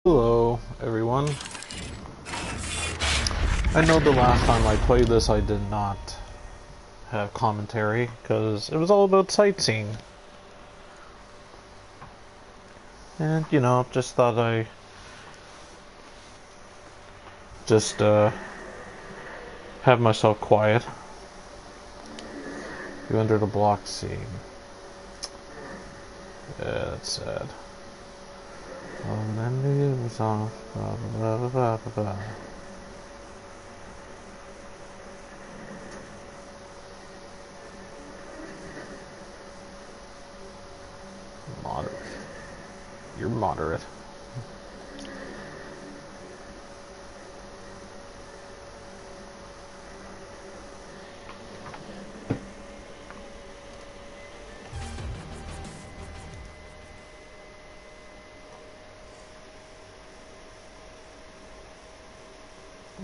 Hello, everyone. I know the last time I played this I did not have commentary, because it was all about sightseeing. And, you know, just thought I just, have myself quiet. You entered a block scene. Yeah, that's sad. And then it was off, blah, blah, blah, blah, blah, blah. Moderate. You're moderate.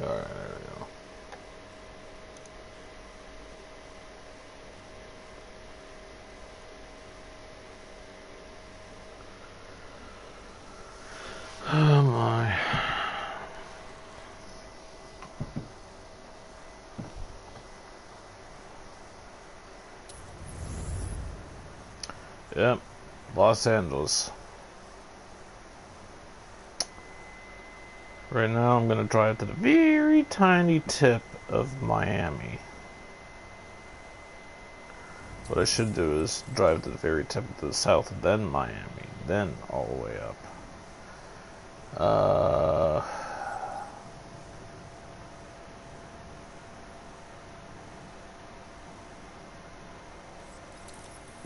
Alright, there we go. Oh my. Yep, Los Angeles. Right now I'm gonna drive to the very tiny tip of Miami. What I should do is drive to the very tip of the south, then Miami, then all the way up.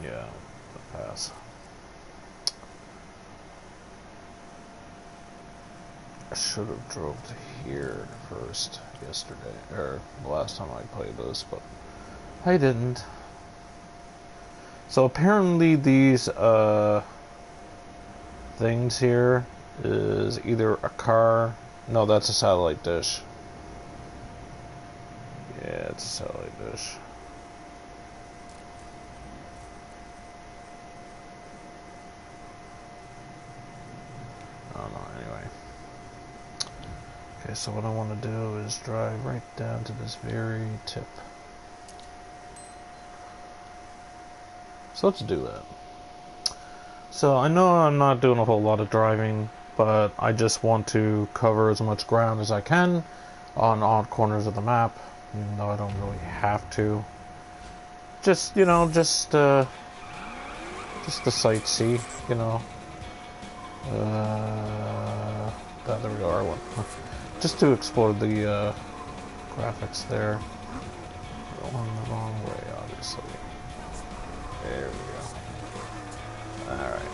Yeah, the pass. I should have drove to here first yesterday, or the last time I played this, but I didn't. So apparently these things here is either a car. No, that's a satellite dish. Yeah, it's a satellite dish. I don't know, anyway. Okay, so what I want to do is drive right down to this very tip. So let's do that. So I know I'm not doing a whole lot of driving, but I just want to cover as much ground as I can on odd corners of the map, even though I don't really have to. Just, you know, just the sightsee, you know. There we go, R1. Just to explore the graphics there. Going the wrong way, obviously. There we go. Alright.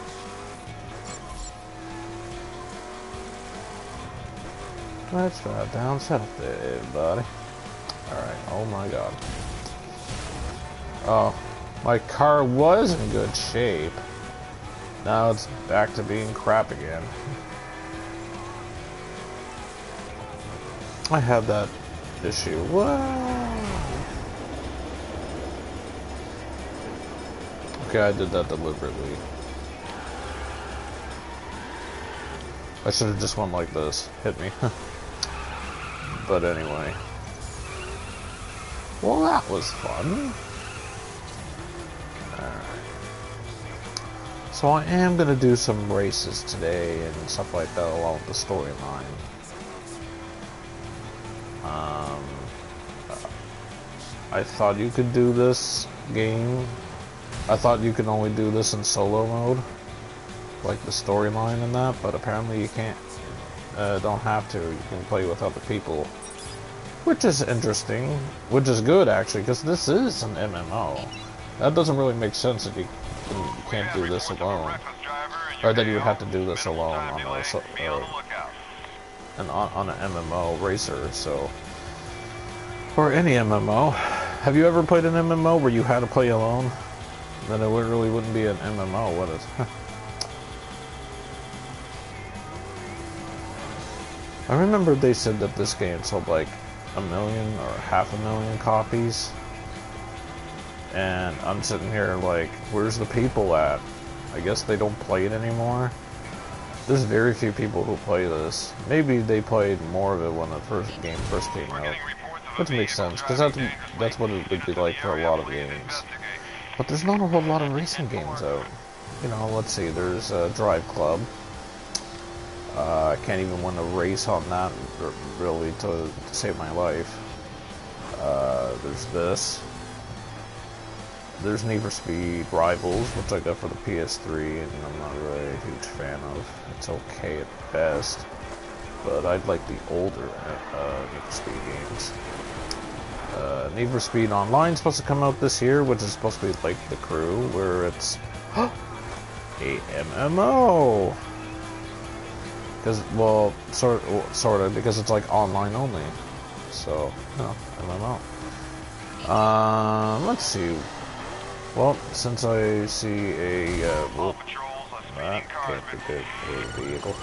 Let's drive down south there, everybody. Alright, oh my god. Oh, my car was in good shape. Now it's back to being crap again. I had that issue. Wow. Okay, I did that deliberately. I should have just went like this. Hit me. But anyway. Well, that was fun. Alright. So I am going to do some races today and stuff like that along with the storyline. I thought you could do this game. I thought you could only do this in solo mode, like the storyline and that, but apparently you can't, don't have to. You can play with other people, which is interesting, which is good actually, because this is an MMO. That doesn't really make sense that you can't do this alone, or that you would have to do this alone on an MMO racer. So, or any MMO. Have you ever played an MMO where you had to play alone? Then it really wouldn't be an MMO, would it? I remember they said that this game sold like 1 million or 500,000 copies. And I'm sitting here like, where's the people at? I guess they don't play it anymore. There's very few people who play this. Maybe they played more of it when the game first came out, which makes sense because that's what it would be like for a lot of games. But there's not a whole lot of racing games out. You know, let's see. There's Drive Club. I can't even win a race on that really to save my life. There's this. There's Need for Speed Rivals, which I got for the PS3, and I'm not really a huge fan of. It's okay at best, but I'd like the older Need for Speed games. Need for Speed Online is supposed to come out this year, which is supposed to be like The Crew, where it's a MMO. Because, well, sort of, because it's like online only. So, no, MMO. Let's see. Well, since I see a, that can't be good, a vehicle.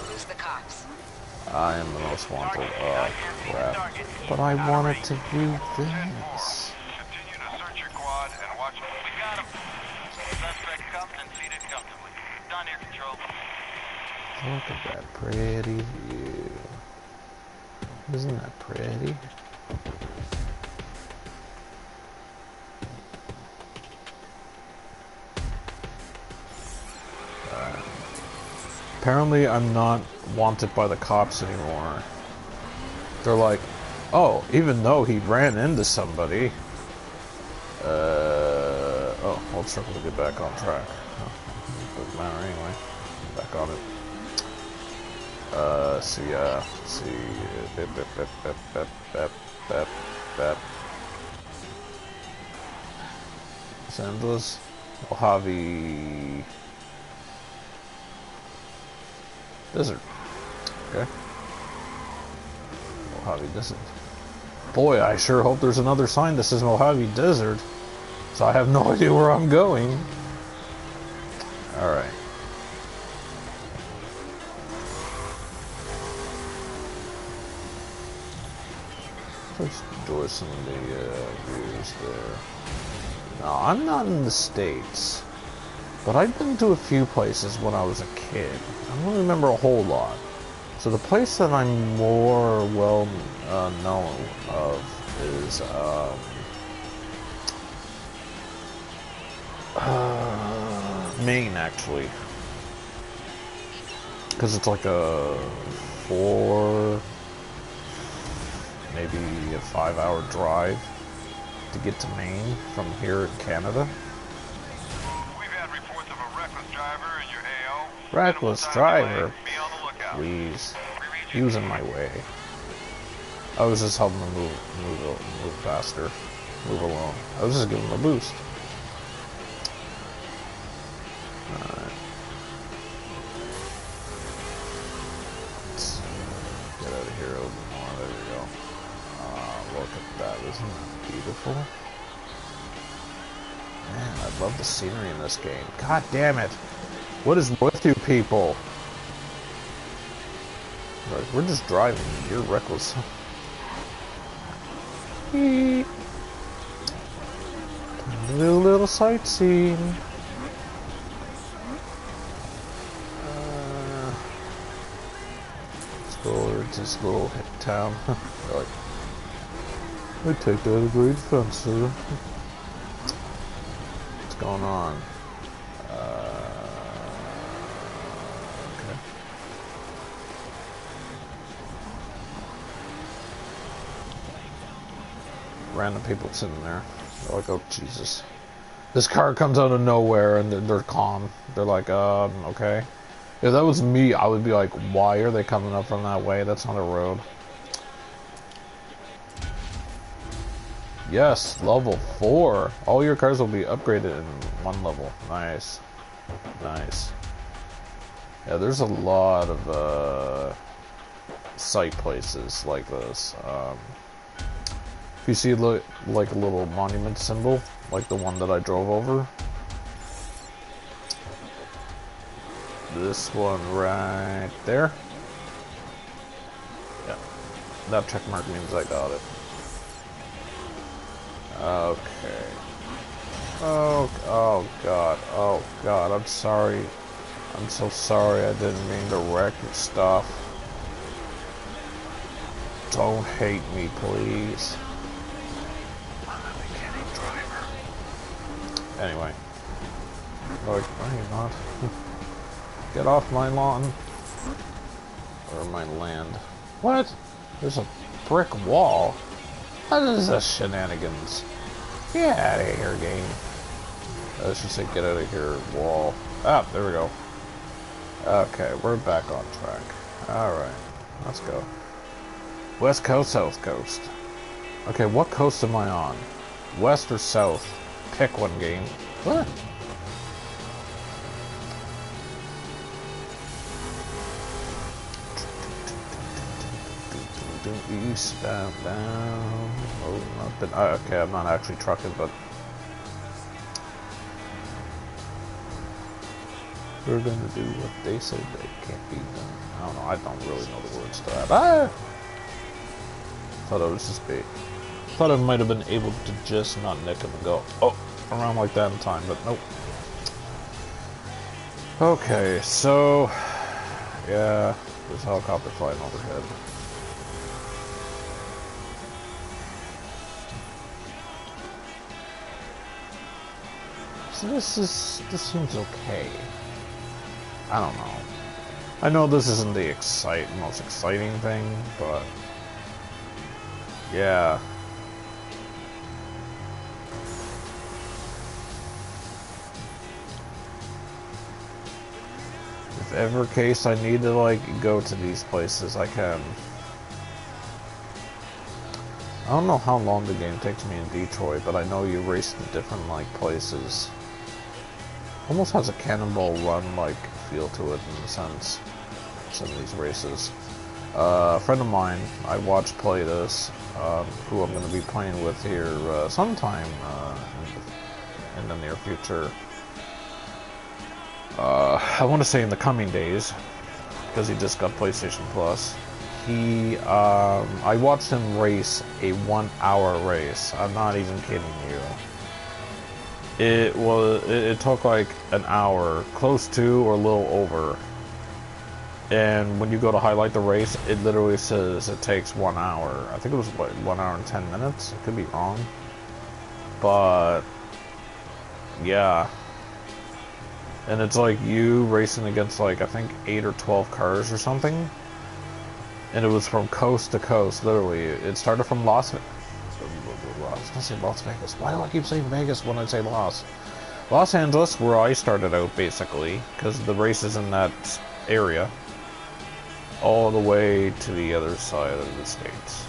I am the most wanted, crap. But I wanted to do this. Continue to search your quad and watch. We got him. Suspect cuffed and seated comfortably. Down air control. Look at that pretty view. Isn't that pretty? Apparently I'm not wanted by the cops anymore. They're like, oh, even though he ran into somebody, oh, let's circle to get back on track. Oh, doesn't matter anyway. Back on it. See, Los Angeles, Mojave Desert. Okay. Mojave Desert. Boy, I sure hope there's another sign that says Mojave Desert, so I have no idea where I'm going. Alright. Let's enjoy some of the views there. No, I'm not in the States, but I've been to a few places when I was a kid. I don't remember a whole lot. So the place that I'm more well known of is Maine, actually, because it's like a 4, maybe a 5-hour drive to get to Maine from here in Canada. We've had reports of a reckless driver in your AO. Reckless driver, Be on the lookout. please. He was in my way. I was just helping him move faster, move along. I was just giving him a boost. Alright. Let's get out of here a little bit more. There we go. Look at that. Isn't that beautiful? Man, I love the scenery in this game. God damn it. What is with you people? Like, we're just driving. You're reckless. Time to do a little sightseeing. Let's go over to this little town. Like, I take that as a great offense, sir. What's going on? Okay. Random people sitting there. They're like, oh Jesus. This car comes out of nowhere and they're calm. They're like, okay. If that was me, I would be like, why are they coming up from that way? That's not a road. Yes, level 4. All your cars will be upgraded in one level. Nice. Nice. Yeah, there's a lot of site places like this. If you see like a little monument symbol, like the one that I drove over, this one right there, yeah, that check mark means I got it. Okay. Oh God, I'm sorry. I'm so sorry, I didn't mean to wreck your stuff. Don't hate me, please. I'm a beginning driver. Anyway. Like, no, you're not. Get off my lawn. Or my land. What? There's a brick wall? What is this shenanigans? Get out of here, game. I should say get out of here, wall. Ah, there we go. Okay, we're back on track. Alright, let's go. West coast, south coast. Okay, what coast am I on? West or south? Pick one, game. What? Eastbound, down. Oh, nothing. Okay, I'm not actually trucking, but we're gonna do what they said they can't be done. I don't know. I don't really know the words to that. Ah! Thought it was just be. Thought I might have been able to just not nick him and go around like that in time, but nope. Okay, so yeah, there's a helicopter flying overhead. So this seems okay. I don't know. I know this isn't the most exciting thing, but yeah. If ever case I need to like go to these places, I can. I don't know how long the game takes me in Detroit, but I know you race to different like places. Almost has a Cannonball Run like feel to it in a sense. Some of these races. A friend of mine I watched play this, who I'm going to be playing with here sometime in the near future. I want to say in the coming days, because he just got PlayStation Plus. I watched him race a 1 hour race. I'm not even kidding you. It took like an hour, close to or a little over. And when you go to highlight the race, it literally says it takes 1 hour. I think it was what, 1 hour and 10 minutes. I could be wrong. But yeah. And it's like you racing against like, I think 8 or 12 cars or something. And it was from coast to coast, literally. It started from Las Vegas. I was gonna say Las Vegas. Why do I keep saying Vegas when I say Los Angeles, where I started out, basically. Because the race is in that area. All the way to the other side of the States.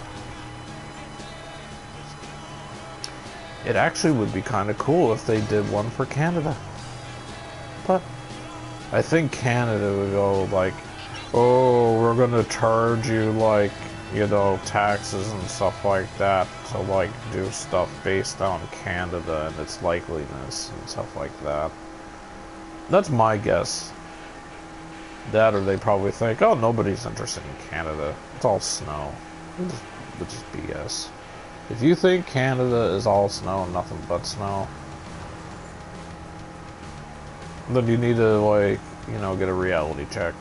It actually would be kind of cool if they did one for Canada. But I think Canada would go like, oh, we're gonna charge you like, you know, taxes and stuff like that to like do stuff based on Canada and its likeliness and stuff like that. That's my guess. That, or they probably think, oh, nobody's interested in Canada. It's all snow. Which is BS. If you think Canada is all snow and nothing but snow, then you need to, like, you know, get a reality check.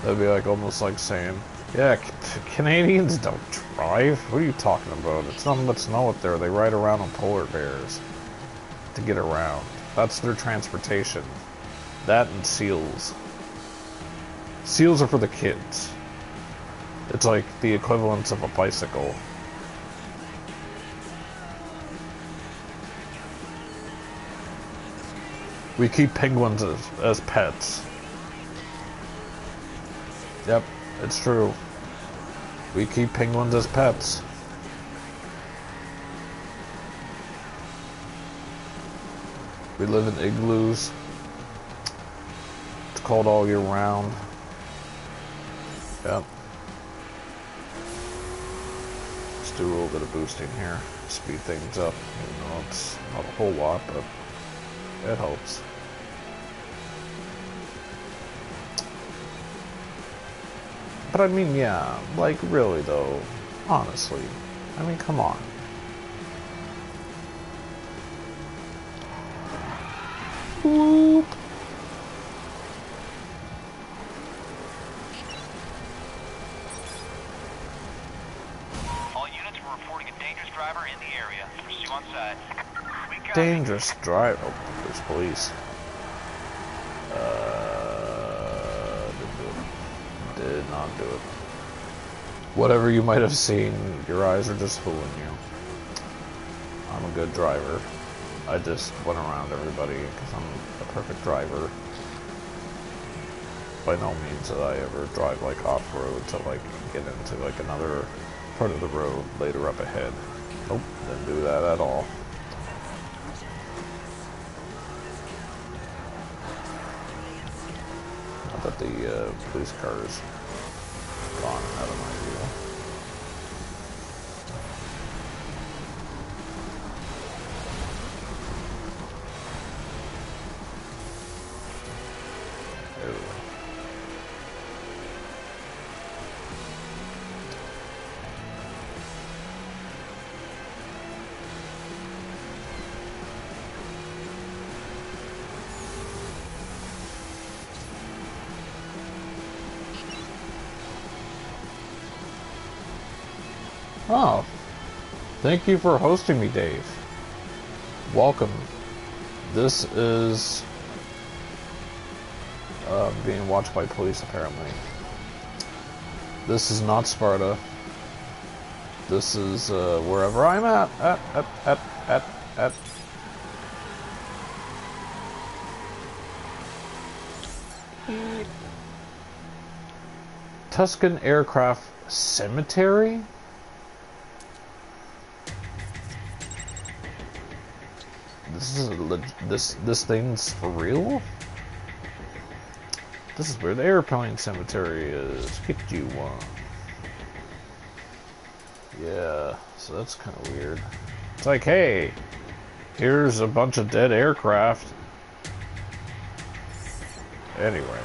That'd be like almost like saying, yeah, Canadians don't drive. What are you talking about? It's nothing but snow up there. They ride around on polar bears to get around. That's their transportation. That and seals. Seals are for the kids. It's like the equivalent of a bicycle. We keep penguins as pets. Yep, it's true. We keep penguins as pets. We live in igloos. It's cold all year round. Yep. Let's do a little bit of boosting here. Speed things up. You know, it's not a whole lot, but it helps. But I mean, yeah, like, really, though, honestly. I mean, come on. Whoop. All units were reporting a dangerous driver in the area. Pursue on site. We got Dangerous drive. Oh, there's police. Didn't do it. Did not do it. Whatever you might have seen, your eyes are just fooling you. I'm a good driver. I just went around everybody because I'm a perfect driver. By no means did I ever drive like off-road to like get into like another part of the road later up ahead. Nope, didn't do that at all. I bet the police car is gone out of my view. Oh, thank you for hosting me, Dave. Welcome. This is being watched by police, apparently. This is not Sparta. This is wherever I'm at. Tuscan Aircraft Cemetery? This thing's for real? This is where the airplane cemetery is. Get you one. Yeah, so that's kind of weird. It's like, hey, here's a bunch of dead aircraft. Anyway.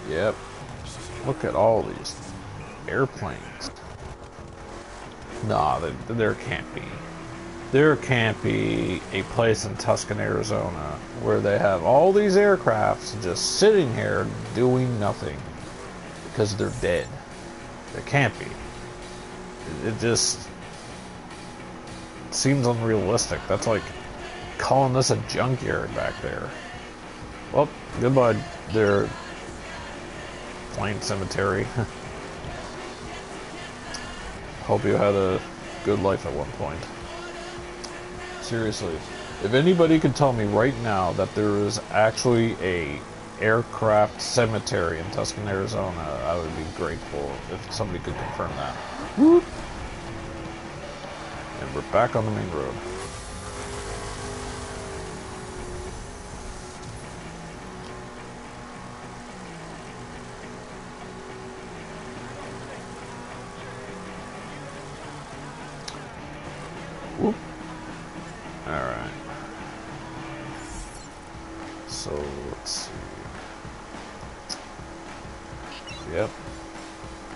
Yep. Look at all these airplanes. Nah, there can't be. There can't be a place in Tucson, Arizona where they have all these aircrafts just sitting here doing nothing because they're dead. There can't be. It just seems unrealistic. That's like calling this a junkyard back there. Well, goodbye there, plane cemetery. Hope you had a good life at one point. Seriously, if anybody could tell me right now that there is actually a aircraft cemetery in Tucson, Arizona, I would be grateful if somebody could confirm that. Whoop. And we're back on the main road. Whoop. Alright. So, let's see. Yep.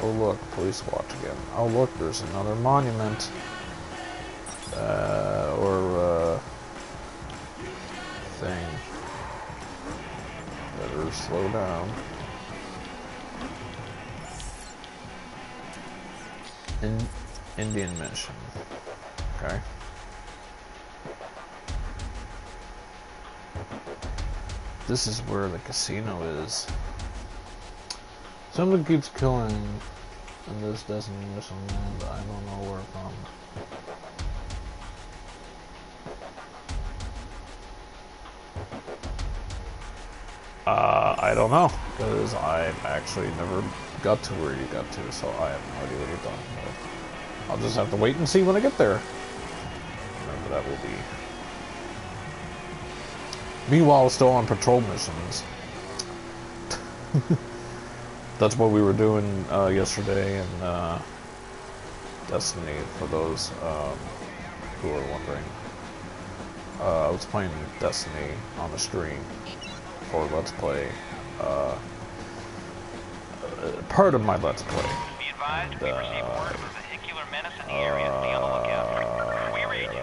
Oh look, police watch again. Oh look, there's another monument. Thing. Better slow down. Indian mission. Okay. This is where the casino is. Someone keeps killing in this destination land. I don't know where from. I don't know, because I've actually never got to where you got to, so I have no idea what you're talking about. I'll just have to wait and see when I get there. Whenever that will be. Meanwhile, still on patrol missions. That's what we were doing yesterday in Destiny, for those who are wondering. I was playing Destiny on the stream for Let's Play part of my Let's Play. Be advised, And, we received word of a vehicular menace in the area. Be on the lookout. We read you.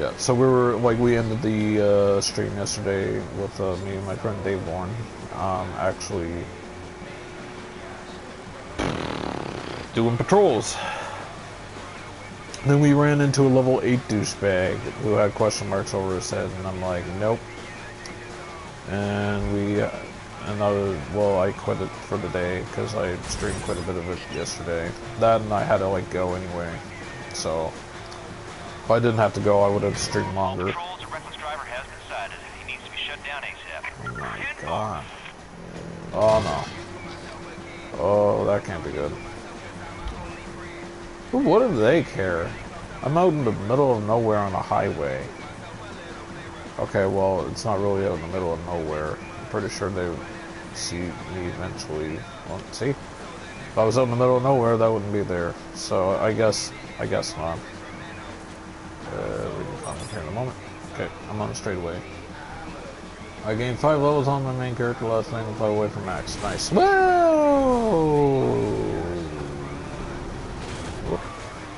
Yeah, so we ended the stream yesterday with me and my friend Dave Bourne, actually doing patrols. Then we ran into a level 8 douchebag who had question marks over his head, and I'm like, nope. And I quit it for the day because I streamed quite a bit of it yesterday. That and I had to like go anyway, so if I didn't have to go, I would have streamed longer. Patrols, a reckless driver has been sighted. He needs to be shut down ASAP. Oh my god. Oh no. Oh, that can't be good. What do they care? I'm out in the middle of nowhere on a highway. Okay, well, it's not really out in the middle of nowhere. I'm pretty sure they would see me eventually. Well, see? If I was out in the middle of nowhere, that wouldn't be there. So, I guess not. We can find them here in a moment. Okay, I'm on the straightaway. I gained 5 levels on my main character last night and fly away from max. Nice. Whoa!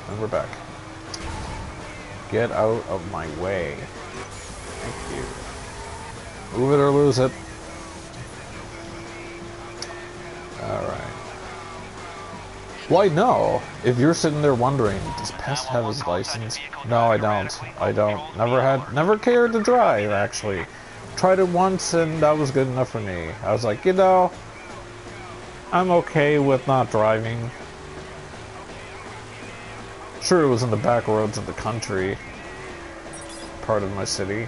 And we're back. Get out of my way. Thank you. Move it or lose it. Alright. Why no? If you're sitting there wondering, does Pest have his license? No, I don't. I don't. Never cared to drive, actually. Tried it once and that was good enough for me. I was like, you know, I'm okay with not driving. Sure, it was in the back roads of the country, part of my city,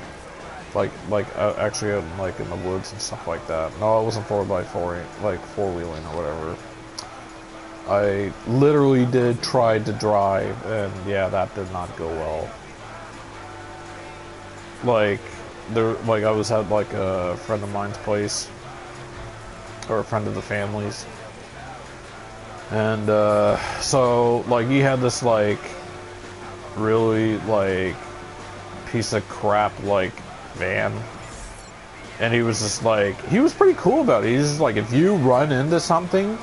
actually like in the woods and stuff like that. No, it wasn't 4x4, like 4-wheeling or whatever. I literally did try to drive, and yeah, that did not go well. I was at like a friend of mine's place, or a friend of the family's. And, so, like, he had this, like, really, like, piece of crap, like, van. And he was just, like, he was pretty cool about it. He's just, like, if you run into something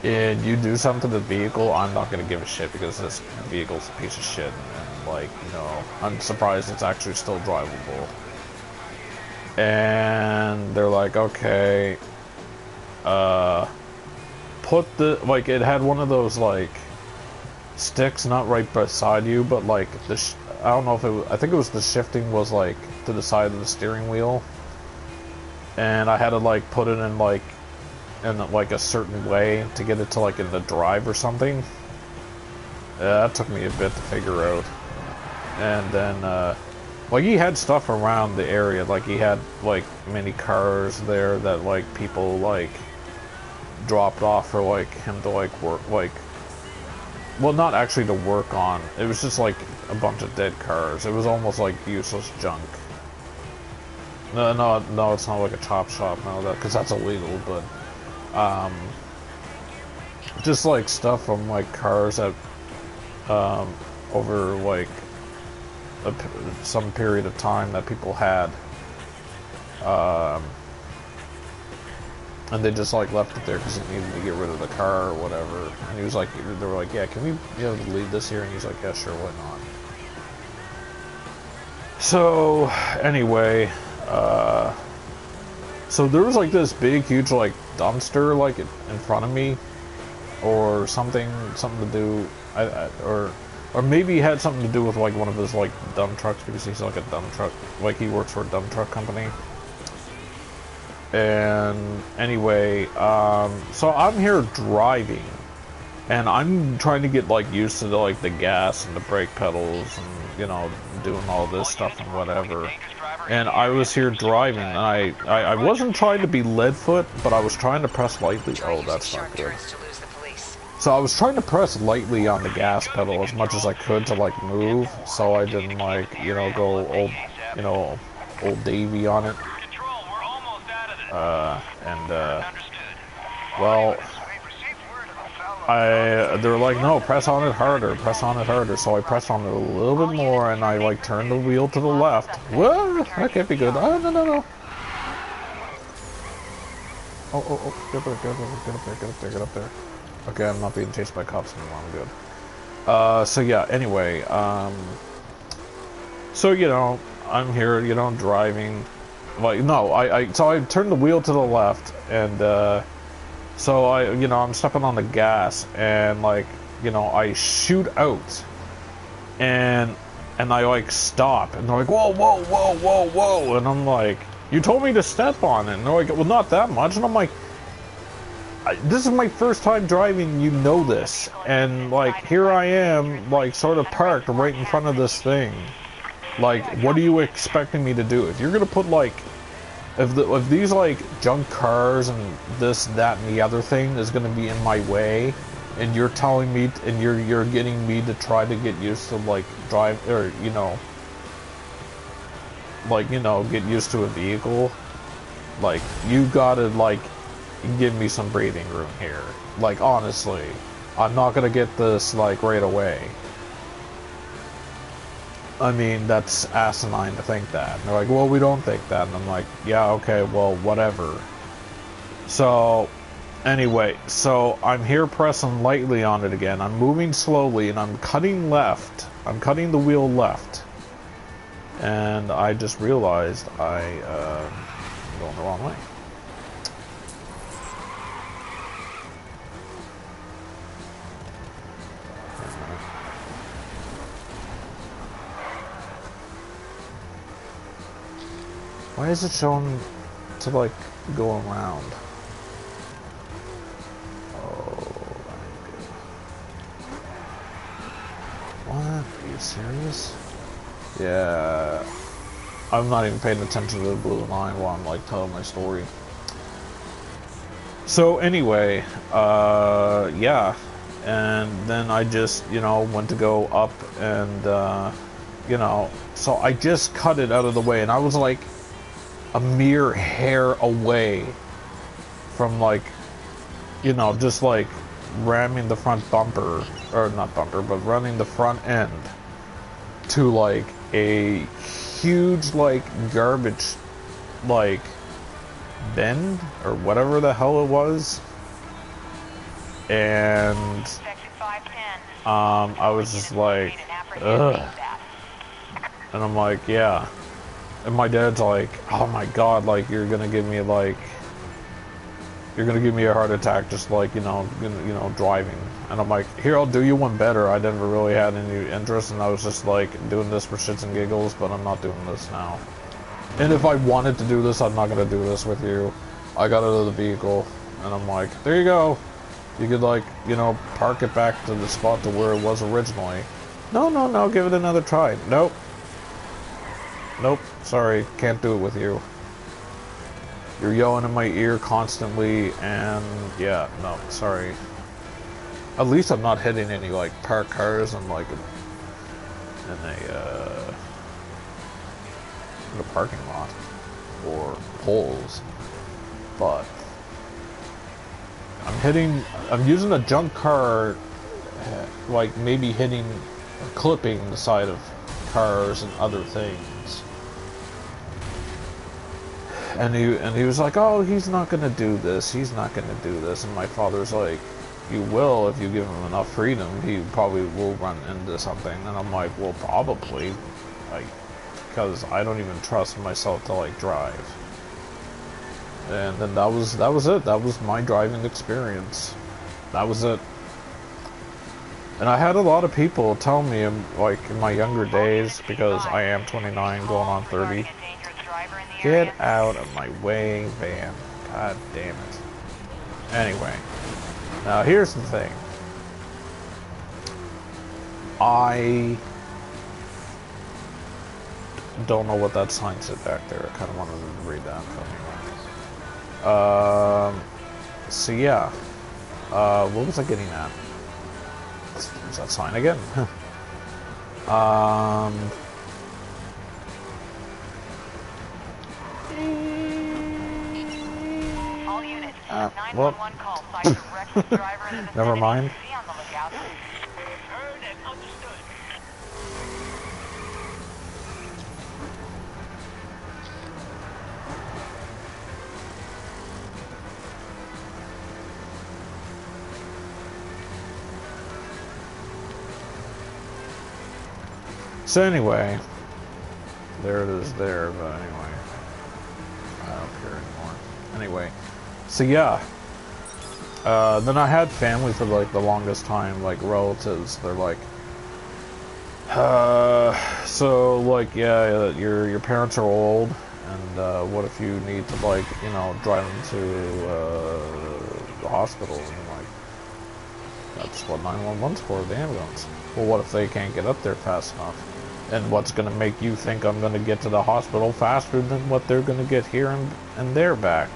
and you do something to the vehicle, I'm not gonna give a shit because this vehicle's a piece of shit. And, like, you know, I'm surprised it's actually still drivable. And they're like, okay, put the, like, it had one of those, like, sticks not right beside you, but, like, I don't know if it was, I think it was the shifting was, like, to the side of the steering wheel. And I had to, like, put it in, like, a certain way to get it to, like, in the drive or something. Yeah, that took me a bit to figure out. And then, like, he had stuff around the area, like, he had, like, many cars there that, like, people, like, dropped off for like him to like work, like, well, not actually to work on. It was just like a bunch of dead cars. It was almost like useless junk. No, it's not like a chop shop, no, that because that's illegal. But just like stuff from like cars that over like some period of time that people had. And they just like left it there because they needed to get rid of the car or whatever. And he was like, they were like, yeah, can we be able to leave this here? And he's like, yeah, sure, why not? So anyway, so there was like this big, huge like dumpster like in front of me, or something to do, or maybe it had something to do with like one of his like dump trucks because he's like a dump truck, like he works for a dump truck company. And anyway, so I'm here driving, and I'm trying to get like used to the gas and the brake pedals, and you know, doing all this stuff and whatever. And I was here driving, and I wasn't trying to be leadfoot, but I was trying to press lightly. Oh, that's not good. So I was trying to press lightly on the gas pedal as much as I could to like move, so I didn't like, you know, go old Davey on it. Well, they're like, no, press on it harder, press on it harder. So I pressed on it a little bit more, and I like turned the wheel to the left. Whoa, that can't be good. Oh, no, no, no. Oh, get up there, get up there, get up there, get up there, get up there. Okay, I'm not being chased by cops anymore, I'm good. So yeah, anyway, so, you know, I'm here, you know, driving. Like, no, so I turned the wheel to the left, and, so you know, I'm stepping on the gas, and, like, you know, I shoot out, and I, like, stop, and they're like, whoa, whoa, whoa, whoa, whoa, and I'm like, you told me to step on it, and they're like, well, not that much, and I'm like, this is my first time driving, you know this, and, like, here I am, like, sort of parked right in front of this thing. Like, what are you expecting me to do? If you're gonna put, like, if these, like, junk cars and this, that, and the other thing is gonna be in my way, and you're telling me, and you're getting me to try to get used to, like, drive, or, you know, like, you know, get used to a vehicle, like, you gotta, like, give me some breathing room here. Like, honestly, I'm not gonna get this, like, right away. I mean, that's asinine to think that. And they're like, well, we don't think that. And I'm like, yeah, okay, well, whatever. So, anyway, so I'm here pressing lightly on it again. I'm moving slowly, and I'm cutting left. I'm cutting the wheel left. And I just realized I'm going the wrong way. Why is it showing to, like, go around? Oh, what? Are you serious? Yeah. I'm not even paying attention to the blue line while I'm, like, telling my story. So, anyway, yeah. And then I just, you know, went to go up and, you know, so I just cut it out of the way, and I was, like, a mere hair away from, like, you know, just, like, ramming the front bumper, or not bumper, but running the front end to, like, a huge, like, garbage, like, bin, or whatever the hell it was, and, I was just like, ugh, and I'm like, yeah. And my dad's like, oh my god, like, you're gonna give me, like, you're gonna give me a heart attack just, like, you know, driving. And I'm like, here, I'll do you one better. I never really had any interest, and I was just, like, doing this for shits and giggles, but I'm not doing this now. And if I wanted to do this, I'm not gonna do this with you. I got out of the vehicle, and I'm like, there you go. You could, like, you know, park it back to the spot to where it was originally. No, no, no, give it another try. Nope. Nope, sorry, can't do it with you. You're yelling in my ear constantly, and yeah, no, sorry. At least I'm not hitting any, like, parked cars and, like, in a parking lot or poles, but I'm using a junk car, like, maybe hitting or clipping the side of cars and other things. And he was like, oh, he's not gonna do this, he's not gonna do this. And my father's like, you will if you give him enough freedom. He probably will run into something. And I'm like, well, probably, like, because I don't even trust myself to, like, drive. And then that was it. That was my driving experience. That was it. And I had a lot of people tell me, like, in my younger days, because I am 29 going on 30, get out of my way, van. God damn it. Anyway, now here's the thing. I don't know what that sign said back there. I kind of wanted to read that. So yeah. What was I getting at? There's that sign again. Well, 911 call cites a reckless driver in the vicinity. never mind. Be on the lookout. Heard and understood. So anyway, there it is there, but anyway, I don't care anymore. Anyway, so yeah, then I had family for like the longest time, like relatives. They're like, so like, yeah, your parents are old, and what if you need to, like, you know, drive them to the hospital? And I'm like, that's what 911's for, the ambulance. Well, what if they can't get up there fast enough? And what's going to make you think I'm going to get to the hospital faster than what they're going to get here and there back?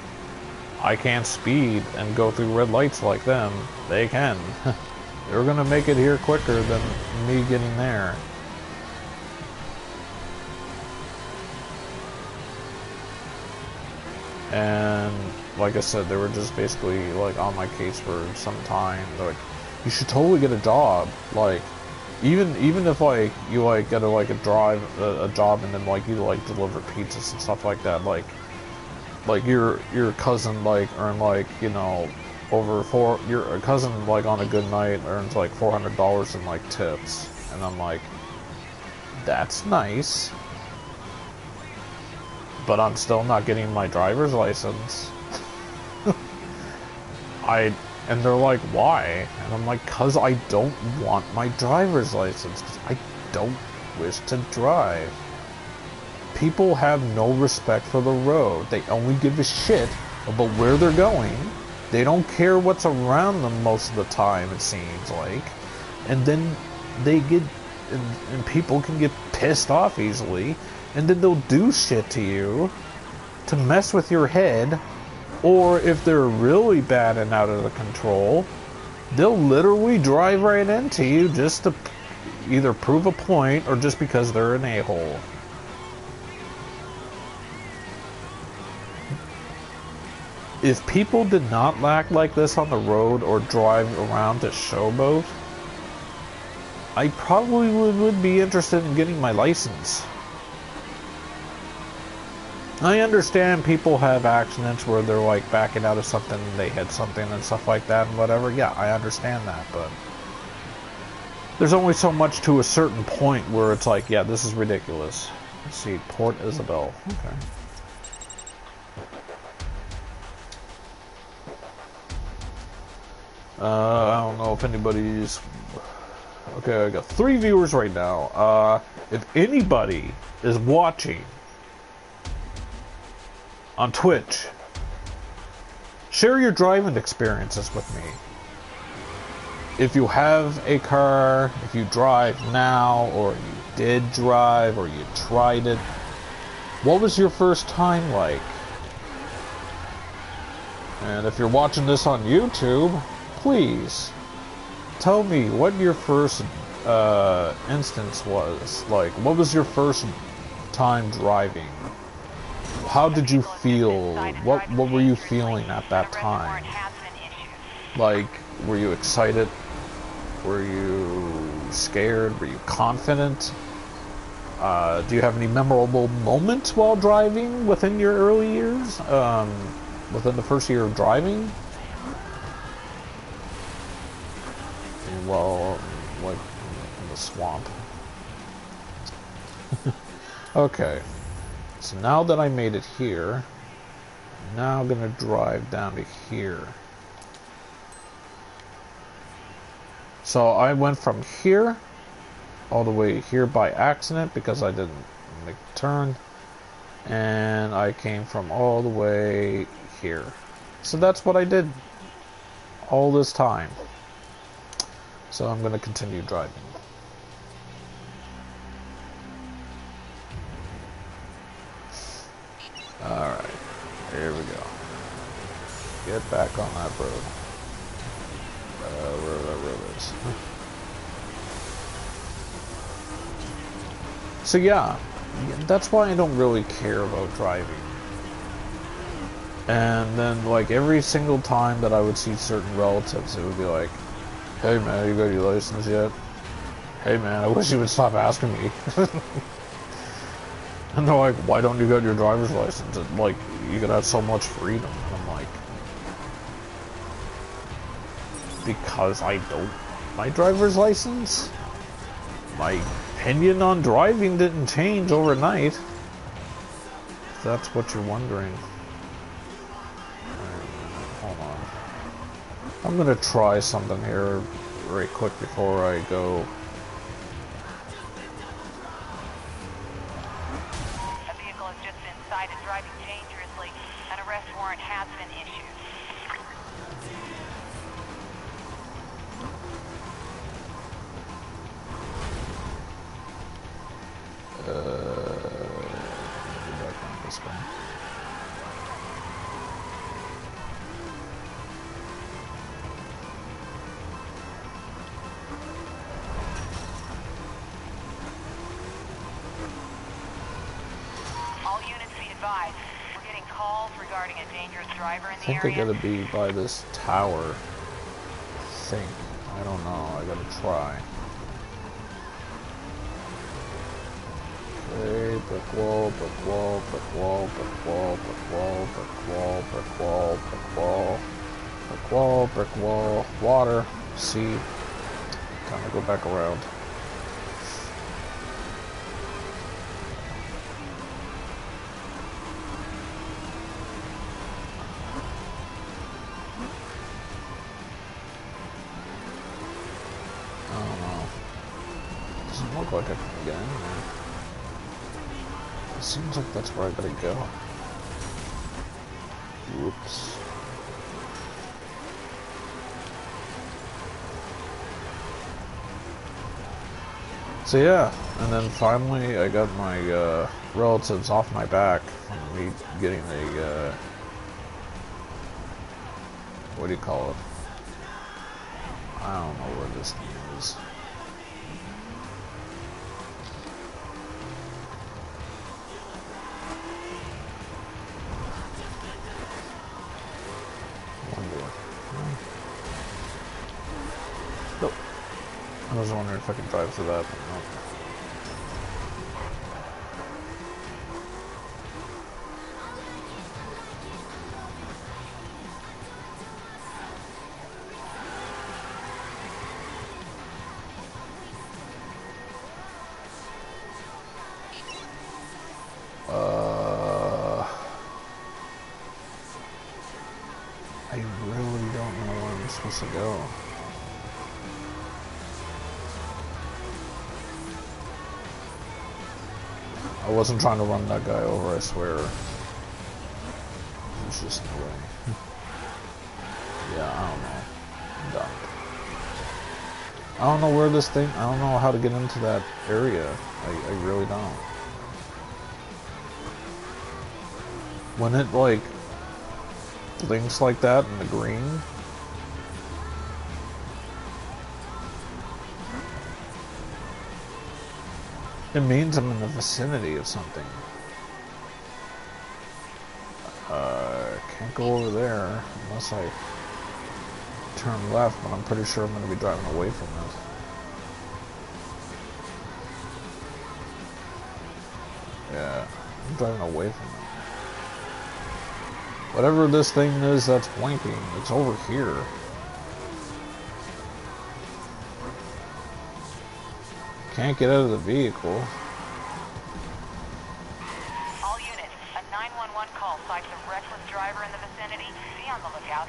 I can't speed and go through red lights like them. They can. They're going to make it here quicker than me getting there. And like I said, they were just basically like on my case for some time. They're like, you should totally get a job. Like, even if like you like get a job and then like you like deliver pizzas and stuff like that, like your cousin like earn like, you know, your cousin like on a good night earns like $400 in like tips, and I'm like, that's nice, but I'm still not getting my driver's license. And they're like, why? And I'm like, cause I don't want my driver's license. Cause I don't wish to drive. People have no respect for the road. They only give a shit about where they're going. They don't care what's around them most of the time, it seems like. And then they get, and people can get pissed off easily. And then they'll do shit to you to mess with your head. Or if they're really bad and out of control, they'll literally drive right into you just to either prove a point or just because they're an a-hole. If people did not act like this on the road or drive around to showboat, I probably would be interested in getting my license. I understand people have accidents where they're like backing out of something, they hit something and stuff like that and whatever. Yeah, I understand that, but there's only so much to a certain point where it's like, yeah, this is ridiculous. Let's see, Port Isabel. Okay. I don't know if anybody's... Okay, I got 3 viewers right now. If anybody is watching on Twitch, share your driving experiences with me. If you have a car, if you drive now, or you did drive, or you tried it, what was your first time like? And if you're watching this on YouTube, please tell me what your first instance was. Like, what was your first time driving? How did you feel? What were you feeling at that time? Like, were you excited? Were you scared? Were you confident? Do you have any memorable moments while driving within your early years? Within the first year of driving? Well, like in the swamp. Okay. So now that I made it here, I'm now gonna drive down to here. So I went from here all the way here by accident because I didn't make the turn, and I came from all the way here. So that's what I did all this time. So I'm gonna continue driving. Alright, here we go. Get back on that road. Where that road is. So yeah, that's why I don't really care about driving. And then, like, every single time that I would see certain relatives, it would be like, hey man, you got your license yet? Hey man, I wish you would stop asking me. And they're like, why don't you get your driver's license? And, like, you could have so much freedom. And I'm like, because I don't want my driver's license? My opinion on driving didn't change overnight. If that's what you're wondering. Hold on. I'm gonna try something here right quick before I go. A vehicle has just been cited driving dangerously. An arrest warrant has been issued. Back on this one. All units be advised. We're getting calls regarding a dangerous driver in I the think I area. gotta be by this tower. I think. I don't know. I gotta try. Okay, brick wall, brick wall, brick wall, brick wall, brick wall, brick wall, brick wall, brick wall, brick wall, brick wall, water, sea. Time to go back around. I don't know. Doesn't look like I can get in there. It seems like that's where I gotta go. Whoops. So yeah, and then finally I got my relatives off my back from me getting a, what do you call it? I don't know where this thing is. Nope. I was wondering if I could drive through that, but nope. I really don't know where I'm supposed to go. I wasn't trying to run that guy over, I swear. There's just no way. Yeah, I don't know. I'm done. I don't know where this thing, I don't know how to get into that area. I really don't. When it, like, blinks like that in the green, it means I'm in the vicinity of something. Can't go over there unless I turn left, but I'm pretty sure I'm going to be driving away from this. Yeah, I'm driving away from it. Whatever this thing is that's blinking, it's over here. Can't get out of the vehicle. All units, a 911 call cites a reckless driver in the vicinity. Be on the lookout.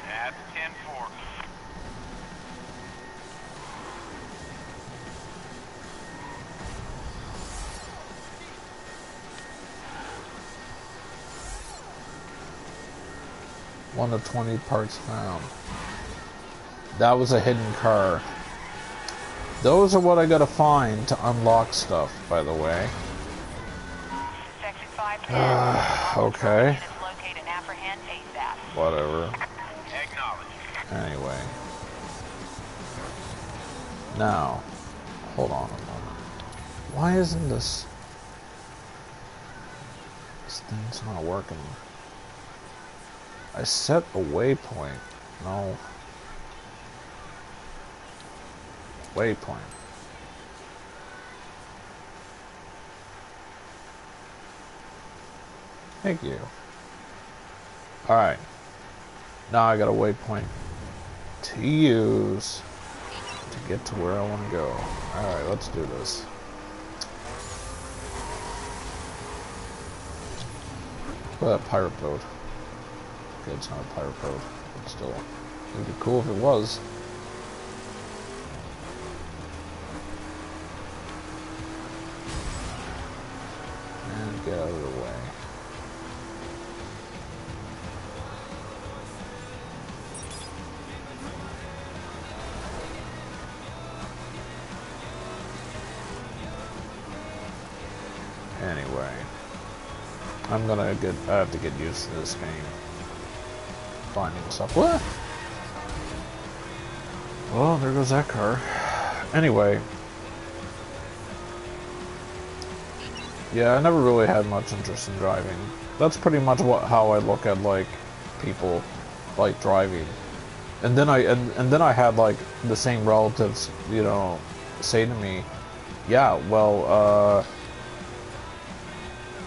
That's 10-4. One of 20 parts found. That was a hidden car. Those are what I gotta find to unlock stuff, by the way. Section 510. Okay. Locate and apprehend ASAP. Whatever. Acknowledged. Anyway. Now, hold on a moment. Why isn't this thing's not working? I set a waypoint. No. Waypoint. Thank you. Alright. Now I got a waypoint to use to get to where I want to go. Alright, let's do this. Look at that pirate boat. Okay, it's not a pirate boat, but still. It would be cool if it was. And get out of the way. Anyway, I have to get used to this game. Finding stuff. What? Well, there goes that car. Anyway. Yeah, I never really had much interest in driving. That's pretty much how I look at, like, people, like, driving. And then I had, like, the same relatives, you know, say to me, yeah, well,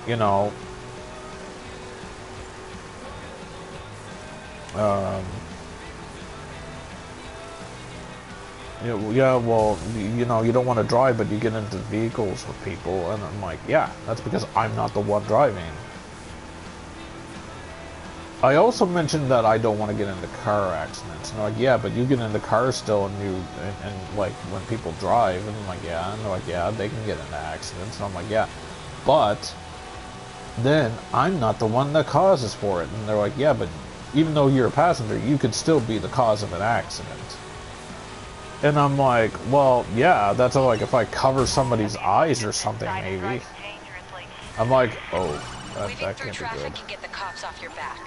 you know, yeah, well, you know, you don't want to drive, but you get into vehicles with people, and I'm like, yeah, that's because I'm not the one driving. I also mentioned that I don't want to get into car accidents, and they're like, yeah, but you get into cars still, and like, when people drive, and I'm like, yeah, and they're like, yeah, they can get into accidents, and I'm like, yeah, but then I'm not the one that causes for it, and they're like, yeah, but even though you're a passenger, you could still be the cause of an accident. And I'm like, well, yeah, that's like if I cover somebody's eyes or something, maybe. I'm like, oh, that can't be good. Get the cops off your back.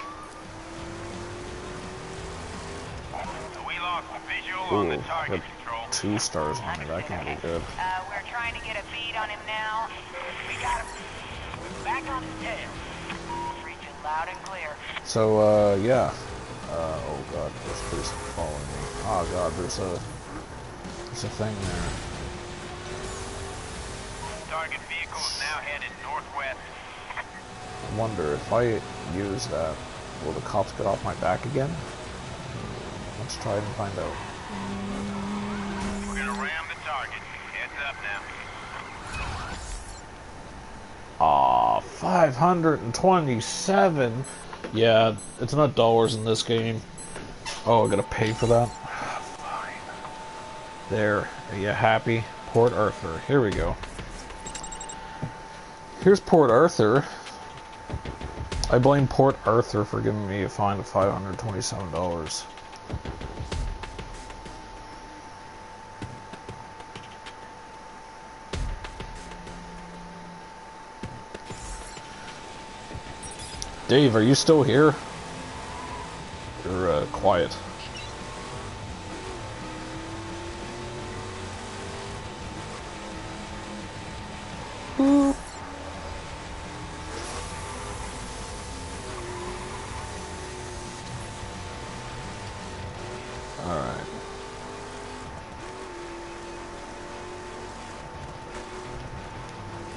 We lost visual on the target control. 2 stars on me, that can't be good. We're trying to get a beat on him now. We got him. We're back on his tail. Reaching loud and clear. So, yeah. Oh god, this person following me. Oh god, there's a thing there. Target vehicle is now headed northwest. I wonder if I use that, will the cops get off my back again? Let's try and find out. We're gonna ram the target. Heads up now. Aw, 527. Yeah, it's not dollars in this game. Oh, I gotta pay for that? Fine. There. Are you happy? Port Arthur. Here we go. Here's Port Arthur. I blame Port Arthur for giving me a fine of $527. Dave, are you still here? You're quiet. Boop. Alright.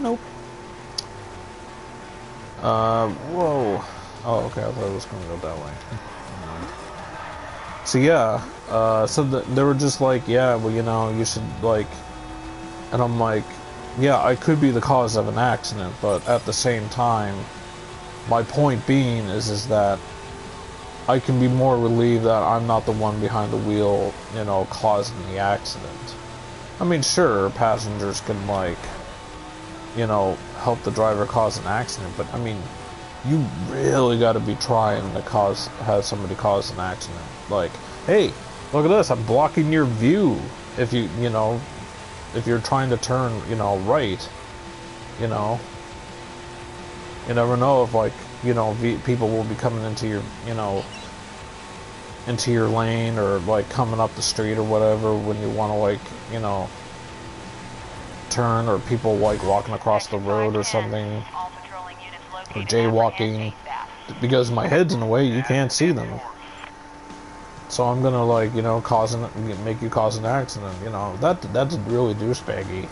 Nope. Whoa. Oh, okay, I thought it was gonna go that way. So yeah, so they were just like, yeah, well, you know, you should, like, and I'm like, yeah, I could be the cause of an accident, but at the same time, my point being is that I can be more relieved that I'm not the one behind the wheel, you know, causing the accident. I mean, sure, passengers can, like, you know, help the driver cause an accident, but I mean, you really got to be trying to have somebody cause an accident. Like, hey, look at this, I'm blocking your view. If you know, if you're trying to turn, you know, right, you know, you never know if, like, you know, people will be coming into your, you know, into your lane, or like coming up the street or whatever when you want to, like, you know, turn, or people like walking across the road or something, or jaywalking. because my head's in the way, you can't see them. So I'm gonna, like, you know, make you cause an accident. You know, that's really douchebaggy.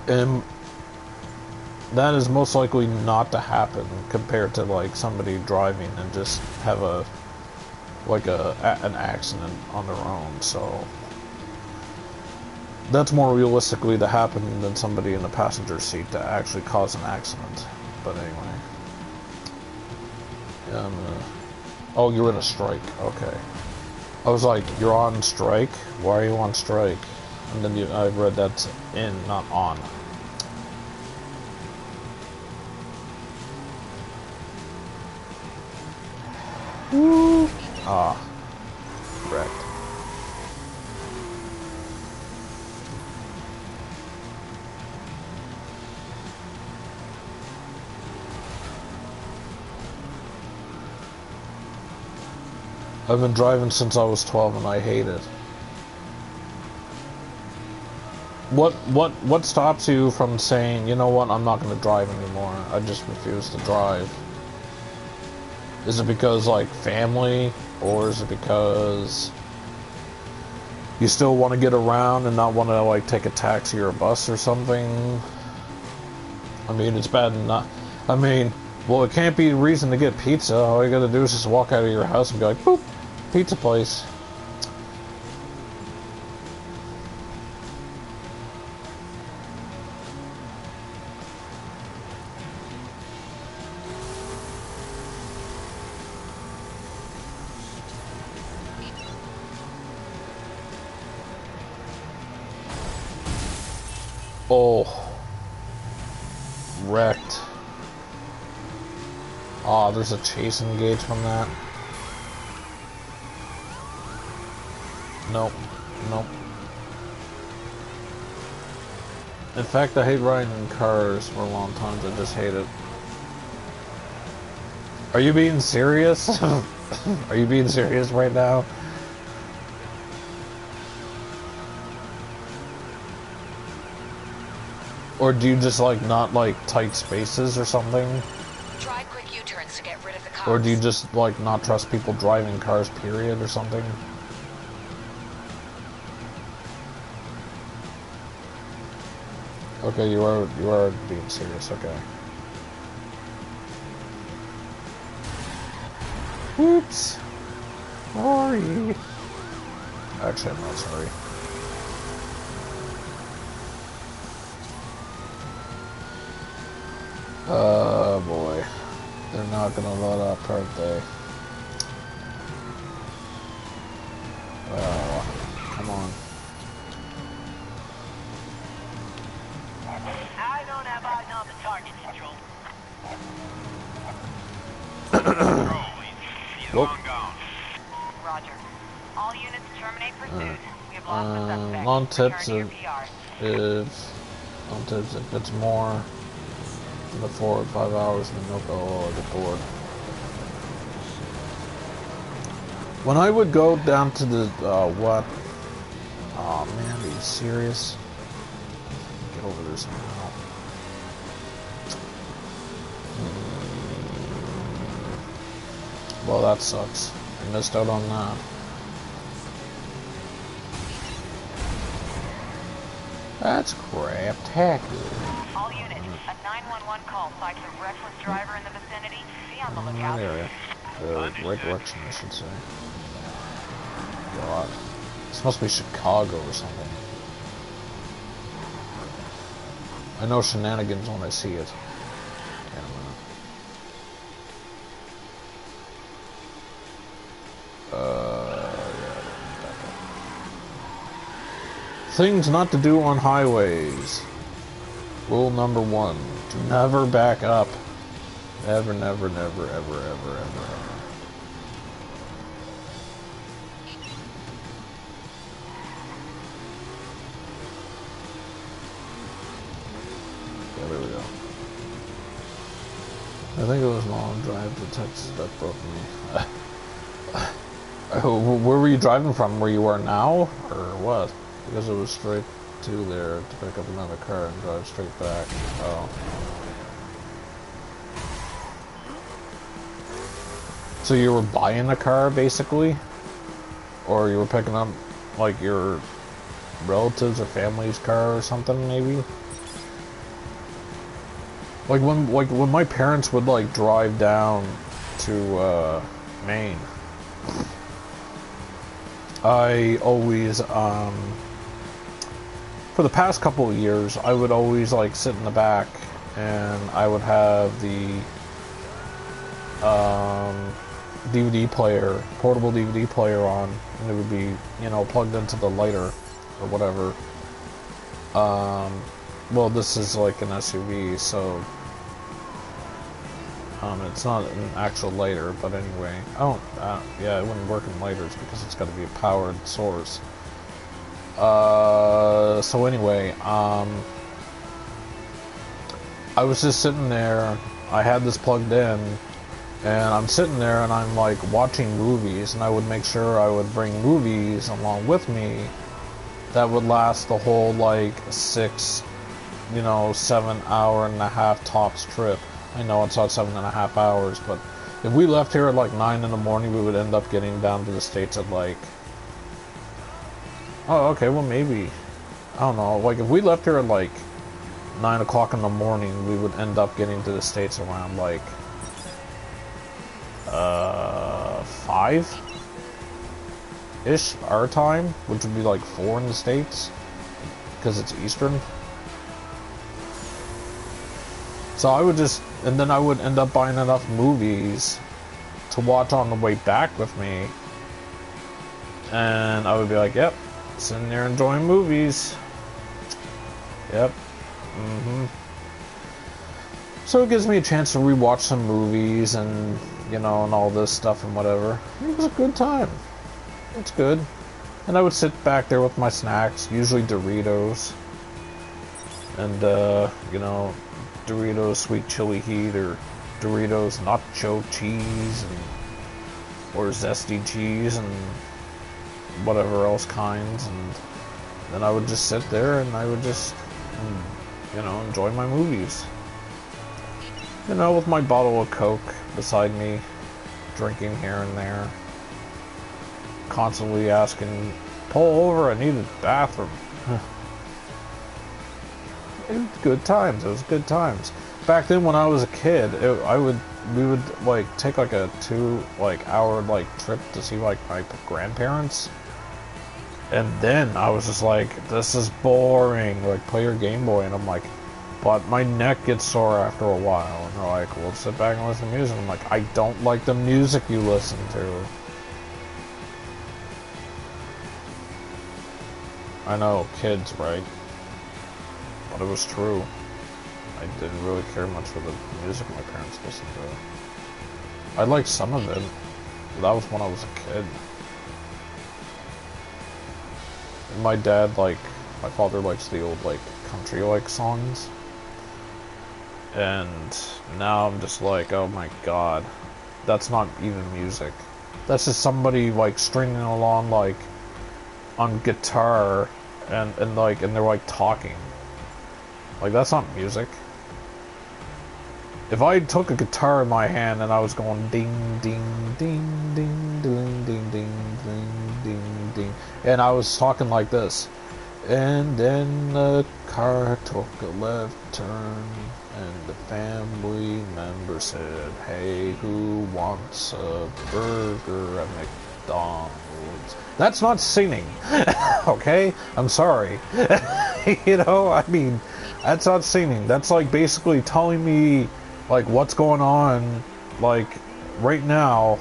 And that is most likely not to happen compared to, like, somebody driving and just have an accident on their own. So that's more realistically to happen than somebody in the passenger seat to actually cause an accident. But anyway. Oh, you're in a strike. Okay. I was like, you're on strike? Why are you on strike? And then I read that's in, not on. Woo! Ah. Correct. I've been driving since I was 12 and I hate it. What stops you from saying, you know what, I'm not going to drive anymore. I just refuse to drive. Is it because, like, family, or is it because you still want to get around and not want to, like, take a taxi or a bus or something? I mean, it's bad enough. I mean, well, it can't be a reason to get pizza. All you gotta do is just walk out of your house and be like, boop, pizza place. Oh. Wrecked. Oh, there's a chase engage from that. Nope. Nope. In fact, I hate riding in cars for a long time. I just hate it. Are you being serious? Are you being serious right now? Or do you just, like, not like tight spaces or something? Try quick U-turns to get rid of the cars. Or do you just, like, not trust people driving cars, period, or something? Okay, you are being serious, okay. Oops. Sorry. Actually, I'm not sorry. Oh boy. They're not gonna let up, aren't they? Well, come on. I don't have eyes on the target, Control. He's Nope. long gone. Roger. All units terminate pursuit. We have lost the suspect. On tips Return to your PR. if it's more than the 4 or 5 hours, then they'll go get bored. When I would go down to the what? Oh man, are you serious? Get over this now. Well, that sucks. I missed out on that. That's crap-tacular. All units, a 911 call cites a reckless driver in the vicinity. Be on the In lookout. that area. The right direction, I should say. God. This must be Chicago or something. I know shenanigans when I see it. Things not to do on highways. Rule number 1. Do never back up. Never, never, never, ever, ever, ever, ever. Yeah, there we go. I think it was a long drive to Texas that broke me. Where were you driving from? Where you are now? Or what? Because it was straight to there to pick up another car and drive straight back. Oh. So you were buying a car, basically? Or you were picking up, like, your relatives or family's car or something, maybe? Like when my parents would, like, drive down to, Maine, I always, for the past couple of years, I would always, like, sit in the back, and I would have the, DVD player, portable DVD player on, and it would be, you know, plugged into the lighter, or whatever. Well, this is like an SUV, so, it's not an actual lighter, but anyway, yeah, it wouldn't work in lighters, because it's got to be a powered source. So anyway, I was just sitting there, I had this plugged in, and I'm sitting there and I'm like watching movies, and I would make sure I would bring movies along with me that would last the whole like 7 hour and a half tops trip. I know it's not 7.5 hours, but if we left here at like 9 in the morning, we would end up getting down to the States at like, oh, okay, well maybe, I don't know, like if we left here at like 9 o'clock in the morning, we would end up getting to the States around like 5-ish our time, which would be like 4 in the States, because it's Eastern. So I would just, and then I would end up buying enough movies to watch on the way back with me, and I would be like, yep, sitting there enjoying movies. Yep. So it gives me a chance to rewatch some movies and, you know, and all this stuff and whatever. It was a good time. It's good. And I would sit back there with my snacks, usually Doritos. And, you know, Doritos Sweet Chili Heat, or Doritos Nacho Cheese, and, or Zesty Cheese, and whatever else kinds. And then I would just sit there and I would just, you know, enjoy my movies. You know, with my bottle of Coke beside me, drinking here and there. Constantly asking, pull over, I need a bathroom. It was good times, it was good times. Back then when I was a kid, we would like take like a 2-hour like trip to see like my grandparents. And then I was just like, this is boring, like play your Game Boy, and I'm like, but my neck gets sore after a while. And they're like, well, sit back and listen to music. I'm like, I don't like the music you listen to. I know, kids, right? But it was true. I didn't really care much for the music my parents listened to. I liked some of it, but that was when I was a kid. And my dad, like, my father likes the old, like, country-like songs. And now I'm just like, oh my god, that's not even music. That's just somebody like stringing along like on guitar and they're like talking. Like, that's not music. If I took a guitar in my hand and I was going ding ding ding ding ding ding ding ding ding ding, and I was talking like this, and then the car took a left turn, and the family member said, hey, who wants a burger at McDonald's? That's not singing, okay? I'm sorry. You know, I mean, that's not singing. That's like basically telling me, like, what's going on, like, right now.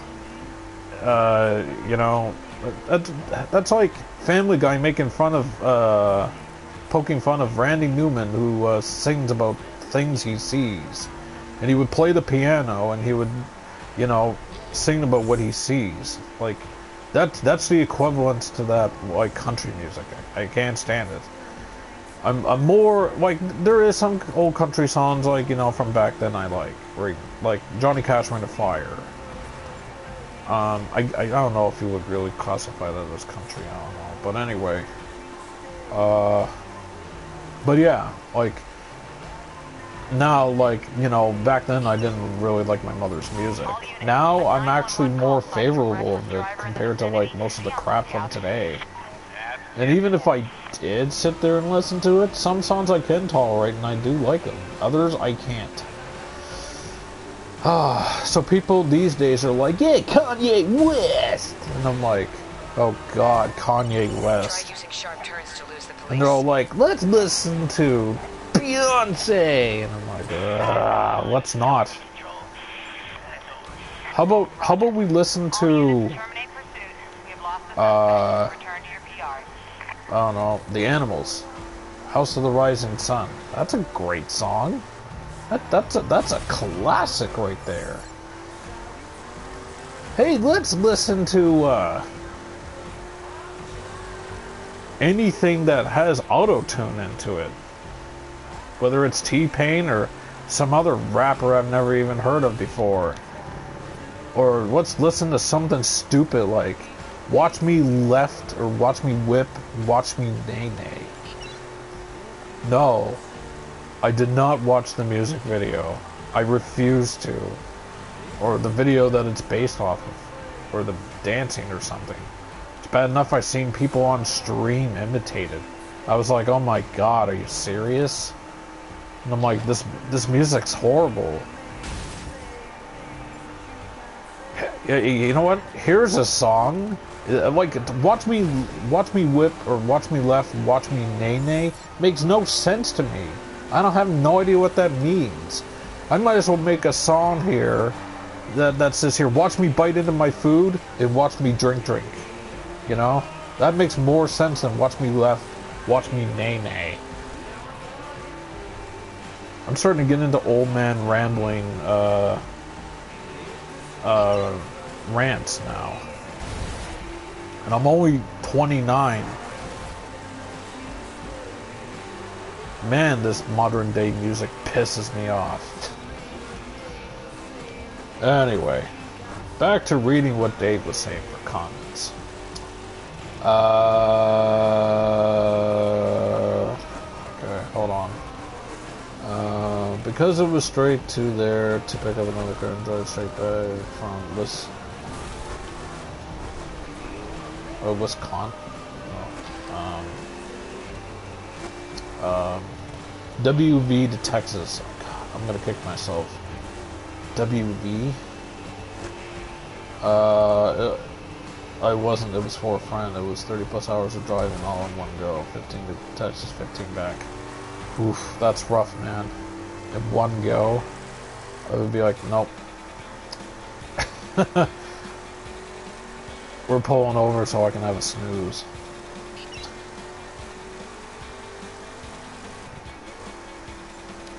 You know, that's like Family Guy making fun of, poking fun of Randy Newman, who sings about things he sees. And he would play the piano and he would, you know, sing about what he sees. Like, that's the equivalent to that, like, country music. I can't stand it. I'm more, like, there is some old country songs, like, you know, from back then I like Johnny Cash, Ring of Fire. I don't know if you would really classify that as country, I don't know. But anyway, but yeah, like, now, like, you know, back then I didn't really like my mother's music. Now I'm actually more favorable of it compared to like most of the crap from today. And even if I did sit there and listen to it, some songs I can tolerate and I do like them. Others I can't. So people these days are like, yeah, Kanye West! And I'm like, oh god, Kanye West. And they're all like, let's listen to Beyonce! And I'm like, let's not. How about we listen to, I don't know, The Animals, House of the Rising Sun. That's a great song. That's a classic right there. Hey, let's listen to anything that has auto-tune into it. Whether it's T-Pain or some other rapper I've never even heard of before. Or let's listen to something stupid like Watch Me Left or Watch Me Whip, Watch Me Nay Nay. No. I did not watch the music video. I refuse to. Or the video that it's based off of. Or the dancing or something. It's bad enough I've seen people on stream imitate it. I was like, oh my god, are you serious? And I'm like, this music's horrible. You know what? Here's a song. Like, watch me whip or watch me left, watch me nay nay makes no sense to me. I don't have no idea what that means. I might as well make a song here that says here, watch me bite into my food and watch me drink. You know? That makes more sense than watch me left, watch me nay nay. I'm starting to get into old man rambling rants now. And I'm only 29. Man, this modern day music pisses me off. Anyway, back to reading what Dave was saying for comments. Okay, hold on. Because it was straight to there to pick up another car and drive straight back from Wisconsin. WV to Texas. Oh god, I'm gonna kick myself. WV? I wasn't, it was for a friend. It was 30 plus hours of driving all in one go. 15 to Texas, 15 back. Oof, that's rough, man. In one go, I would be like, nope. We're pulling over so I can have a snooze.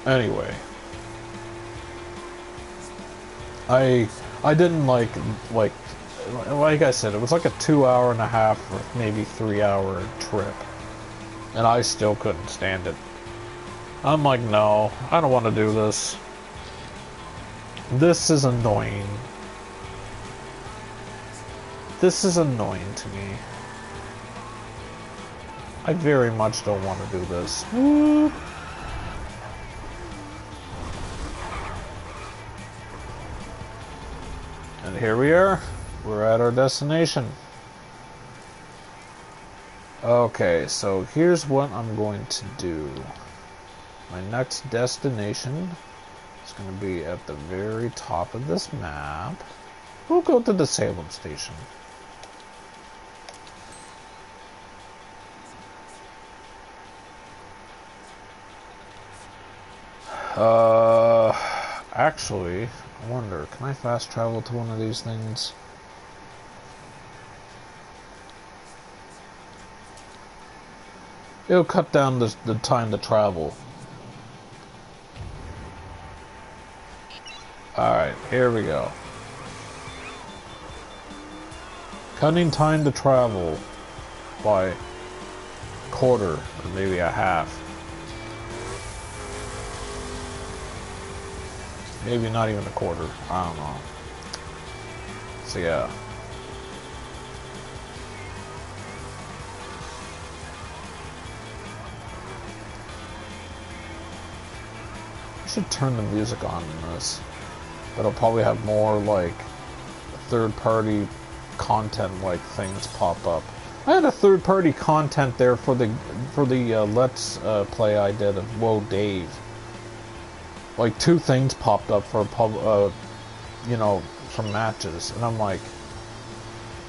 Anyway, I didn't like I said, it was like a 2.5 or maybe 3-hour trip, and I still couldn't stand it. I'm like, no, I don't want to do this. This is annoying. This is annoying to me. I very much don't want to do this. Whoop. And here we are. We're at our destination. Okay, so here's what I'm going to do. My next destination is going to be at the very top of this map. We'll go to the Salem station. Actually, I wonder, can I fast travel to one of these things? It'll cut down the time to travel. Alright, here we go. Cutting time to travel by quarter, or maybe a half. Maybe not even a quarter. I don't know. So yeah. should turn the music on in this. But it'll probably have more like third-party content like things pop up. I had a third-party content there for the Let's Play I did of Whoa Dave. Like 2 things popped up for you know, from matches, and I'm like,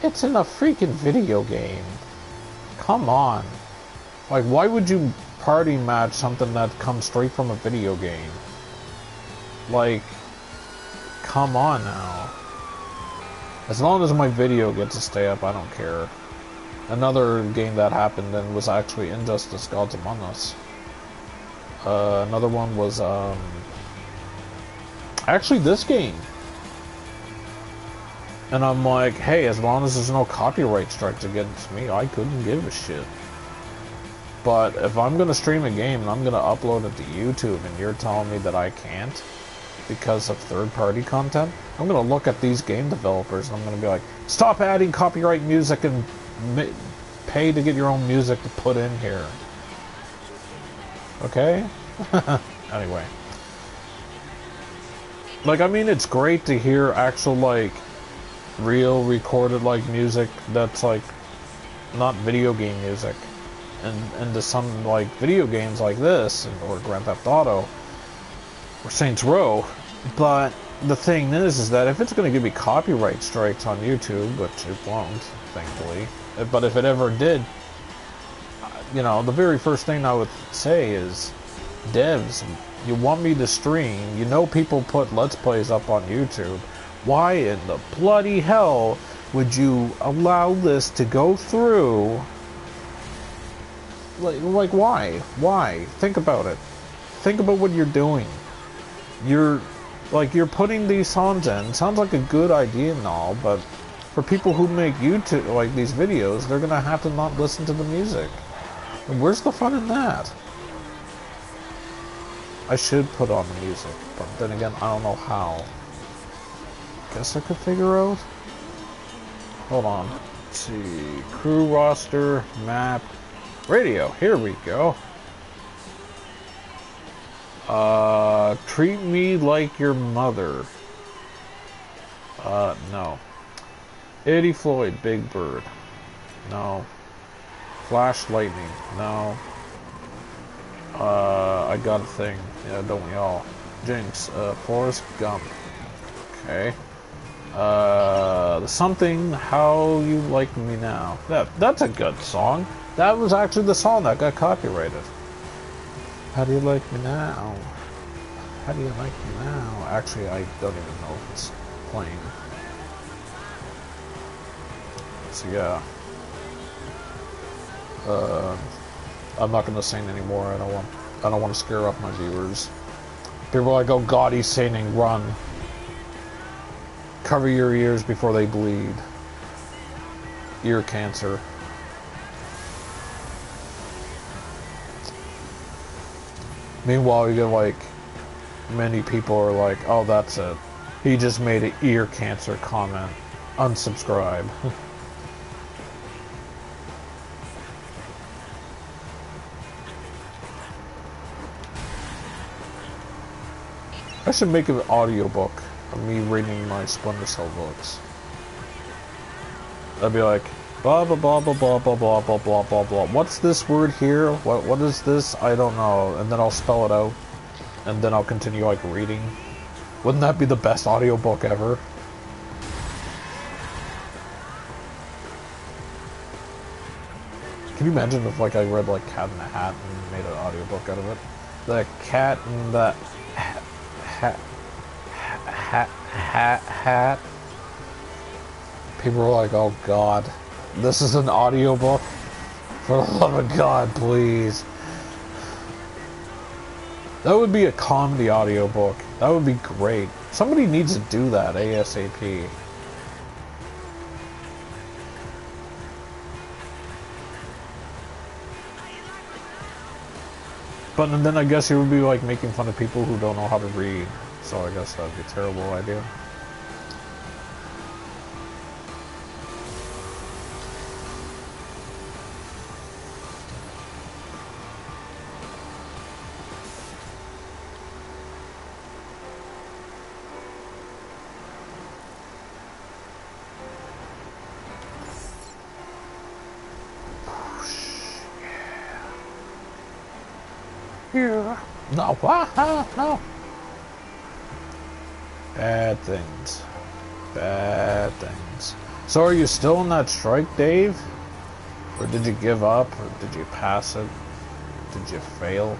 it's in a freaking video game. Come on. Like, why would you party match something that comes straight from a video game? Like, come on now. As long as my video gets to stay up, I don't care. Another game that happened and was actually Injustice Gods Among Us. Another one was, actually this game. And I'm like, hey, as long as there's no copyright strikes against me, I couldn't give a shit. But if I'm gonna stream a game and I'm gonna upload it to YouTube and you're telling me that I can't because of third-party content, I'm gonna look at these game developers and I'm gonna be like, stop adding copyright music and pay to get your own music to put in here. Okay? Anyway. Like, I mean, it's great to hear actual, like, real recorded, like, music that's, like, not video game music. And into some, like, video games like this, or Grand Theft Auto, or Saints Row. But the thing is that if it's going to give me copyright strikes on YouTube, which it won't, thankfully, but if it ever did, you know, the very first thing I would say is, devs, you want me to stream, you know people put Let's Plays up on YouTube, why in the bloody hell would you allow this to go through? Like why? Why? Think about it. Think about what you're doing. You're putting these songs in. Sounds like a good idea and all, but for people who make YouTube, like these videos, they're gonna have to not listen to the music. And where's the fun in that? I should put on the music, but then again, I don't know how. Guess I could figure out. Hold on. Let's see. Crew roster, map, radio. Here we go. Treat me like your mother. No. Eddie Floyd, Big Bird. No. Flash Lightning. No. I got a thing. Yeah, don't we all? Jinx. Forrest Gump. Okay. Something, How You Like Me Now. That's a good song. That was actually the song that got copyrighted. How do you like me now? How do you like me now? Actually, I don't even know if it's playing. So yeah. I'm not gonna sing anymore. I don't want to scare off my viewers. People are like, oh God, he's singing. Run. Cover your ears before they bleed. Ear cancer. Meanwhile, you get like, many people are like, oh, that's it. He just made an ear cancer comment. Unsubscribe. I should make an audiobook of me reading my Splinter Cell books. I'd be like, blah blah blah blah blah blah blah blah blah blah blah. What's this word here? What is this? I don't know. And then I'll spell it out. And then I'll continue like reading. Wouldn't that be the best audiobook ever? Can you imagine if like I read like Cat in the Hat and made an audiobook out of it? The cat in the hat. People are like, oh God, this is an audiobook? For the love of God, please. That would be a comedy audiobook. That would be great. Somebody needs to do that ASAP. But then I guess it would be like making fun of people who don't know how to read. So I guess that would be a terrible idea. here. No, no. Bad things. Bad things. So are you still in that strike, Dave? Or did you give up? Or did you pass it? Did you fail?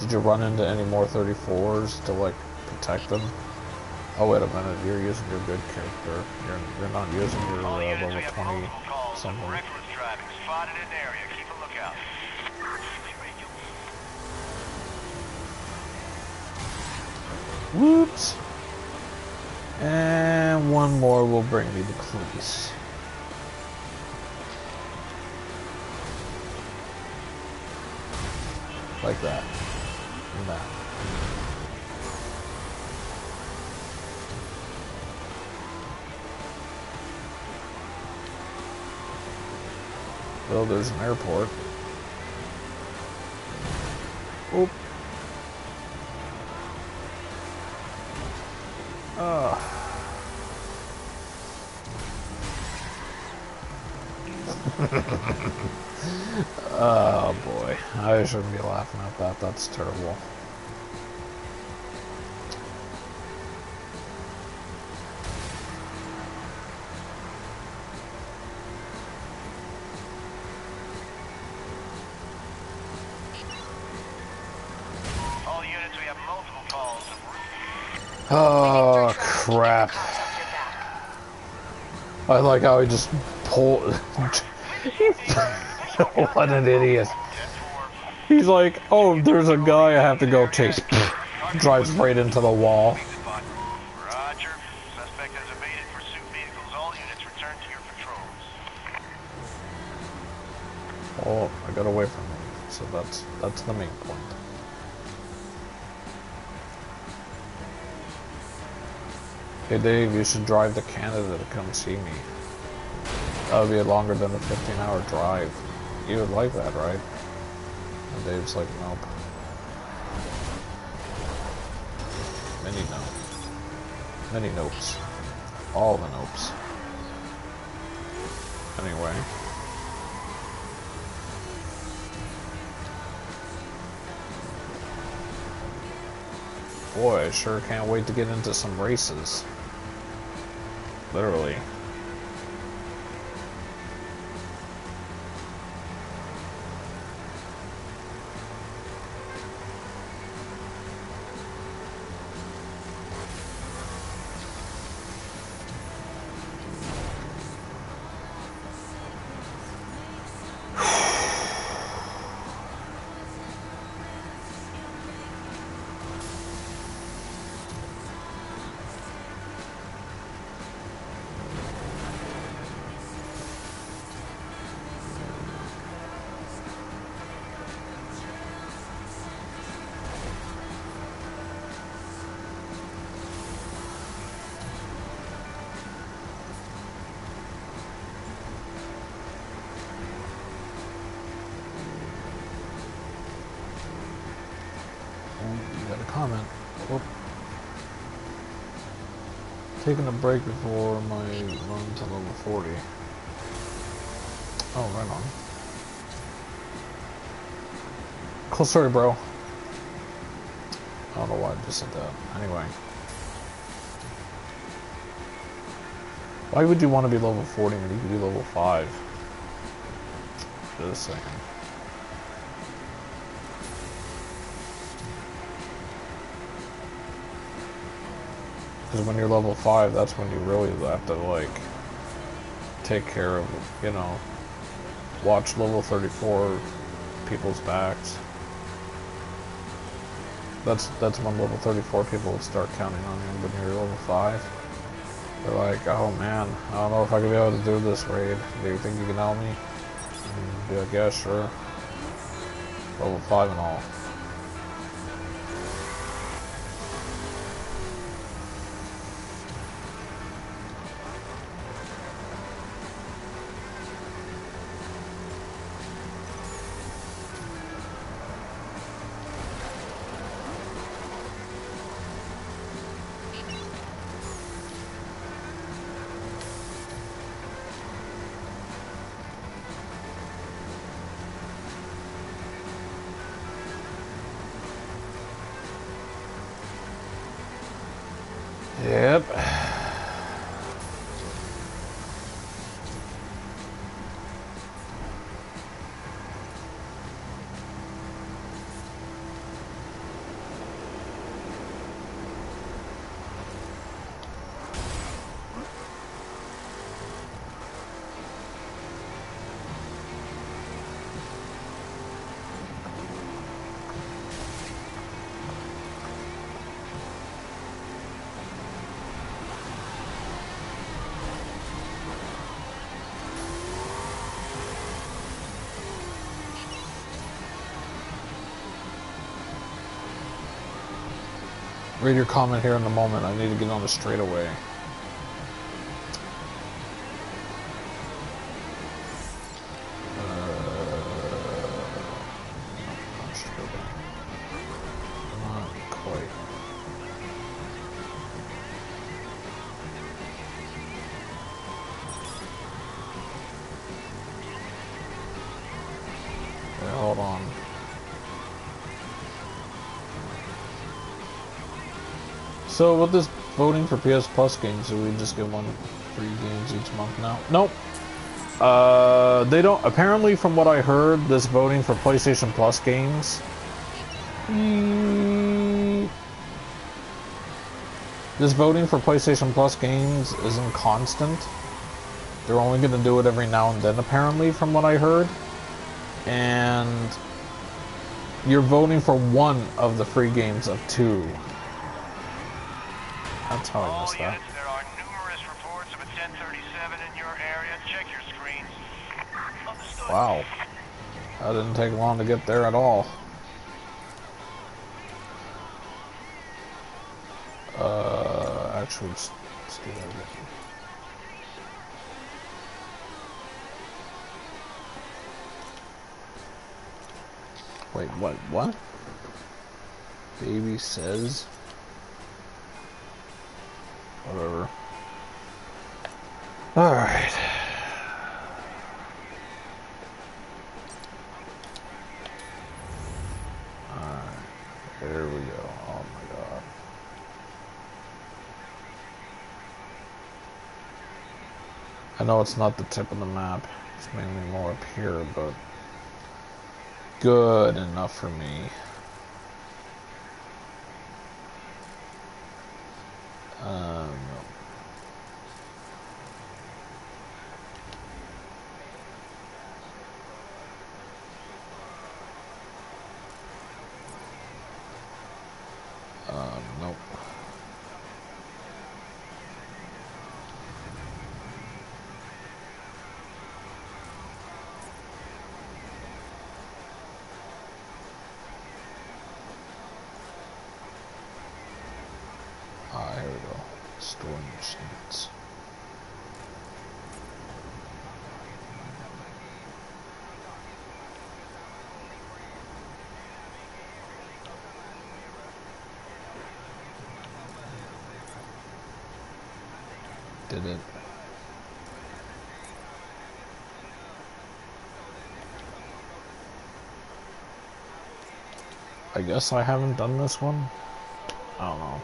Did you run into any more 34s to, like, protect them? Oh, wait a minute. You're using your good character. You're not using your level 20 something. Reckless driving spotted in the area. Keep a lookout. Whoops. And one more will bring me the police. Like that. And that. Well, there's an airport. Oop. Oh boy, I shouldn't be laughing at that. That's terrible. All units, we have multiple calls. Oh crap. I like how he just pulled. What an idiot. He's like, oh, there's a guy I have to go chase. Drives right into the wall. Roger. Suspect has evaded pursuit vehicles. All units return to your patrols. Oh, I got away from him. So that's the main point. Hey Dave, you should drive to Canada to come see me. That would be longer than a 15-hour drive. You would like that, right? And Dave's like, nope. Many no. Many nopes. All the nopes. Anyway. Boy, I sure can't wait to get into some races. Literally. Comment. Whoop. Taking a break before my run to level 40. Oh, right on. Cool story, bro. I don't know why I just said that. Anyway. Why would you want to be level 40 when you could be level 5? Just a second. Because when you're level 5, that's when you really have to, like, take care of, you know, watch level 34 people's backs. That's when level 34 people would start counting on you. When you're level 5, they're like, oh man, I don't know if I can be able to do this raid. Do you think you can help me? And be like, yeah, sure. Level 5 and all. Yep. Read your comment here in a moment. I need to get on the straightaway. Not quite. Yeah, hold on. So with this voting for PS Plus games, do we just get one free games each month now? Nope. They don't. Apparently, from what I heard, this voting for PlayStation Plus games. This voting for PlayStation Plus games isn't constant. They're only going to do it every now and then, apparently, from what I heard. And you're voting for one of the free games of two. That's how I missed that. There are numerous reports of a 1037 in your area. Check your screens. Understood. Wow. That didn't take long to get there at all. Actually, let's do that again. Wait, what? Baby says... Whatever. Alright. Alright. There we go. Oh my god. I know it's not the tip of the map. It's mainly more up here, but... good enough for me. Nope. Here we go. Store machines. Did it? I guess I haven't done this one. I don't know.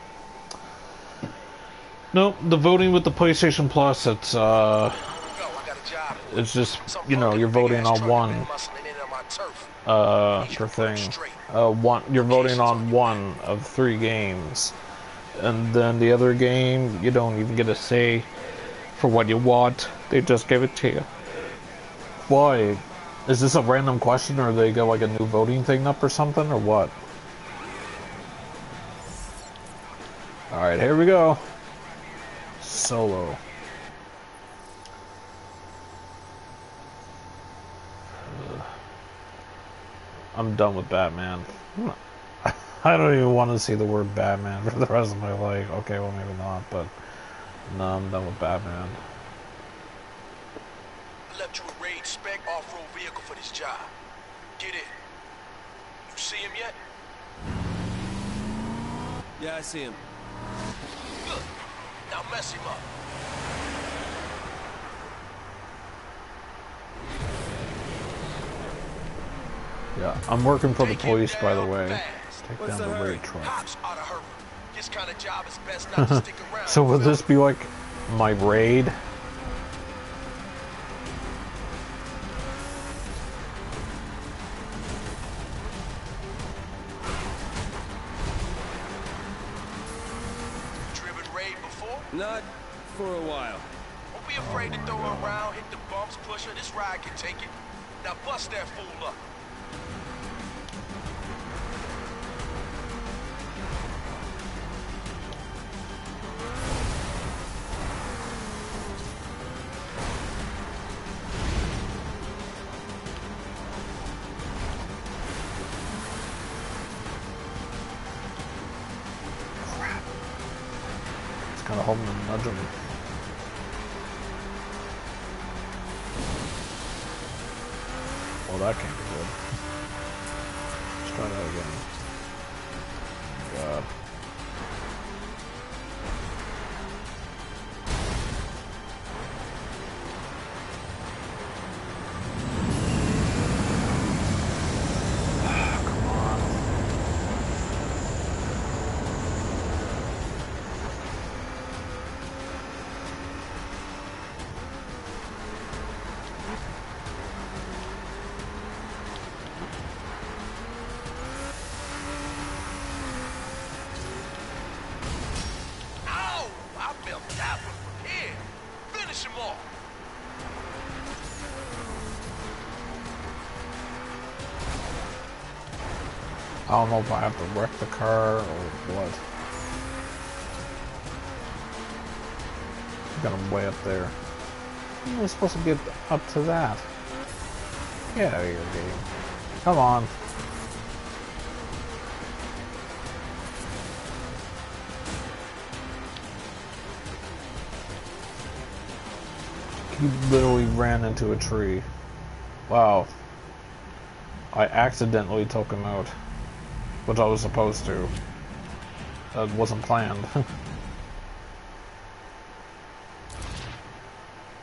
Nope, the voting with the PlayStation Plus, it's just, you know, you're voting on one per thing. You're voting on one of 3 games. And then the other game, you don't even get a say for what you want. They just give it to you. Why? Is this a random question, or they got like a new voting thing up or something, or what? Alright, here we go. Solo. I'm done with Batman. I don't even want to see the word Batman for the rest of my life. Okay, well maybe not, but no, I'm done with Batman. Left you a raid spec off-road vehicle for this job. Get in. You see him yet? Yeah, I see him. Good. Now mess him up. Yeah, I'm working for the Take him police, by the down way. fast. Take What's down the the hurry? raid truck. Cops oughta hurry. This kind of job is best not to stick around. So would this be like my raid? Driven raid before? Not for a while. Don't be afraid to throw her around, hit the bumps, push her. This ride can take it. Now bust that fool up. Kind of holding and nudging. Well, that can't be good. Let's try that again. God. Come on. Ow! I felt that one from here. Finish him off. I don't know if I have to wreck the car or what. Got him way up there. I'm only supposed to get up to that. Get out of here, game. Come on. He literally ran into a tree. Wow. I accidentally took him out. Which I was supposed to. That wasn't planned.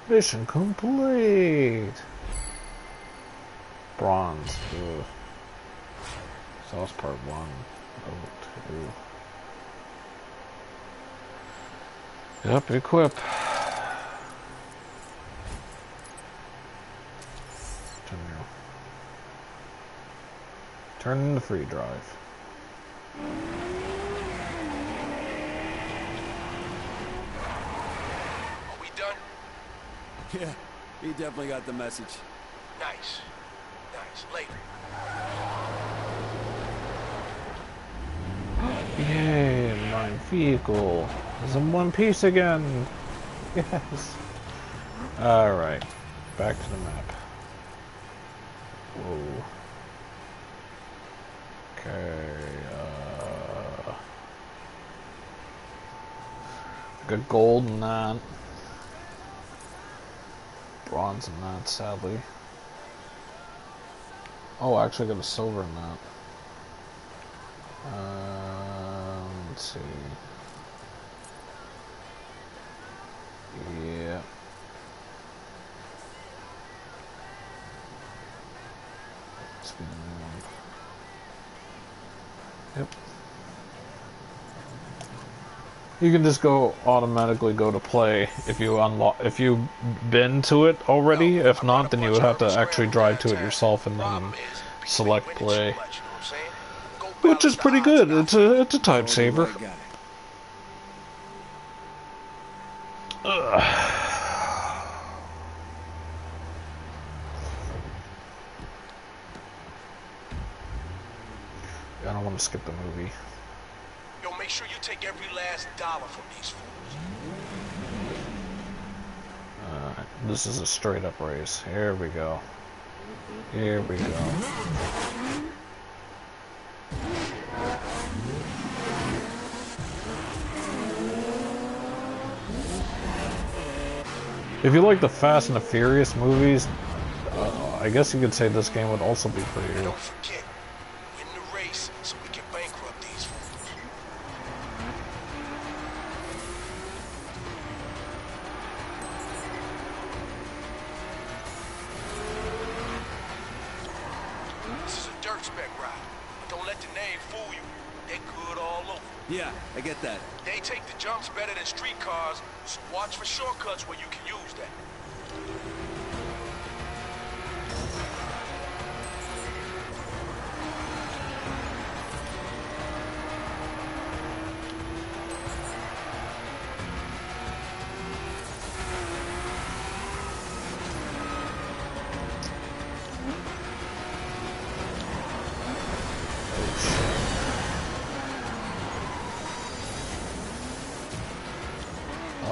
Mission complete! Bronze. Ugh. Sauce part 1. Oh, 2. Yep, equip. Turn into free drive. Are we done? Yeah, he definitely got the message. Nice. Nice. Later. Yay, my vehicle is in one piece again. Yes. Alright, back to the map. Whoa. Okay, got gold in that. Bronze in that, sadly. Oh, I actually got a silver in that. Let's see. Yeah. Let's be the new one. Yep. You can just go automatically go to play if you unlock if you've been to it already. If not, then you would have to actually drive to it yourself and then select play, which is pretty good. It's a time saver. I don't want to skip the movie. Yo, make sure you take every last dollar from these fools. This is a straight up race. Here we go. Here we go. If you like the Fast and the Furious movies, I guess you could say this game would also be for you. Don't forget, win the race so we can bankrupt these fools. This is a dirt spec ride. Don't let the name fool you. They're good all over. Yeah, I get that. They take the jumps better than street cars, so watch for shortcuts where you can use that.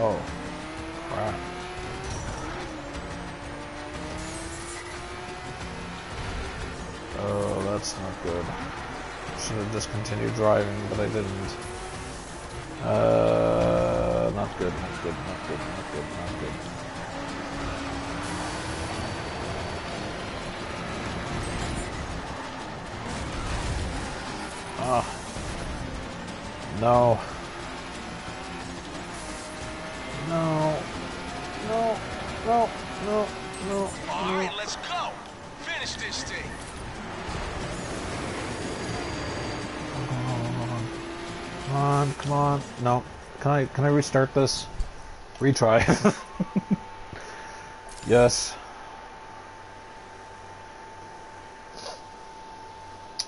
Oh, crap. Oh, that's not good. Should have just continued driving, but I didn't. Not good, not good, not good, not good, not good. Ah. No. No. No. No. No. No. All right, let's go. Finish this thing. Come on, come on. No. Can I restart this? Retry. Yes.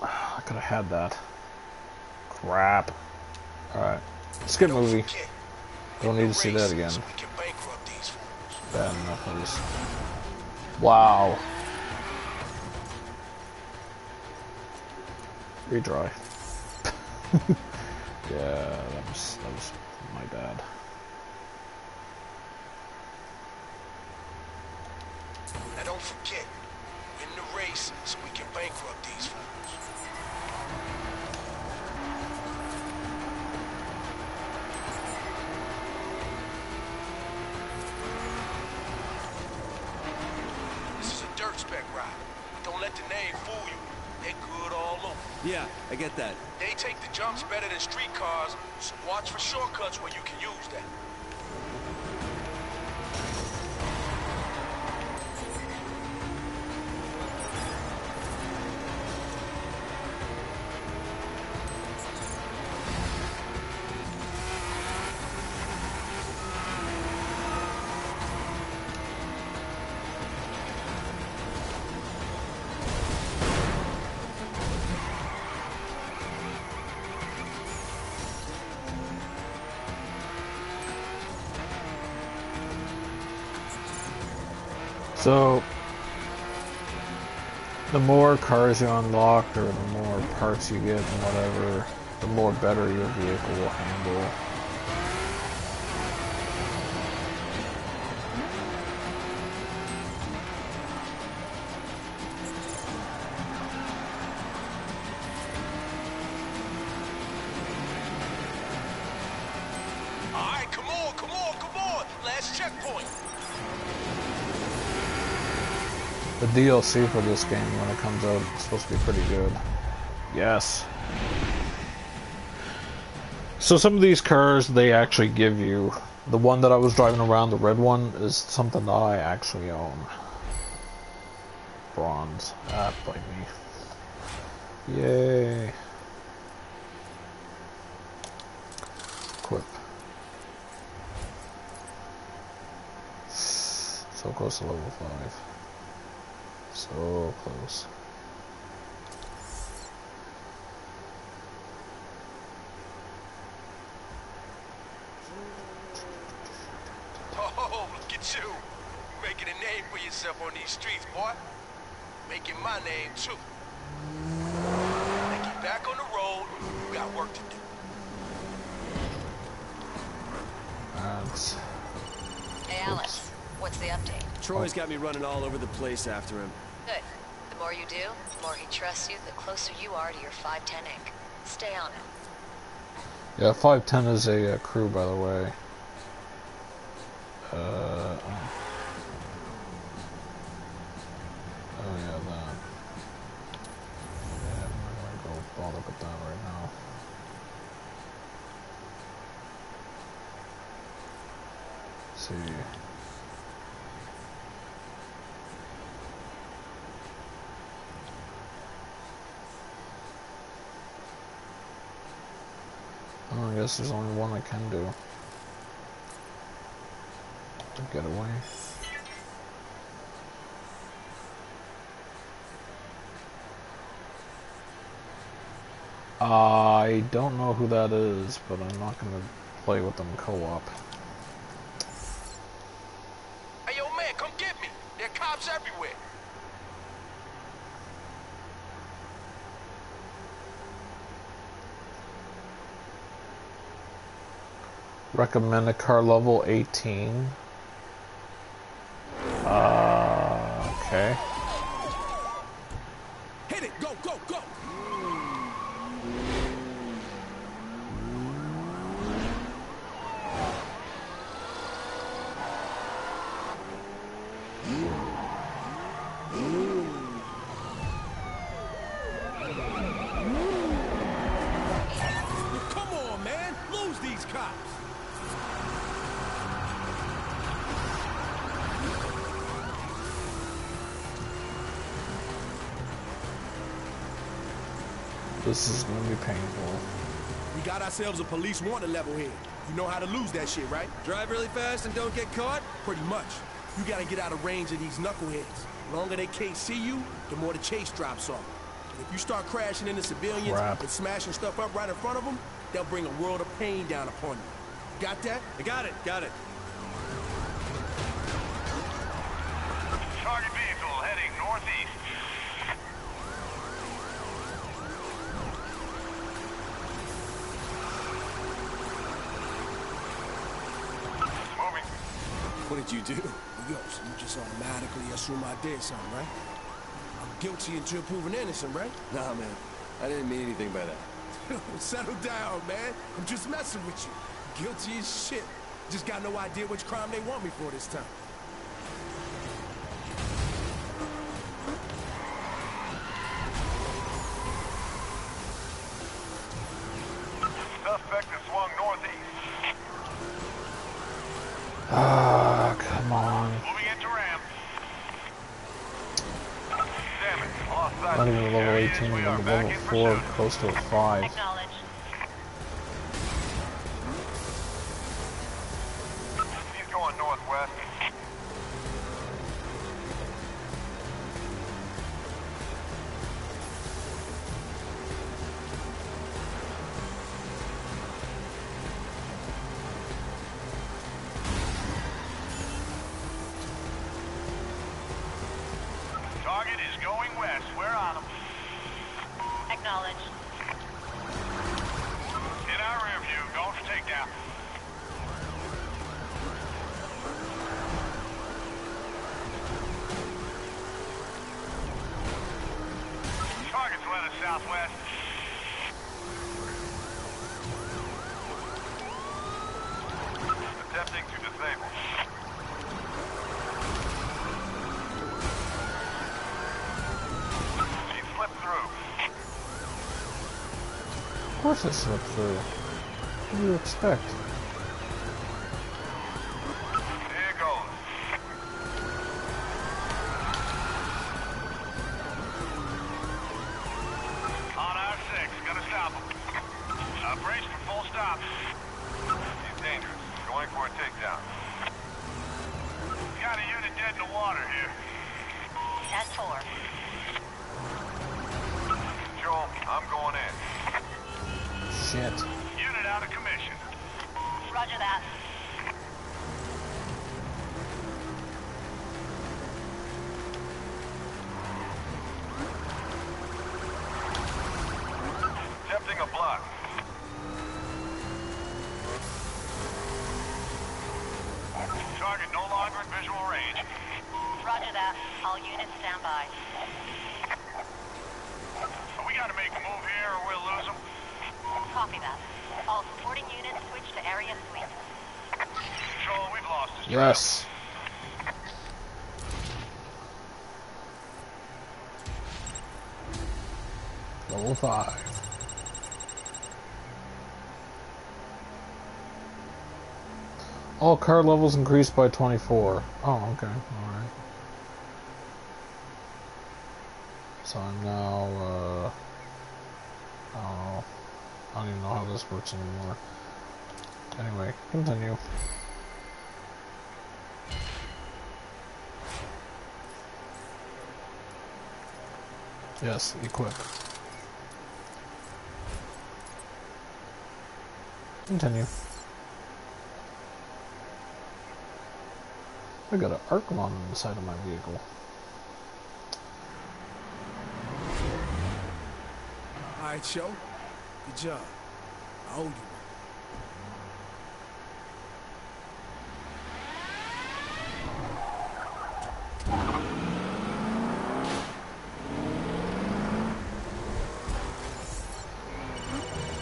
I could have had that. Crap. Alright. Skip movie. Don't need to see that again. So we can bankrupt these fools. Bad enough of this. Wow. Retry. Yeah, that was my bad. Now don't forget, win the race so we can bankrupt these fools. This is a dirt spec ride. Don't let the name fool you. They're good all over. Yeah, I get that. They take the jumps better than street cars, so watch for shortcuts where you can use that. So, the more cars you unlock, or the more parts you get and whatever, the more better your vehicle will handle. All right, come on, come on, come on. Last checkpoint. The DLC for this game, when it comes out, is supposed to be pretty good. Yes. So some of these cars, they actually give you. The one that I was driving around, the red one, is something that I actually own. Bronze. Ah, bite me. Yay. Equip. So close to level 5. So close. Oh, look at you. Making a name for yourself on these streets, boy. Making my name, too. Now get back on the road. We got work to do. That's... Hey, Alex, what's the update? Troy's got me running all over the place after him. Good. The more you do, the more he trusts you, the closer you are to your 510 ink. Stay on it. Yeah, 510 is a crew, by the way. Oh yeah, that. Yeah, I'm not gonna go bother with that right now. Let's see. Oh, I guess there's only one I can do. Get away. I don't know who that is, but I'm not gonna play with them co-op. Hey, yo, man, come get me. There are cops everywhere. Recommend a car level 18. Okay. Hit it! Go, go, go! Come on, man! Lose these cops! This is gonna be painful. We got ourselves a police wanted level here. You know how to lose that shit, right? Drive really fast and don't get caught? Pretty much. You gotta get out of range of these knuckleheads. The longer they can't see you, the more the chase drops off. And if you start crashing into civilians and smashing stuff up right in front of them, they'll bring a world of pain down upon you. Got that? I got it, got it. Target vehicle heading northeast. Moving. What did you do? Yo, so you just automatically assume I did something, right? I'm guilty until proven innocent, right? Nah, man. I didn't mean anything by that. Settle down, man. I'm just messing with you. Guilty as shit. Just got no idea which crime they want me for this time. Suspect has swung northeast. Ah, come on. Moving into ramp. Damn it. Lost sight Not of even the level area. 18, We I'm are back level in 4, pursuit. close to a 5. Acknowledge. He's going northwest. Target is going west. We're on him. Acknowledge. In our rear view, going for takedown. Target's led us southwest. Attempting to disable. She slipped through. Of course it slipped through. What do you expect? Here goes. On our 6, gonna stop him. Brace for full stop. He's dangerous. Going for a takedown. Got a unit dead in the water here. 10-4. Joel, I'm going in. Shit. Unit out of commission. Roger that. Attempting a block. Target no longer in visual range. Roger that. All units stand by. We gotta make a move here or we'll lose them. Copy that. All supporting units switch to area sweep. Joel, we've lost his trail. Yes. Level 5. All car levels increased by 24. Oh, okay. Alright. So I'm now, I don't know, I don't even know how this works anymore. Anyway, continue. Yes, equip. Continue. I got an Arcmon on the side of my vehicle. Alright, Joe. Good job. I owe you one.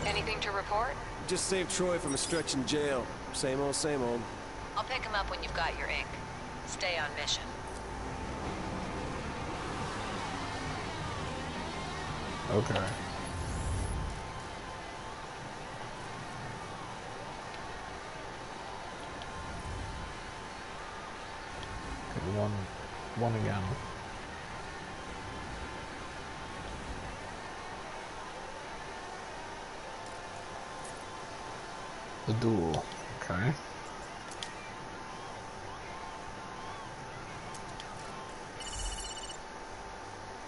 Anything to report? Just saved Troy from a stretch in jail. Same old, same old. I'll pick him up when you've got your ink. Stay on mission. Okay. Okay, one again. The duel. Okay.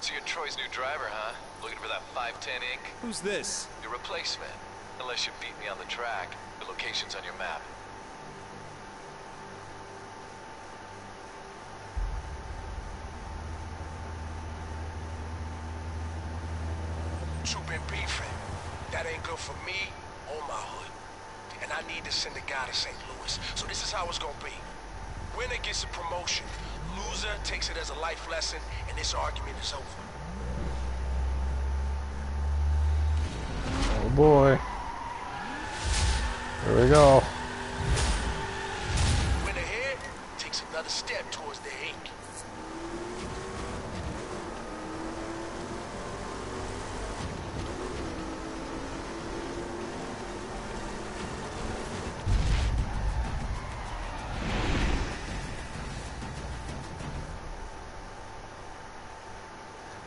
So you're Troy's new driver, huh? Looking for that 510 ink? Who's this? Your replacement. Unless you beat me on the track. The location's on your map. You been beefing. That ain't good for me or my hood. And I need to send a guy to St. Louis. So this is how it's gonna be. Winner gets a promotion. Loser takes it as a life lesson, and this argument is over. Oh boy. Here we go. Winner here takes another step towards the ink.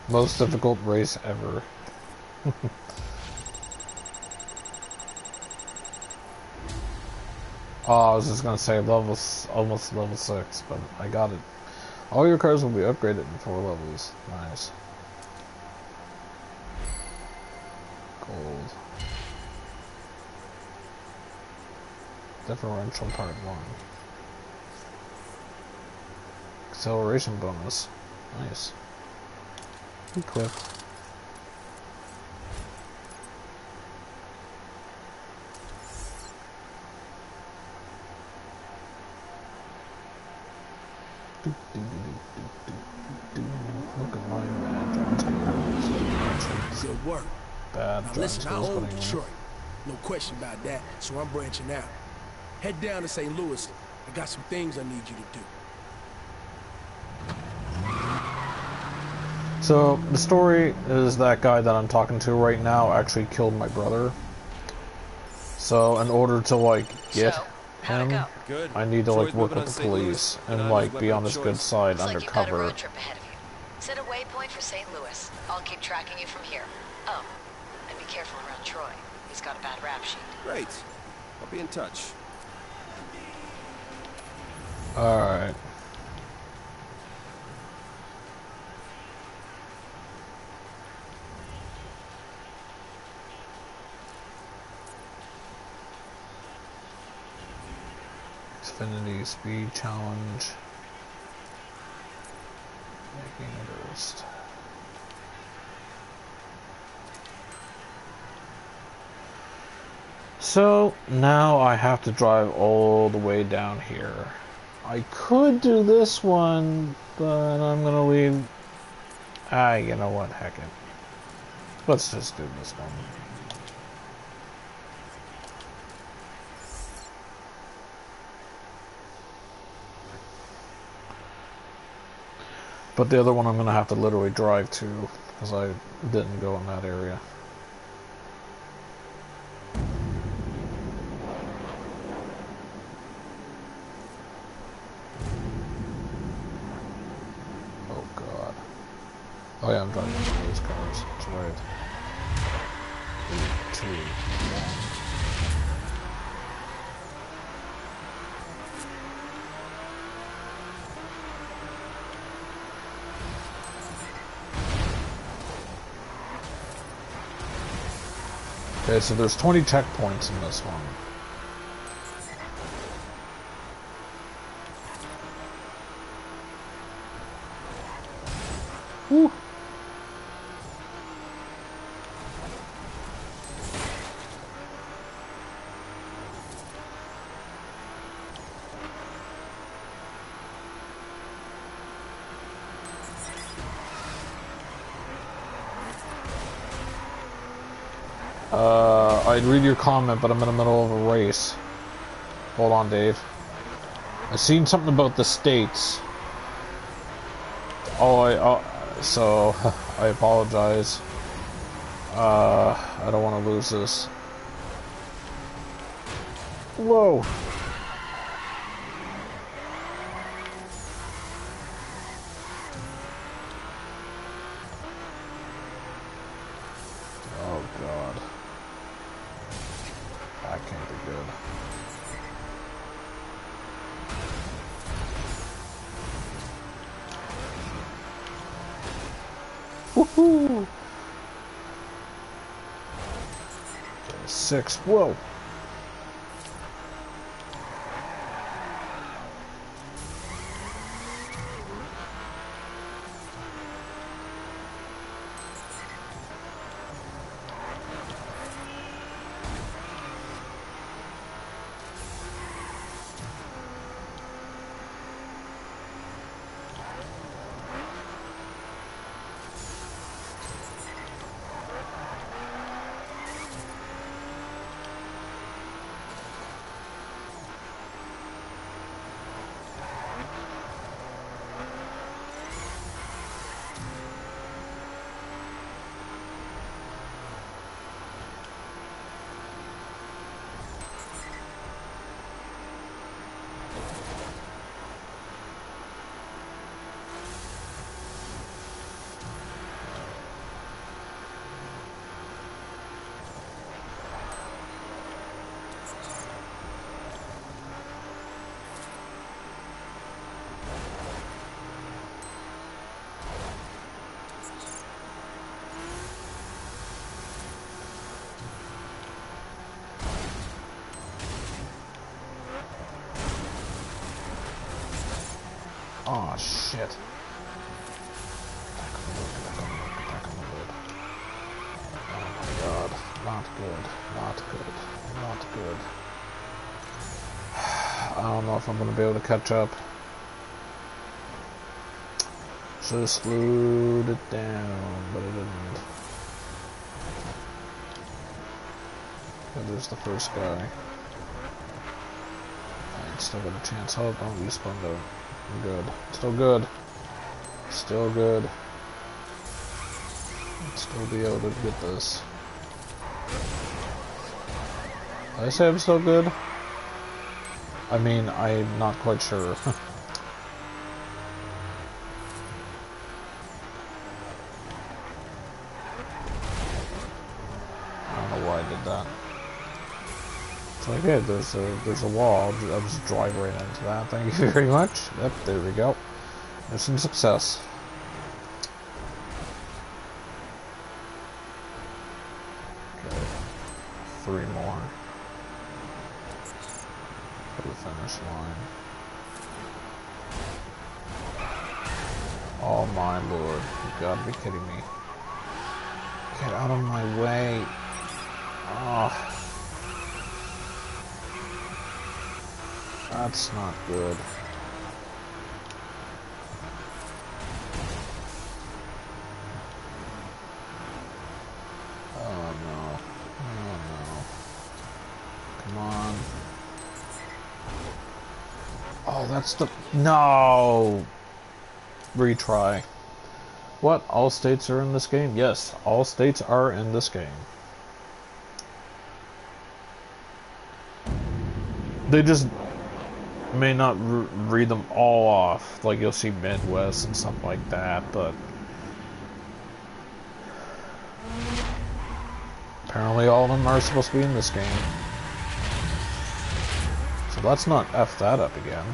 Most difficult race ever. Oh, I was just gonna say almost level 6, but I got it. All your cars will be upgraded in 4 levels. Nice. Gold. Differential part 1. Acceleration bonus. Nice. Equip. Look at my bad skills. Good work. Bad Now driving listen, I skills, own but anyway. Detroit. No question about that, so I'm branching out. Head down to St. Louis. I got some things I need you to do. So, the story is that guy that I'm talking to right now actually killed my brother. So, in order to, like, get how'd it him, go? Good. I need to, like, Troy's work moving with on the St. Louis, police and and, I like, know be weapon on this of good choice. side Looks like you've got a undercover. road trip ahead of you. Set a waypoint for St. Louis. I'll keep tracking you from here. Oh, and be careful around Troy. He's got a bad rap sheet. Great. I'll be in touch. Alright. Xfinity speed challenge. Making a burst. So now I have to drive all the way down here. I could do this one, but I'm gonna leave. You know what? Heck it. Let's just do this one. But the other one I'm gonna have to literally drive to, because I didn't go in that area. Oh god. Oh yeah, I'm driving one of those cars. That's right. 2, 1. Okay, so there's 20 checkpoints in this one. Woo. I'd read your comment, but I'm in the middle of a race. Hold on, Dave. I seen something about the states. So I apologize. I don't want to lose this. Whoa. Oh God. That can't be good. Woohoo! Okay, 6. Whoa! Oh shit. Oh my God. Not good. Not good. Not good. I don't know if I'm gonna be able to catch up. Should have slowed it down, but I didn't. Okay, there's the first guy. I still got a chance. Oh, don't respawn though. I'm good. Still good. Still good. I'd still be able to get this. Did I say I'm still good? I mean, I'm not quite sure. I don't know why I did that. It's like, yeah, there's a wall. I'll just drive right into that. Thank you very much. Yep, there we go. Mission success. Okay, 3 more. To the finish line. Oh my lord, you gotta be kidding me. Get out of my way. Oh. That's not good. Oh no. Oh no. Come on. Oh, that's the... No! Retry. What? All states are in this game? Yes, all states are in this game. They just may not read them all off. Like, you'll see Midwest and stuff like that, but... Apparently apparently all of them are supposed to be in this game. So let's not F that up again.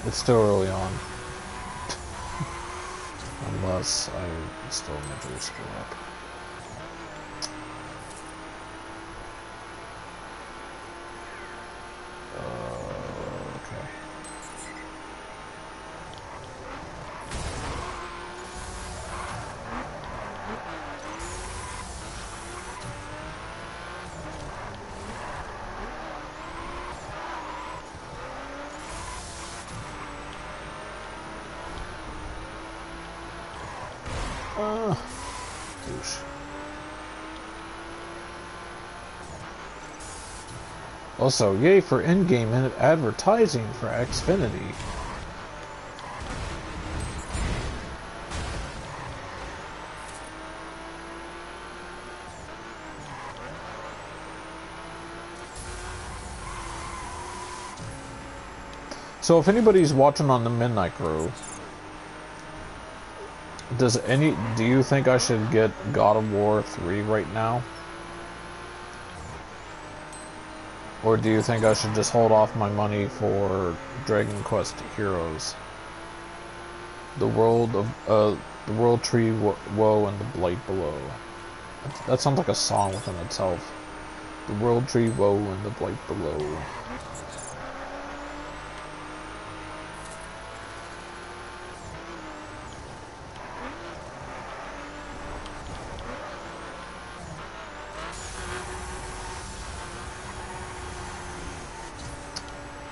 It's still early on. Unless I still majorly screw up. Okay. Douche. Also, yay for in-game advertising for Xfinity. So if anybody's watching on the Midnight Crew, do you think I should get God of War 3 right now? Or do you think I should just hold off my money for Dragon Quest Heroes? The World Tree Woe and the Blight Below. That sounds like a song within itself. The World Tree Woe and the Blight Below.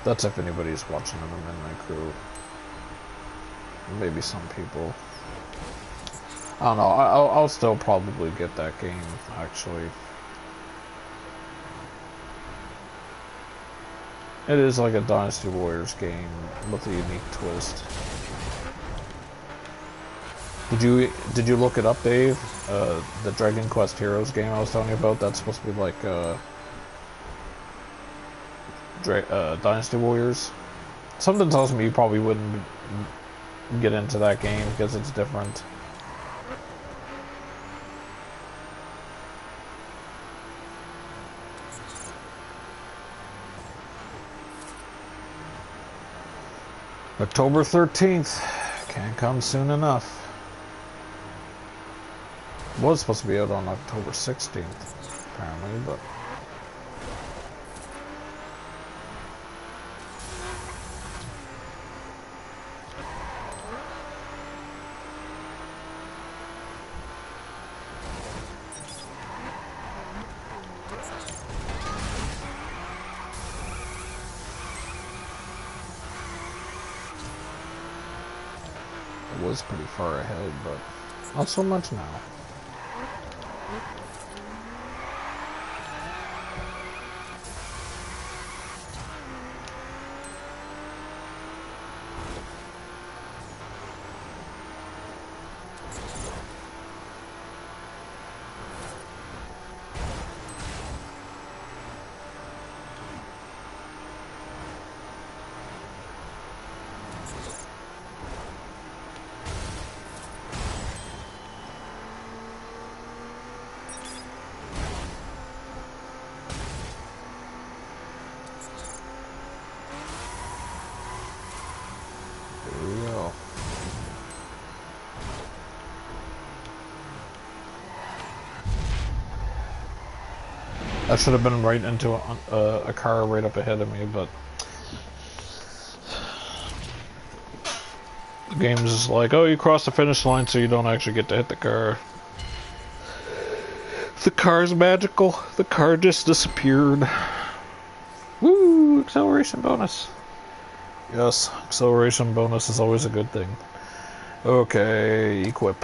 That's if anybody's watching on the Midnight Crew. Maybe some people. I don't know. I'll still probably get that game, actually. It is like a Dynasty Warriors game with a unique twist. Did you look it up, Dave? The Dragon Quest Heroes game I was telling you about, that's supposed to be like Dynasty Warriors. Something tells me you probably wouldn't get into that game because it's different. October 13th. Can't come soon enough. It was supposed to be out on October 16th, apparently, but... was pretty far ahead, but not so much now. I should have been right into a car right up ahead of me, but the game's just like, oh, you crossed the finish line, so you don't actually get to hit the car. The car's magical. The car just disappeared. Woo! Acceleration bonus. Yes, acceleration bonus is always a good thing. Okay, equip.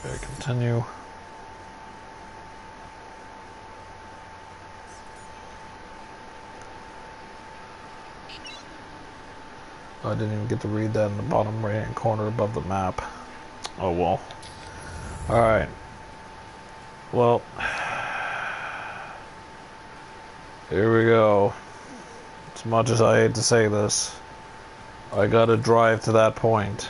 Okay, continue. I didn't even get to read that in the bottom right hand corner above the map. Oh well. Alright. Well, here we go. As much as I hate to say this, I gotta drive to that point.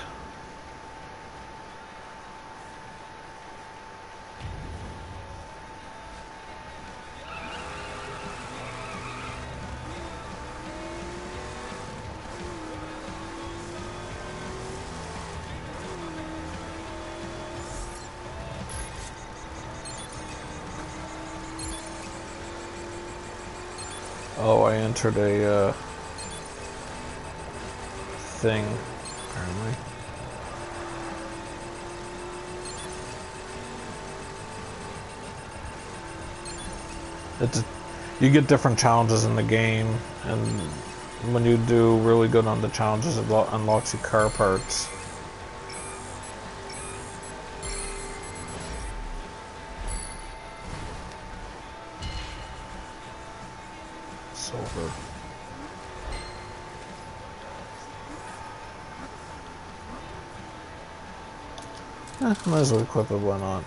Oh, I entered a thing, apparently. You get different challenges in the game, and when you do really good on the challenges, it unlocks you car parts. Silver. Might as well equip it, why not?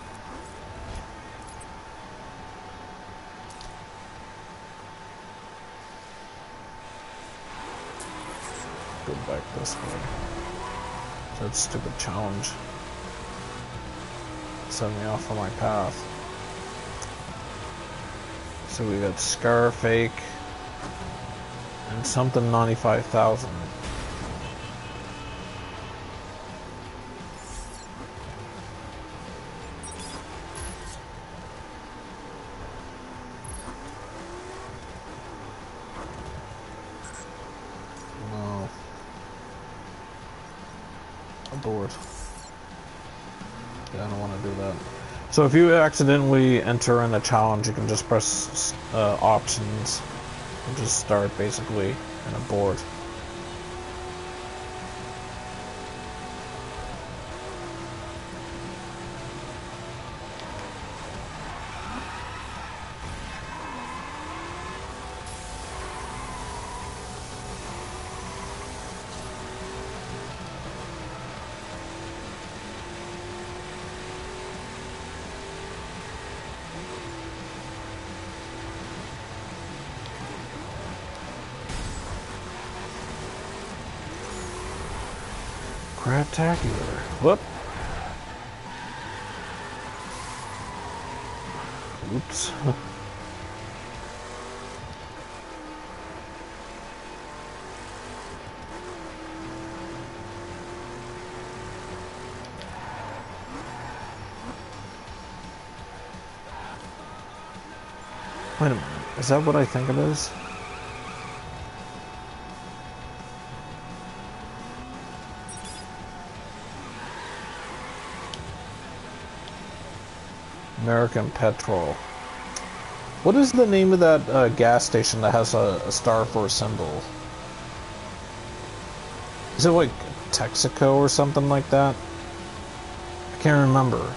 Go back this way. That stupid challenge set me off on my path. So we got Scar Fake and something 95,000. No. Abort. Yeah, I don't want to do that. So if you accidentally enter in a challenge, you can just press options and just start basically and abort. Craptacular. Whoop. Oops. Wait a minute. Is that what I think it is? American Petrol. What is the name of that gas station that has a star for a symbol? Is it like Texaco or something like that? I can't remember.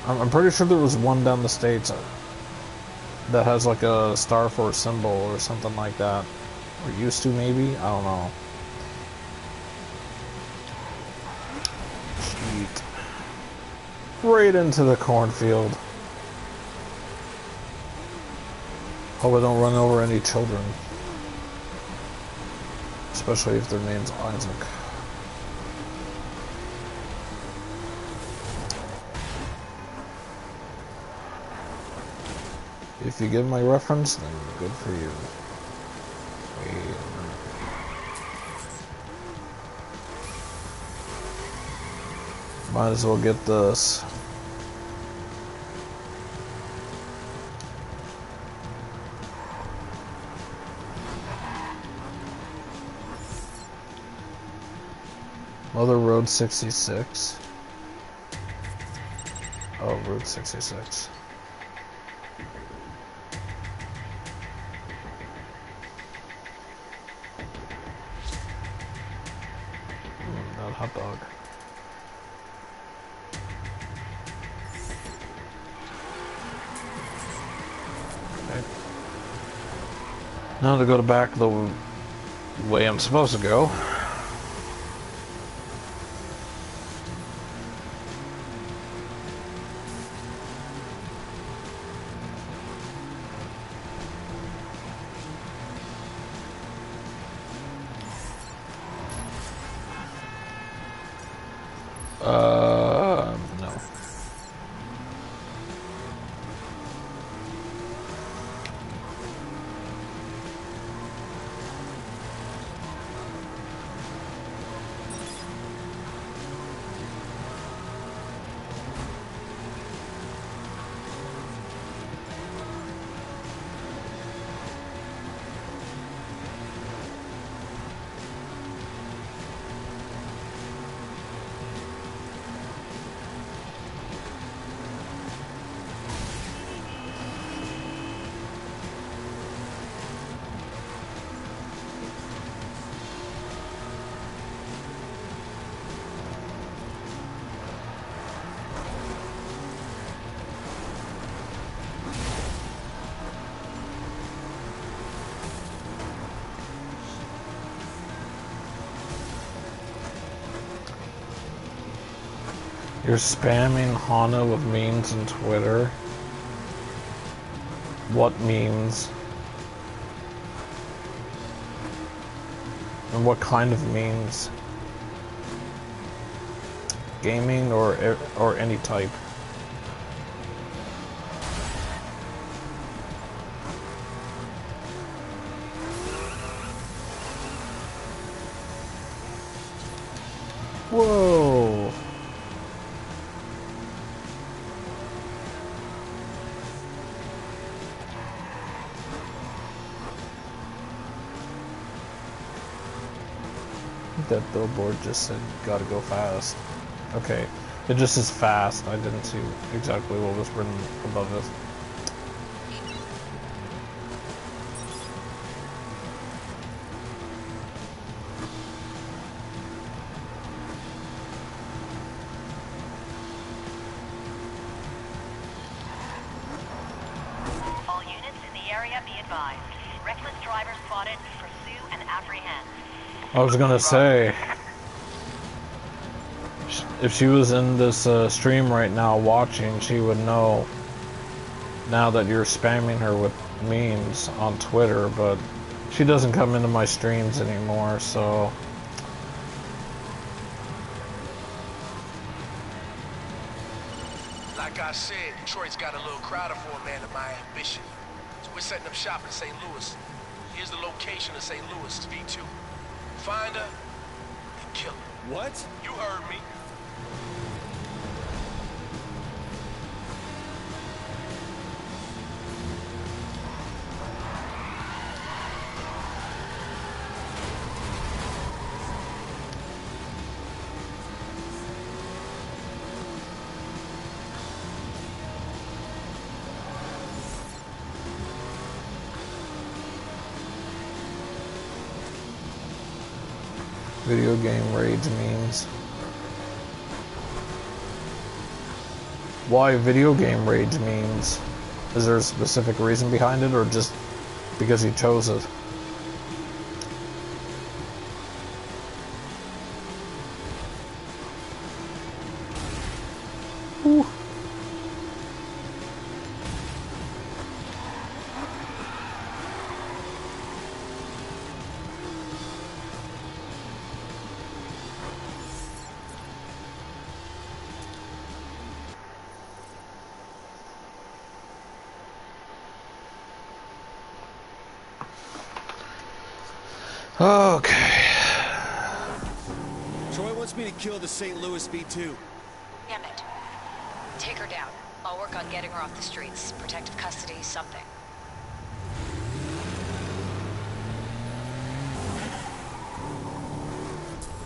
I'm pretty sure there was one down the States that has like a star for a symbol or something like that. Or used to, maybe? I don't know. Sweet. Right into the cornfield. Hope I don't run over any children. Especially if their name's Isaac. If you get my reference, then good for you. Wait a minute. Might as well get this. Mother Road 66. Oh, Route 66. That hot dog. Okay. Now to go to back the Way I'm supposed to go. No. You're spamming Hana with memes on Twitter. What memes? And what kind of memes? Gaming or any type? Whoa. That billboard just said gotta go fast. Okay, it just says fast. I didn't see exactly what was written above it. All units in the area be advised. Reckless driver spotted. Pursue and apprehend. I was gonna say, if she was in this stream right now watching, she would know now that you're spamming her with memes on Twitter, but she doesn't come into my streams anymore, so... Like I said, Detroit's got a little crowded for a man of my ambition. So we're setting up shop in St. Louis. Here's the location of St. Louis, V2. Find her and kill her. What? You heard me. Video game rage memes. Why video game rage memes? Is there a specific reason behind it, or just because you chose it? Ooh. Okay. Troy wants me to kill the St. Louis V2. Damn it. Take her down. I'll work on getting her off the streets. Protective custody, something.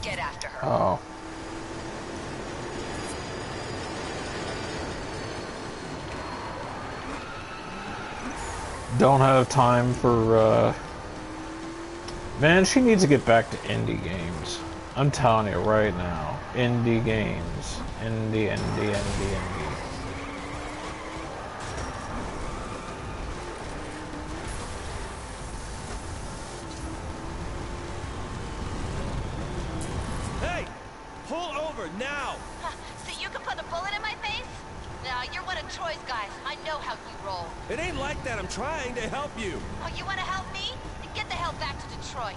Get after her. Oh. Don't have time for, Man, she needs to get back to indie games. I'm telling you right now. Indie games. Indie. Pull over, now! So you can put a bullet in my face? Nah, you're one of Troy's guys. I know how you roll. It ain't like that, I'm trying to help you. Oh, you want to help me? Then get the hell back to Detroit.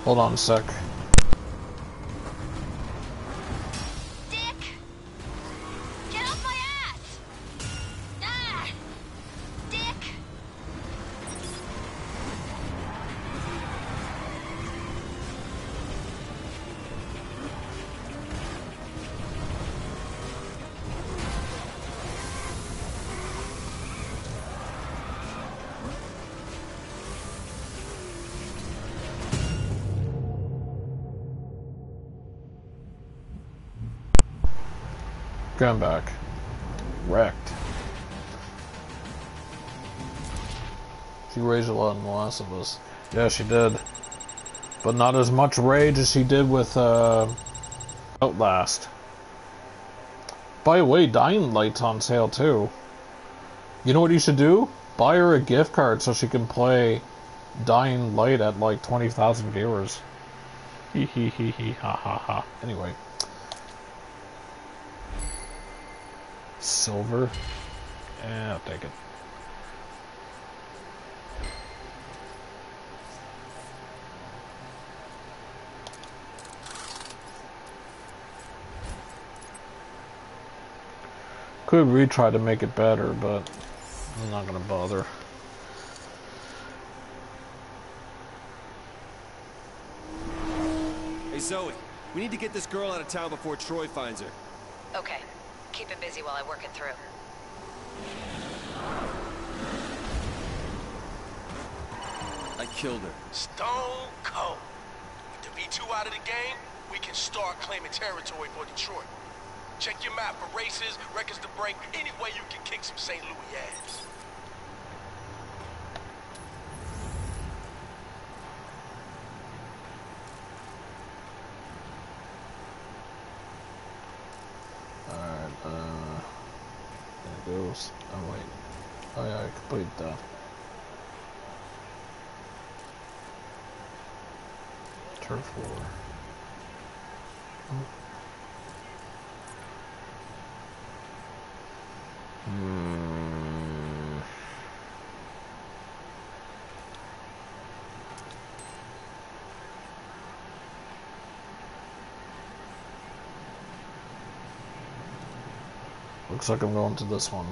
Hold on a sec. Dick! Get off my ass! Ah! Dick! Going back. Wrecked. She raged a lot in The Last of Us. Yeah, she did. But not as much rage as she did with Outlast. By the way, Dying Light's on sale too. You know what you should do? Buy her a gift card so she can play Dying Light at like 20,000 viewers. Hee hee hee hee ha ha ha. Anyway. Silver. Yeah, I'll take it. Could retry to make it better, but I'm not gonna bother. Hey, Zoe, we need to get this girl out of town before Troy finds her. Okay. Keep him busy while I work it through. I killed her. Stone cold. With the V2 out of the game, we can start claiming territory for Detroit. Check your map for races, records to break, any way you can kick some St. Louis ass. Alright, there it goes. Oh wait. Oh yeah, I completed that. Turf war. Looks like I'm going to this one.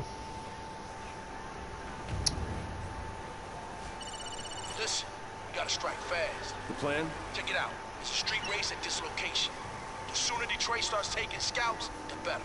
Listen, we gotta strike fast. The plan? Check it out. It's a street race at this location. The sooner Detroit starts taking scouts, the better.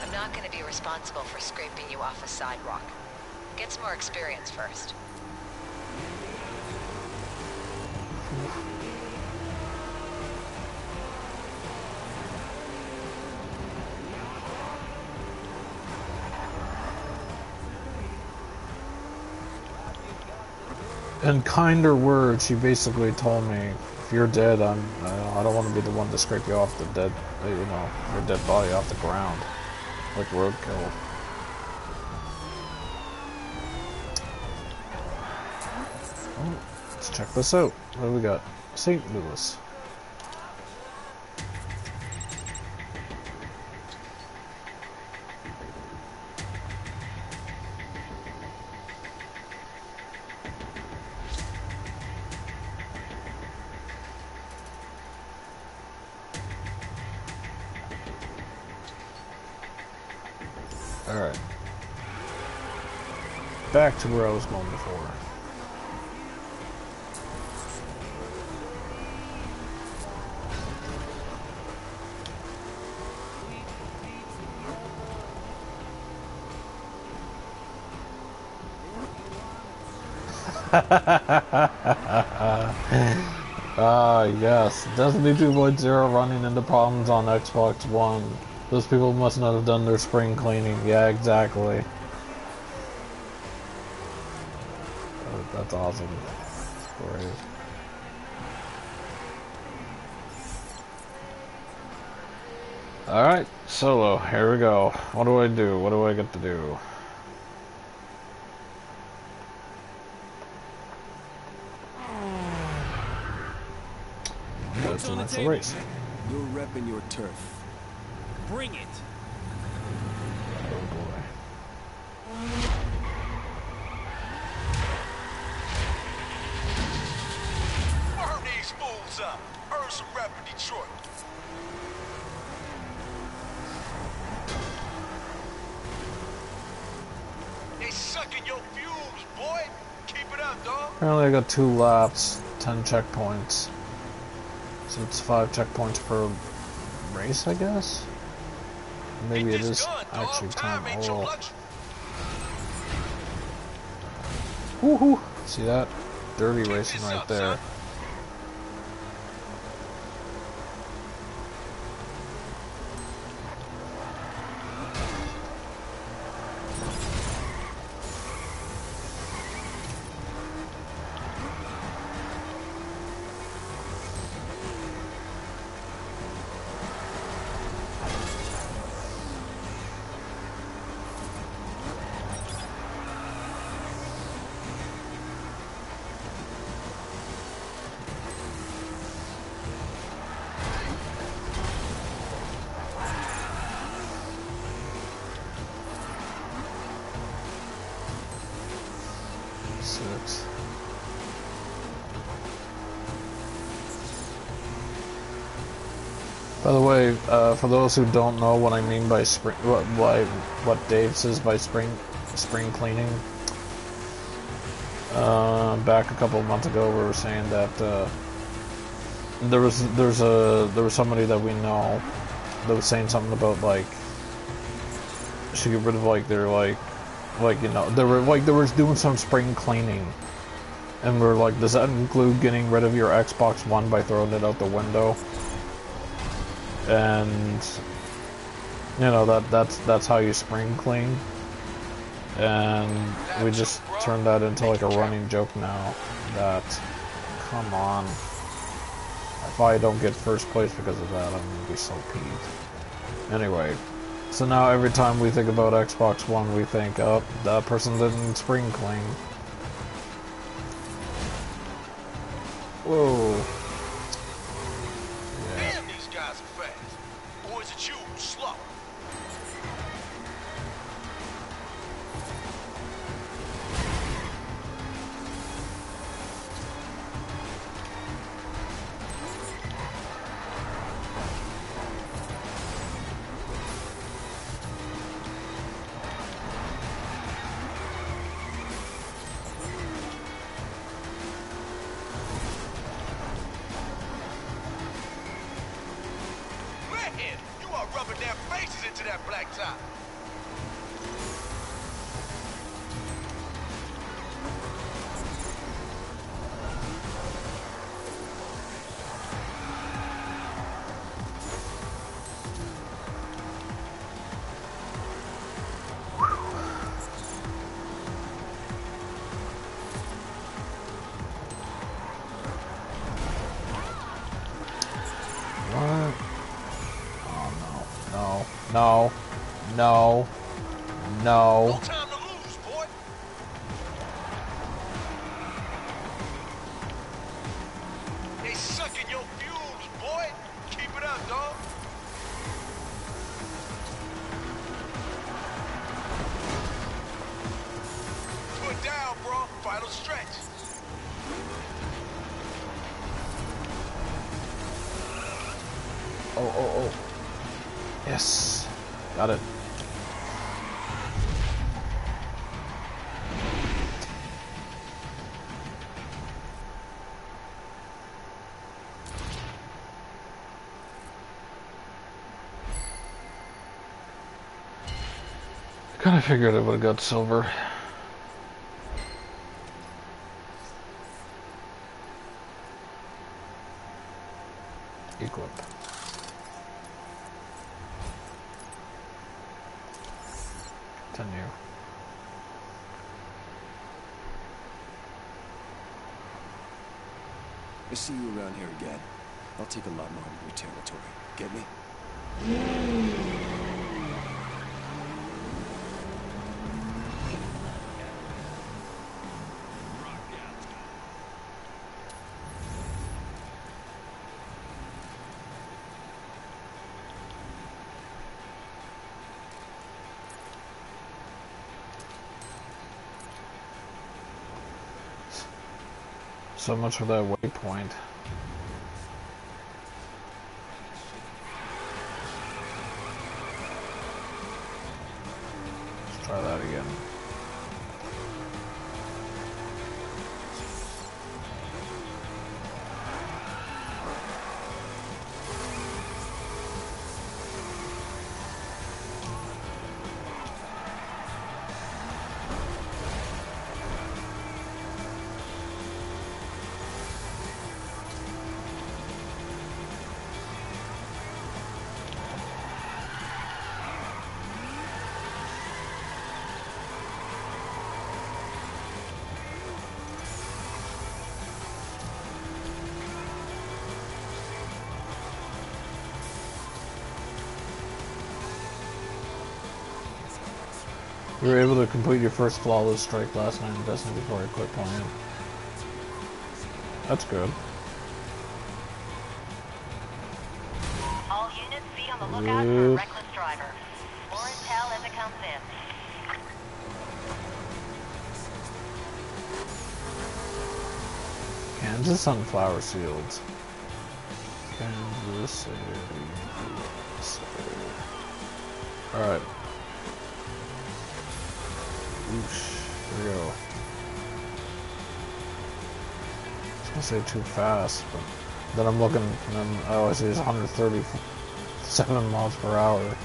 I'm not going to be responsible for scraping you off a sidewalk. Get some more experience first. In kinder words, she basically told me, if you're dead, I don't want to be the one to scrape you off the dead, your dead body off the ground. Like roadkill. Oh, let's check this out. What do we got? St. Louis. Alright. Back to where I was going before. Ah, yes. Destiny 2.0 running into problems on Xbox One. Those people must not have done their spring cleaning. Yeah, exactly. That's awesome. Great. Alright, solo. Here we go. What do I do? What do I get to do? That's a natural race. You're repping your turf. Bring it. Oh boy. Burn these fools up. Earn some rep in Detroit. They sucking your fumes, boy. Keep it up, dog. Apparently I got 2 laps, 10 checkpoints. So it's 5 checkpoints per race, I guess? Maybe it is actually 10. Oh well. Woohoo! See that? Dirty racing right there. By the way, for those who don't know what I mean by spring, what Dave says by spring cleaning, back a couple of months ago we were saying that there was somebody that we know that was saying something about like should get rid of like their like you know they were doing some spring cleaning, and we're like, does that include getting rid of your Xbox One by throwing it out the window? And you know that's how you spring clean, and we just turned that into like a running joke now. That, come on, if I don't get first place because of that, I'm gonna be so peeved. Anyway, so now every time we think about Xbox One, we think, oh, that person didn't spring clean. Whoa. No. No. No. No time to lose, boy. They sucking your fumes, boy. Keep it up, dog. Put down, bro. Final stretch. Oh. Yes. Got it. Kinda figured I would've got silver. Equip. Continue. I see you around here again. I'll take a lot more of your territory. Get me? So much for that waypoint. Let's try that again. You were able to complete your first flawless strike last night in Destiny before I quit playing. That's good. All units be on the lookout for a reckless driver. More intel as it comes in. Kansas Sunflower Fields. Kansas City. Alright. Oosh. Here we go. I was gonna say too fast, but then I'm looking and then I see it's 137 miles per hour.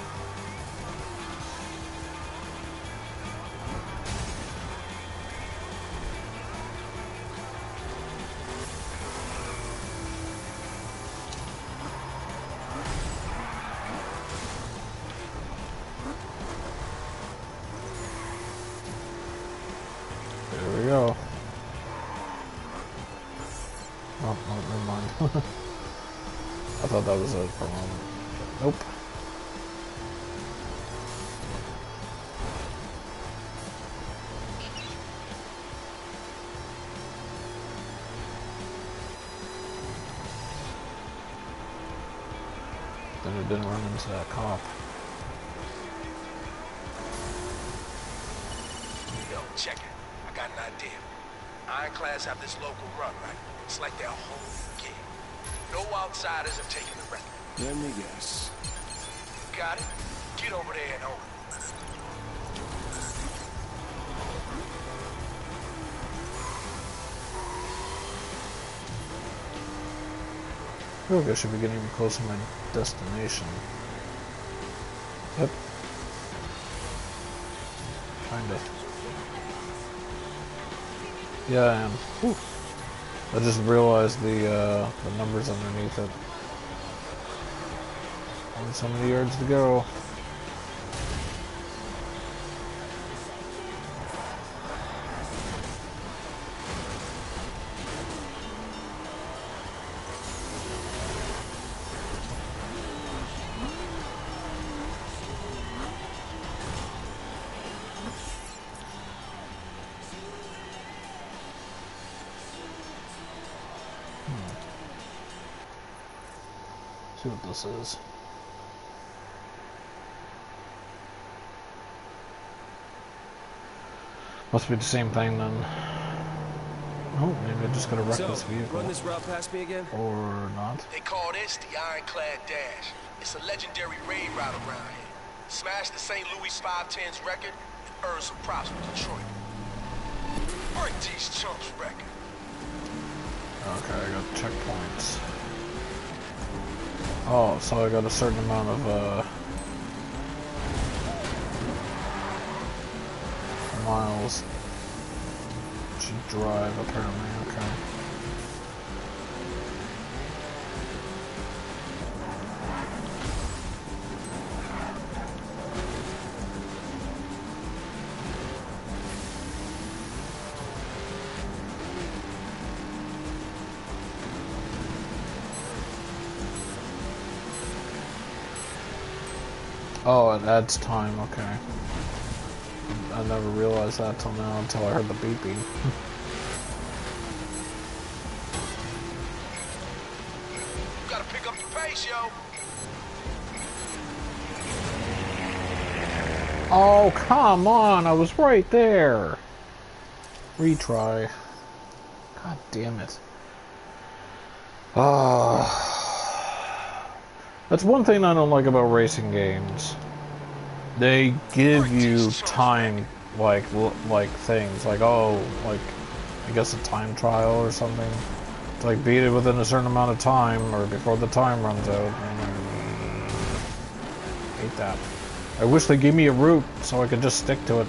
There we go. Oh, never mind. I thought that was it for a moment. Nope. Then it didn't run into that cop. Yo, check it. I got an idea. Ironclads have this local run, right? It's like their whole gig. No outsiders are taking the record. Let me guess. Got it? Get over there and own it. I feel like I should be getting close to my destination. Yep. Kinda. Yeah, I am. Whew. I just realized the numbers underneath it. Only so many yards to go. See what this is. Must be the same thing then. Oh, maybe I just gotta wreck this vehicle. Run this route past me again? Or not. They call this the Ironclad Dash. It's a legendary raid route around here. Smash the St. Louis 510's record and earn some props for Detroit. Break these chumps record. Okay, I got checkpoints. Oh, so I got a certain amount of miles to drive apparently, okay. Oh, it adds time, okay. I never realized that till now, until I heard the beeping. You gotta pick up the pace, yo. Oh, come on, I was right there. Retry. God damn it. That's one thing I don't like about racing games. They give you time, like things, like, oh, like, I guess a time trial or something. To, like, beat it within a certain amount of time, or before the time runs out. Hate that. I wish they gave me a route so I could just stick to it.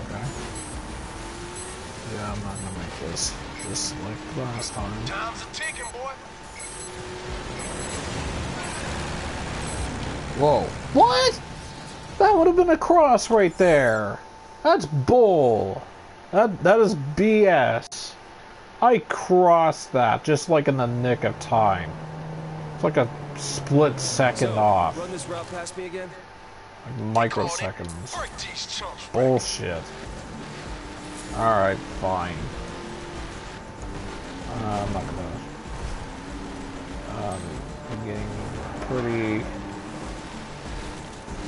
Okay. Yeah, I'm not gonna make this just like last time. Time's a ticking, boy. Whoa. What? That would have been a cross right there. That's bull. That is BS. I crossed that just like in the nick of time. It's like a split second off. Run this route past me again? Like microseconds. Break these chumps. Bullshit. Alright, fine. I'm not gonna... I'm getting pretty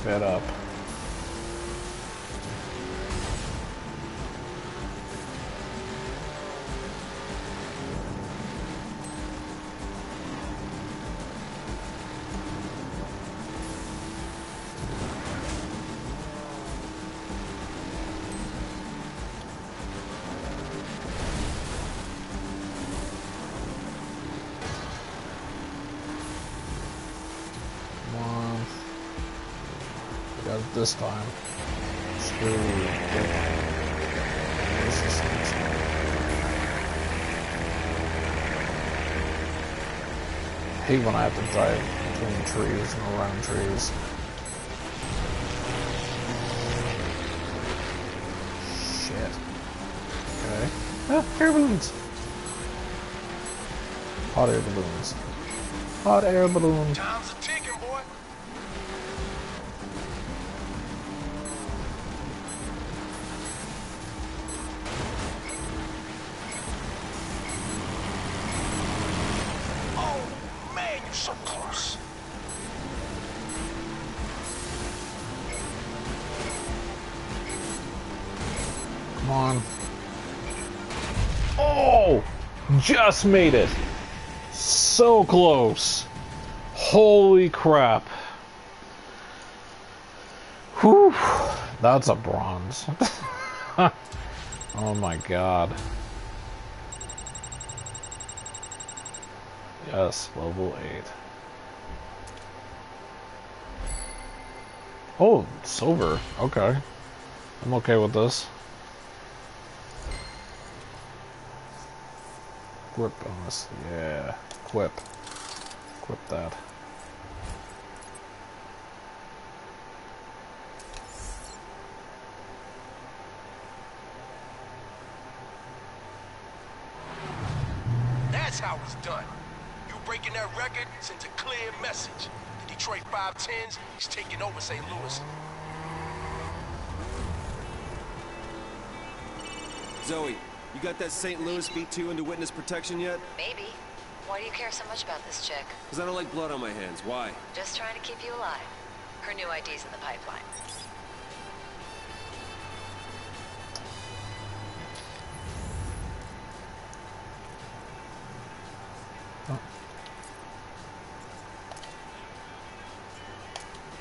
fed up. Got it this time. Screw it. This is next time. I hate when I have to drive between trees and around trees. Shit. Okay. Ah, air balloons! Hot air balloons. Hot air balloon. Time's a ticking, boy. Oh, man, you're so close. Come on. Oh! Just made it! So close! Holy crap. Whew! That's a bronze. Oh my god. Yes, level 8. Oh, silver. Okay. I'm okay with this. Grip bonus. Yeah. Equip. Equip that. That's how it's done. You breaking that record sends a clear message. The Detroit 510s, he's taking over St. Louis. Zoe, you got that St. Louis V2 into witness protection yet? Maybe. Why do you care so much about this chick? Because I don't like blood on my hands. Why? Just trying to keep you alive. Her new ID's in the pipeline. Oh.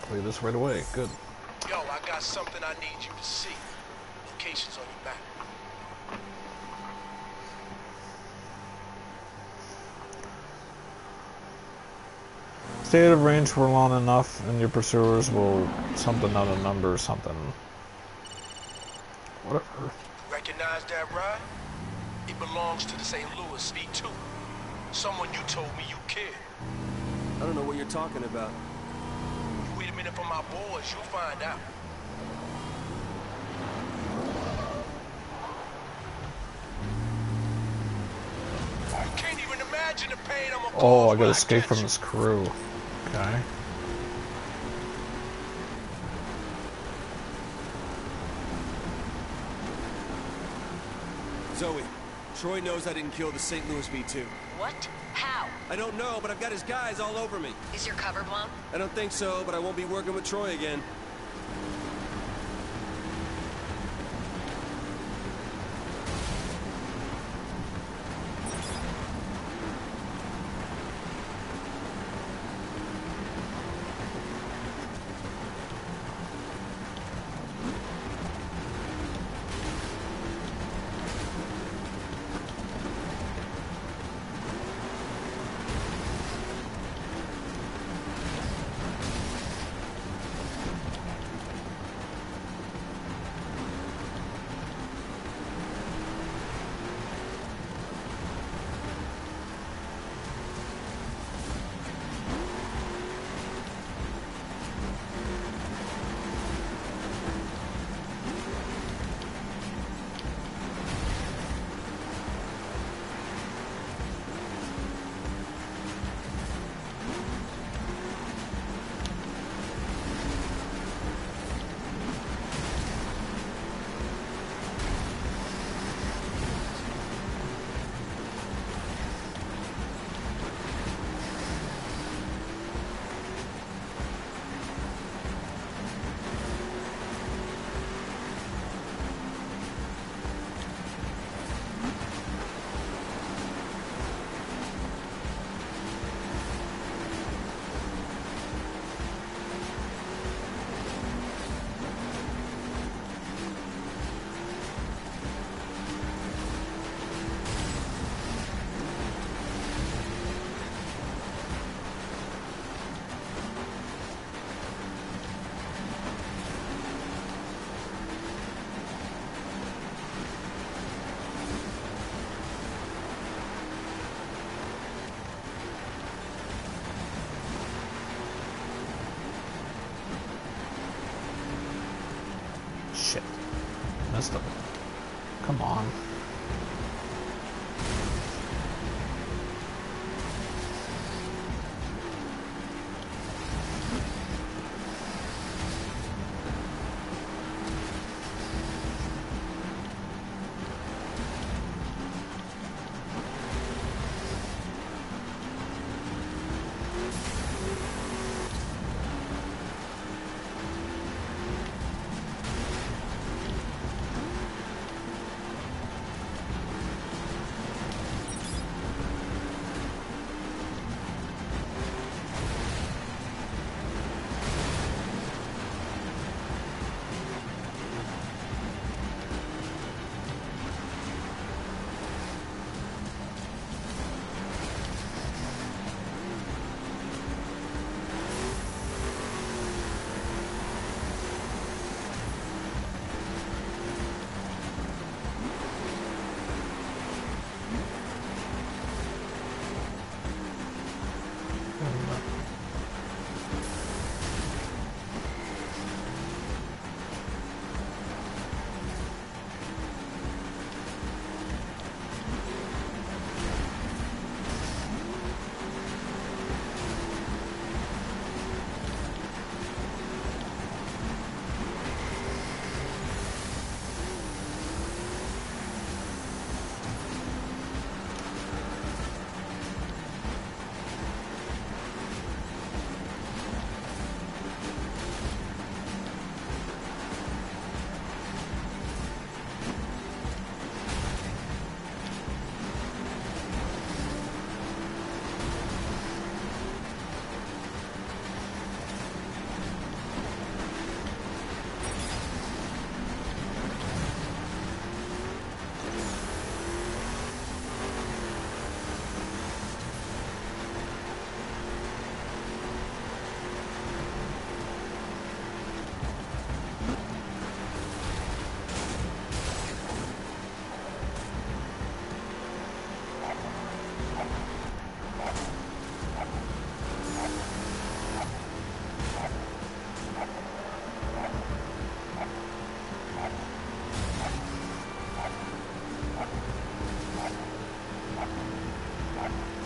Play this right away. Good. Yo, I got something I need you to see. Location's on your map. stay out of range for long enough, and your pursuers will something out of number or something. Whatever. Recognize that ride? It belongs to the St. Louis V2. Someone you told me you killed. I don't know what you're talking about. You wait a minute for my boys, you'll find out. You can't even imagine the pain I'm gonna Oh, cause I when gotta escape catch from you. this crew. Okay. Zoe, Troy knows I didn't kill the St. Louis V2. What? How? I don't know, but I've got his guys all over me. Is your cover blown? I don't think so, but I won't be working with Troy again. Shit. Messed up. Come on.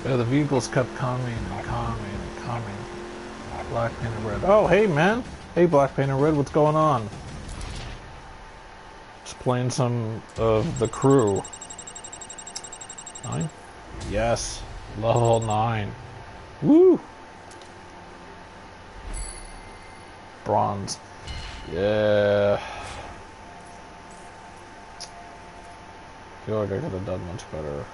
Yeah, the vehicles kept coming and coming and coming. Black painted red. Oh, hey, man. Hey, black painted red. What's going on? Just playing some of the crew. 9? Yes. Level 9. Woo! Bronze. Yeah. I feel like I could have done much better.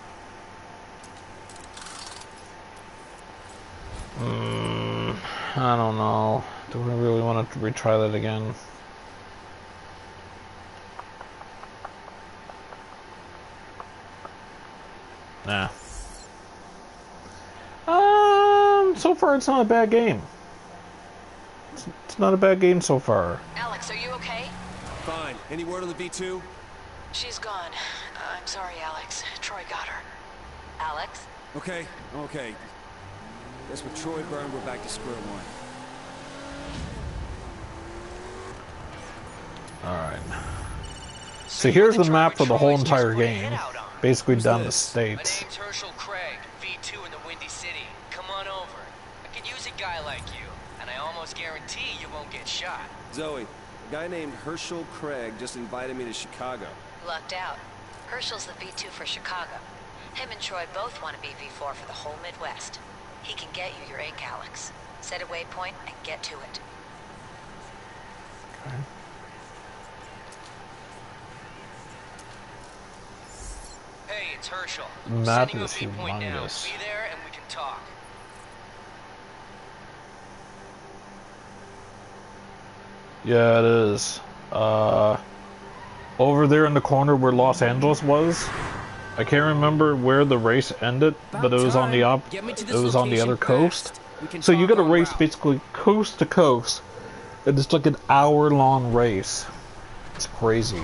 I don't know. Do I really want to retry that again? Nah. So far it's not a bad game. It's not a bad game so far. Alex, are you okay? Fine. Any word on the V2? She's gone. I'm sorry, Alex. Troy got her. Alex? Okay. Guess with Troy burned, we're back to square one. Alright. So here's the map for the whole entire game. Basically down the states. My name's Herschel Craig, V2 in the Windy City. Come on over. I could use a guy like you, and I almost guarantee you won't get shot. Zoe, a guy named Herschel Craig just invited me to Chicago. Lucked out. Herschel's the V2 for Chicago. Him and Troy both want to be V4 for the whole Midwest. He can get you your ink, Alex. Set a waypoint and get to it. Okay. Hey, it's Herschel. The map Sending you a is V-point now. humongous. Be there and we can talk. Yeah, it is. Over there in the corner where Los Angeles was. I can't remember where the race ended, but it was on the other coast. So you got to race basically coast to coast, and it's like an hour-long race. It's crazy.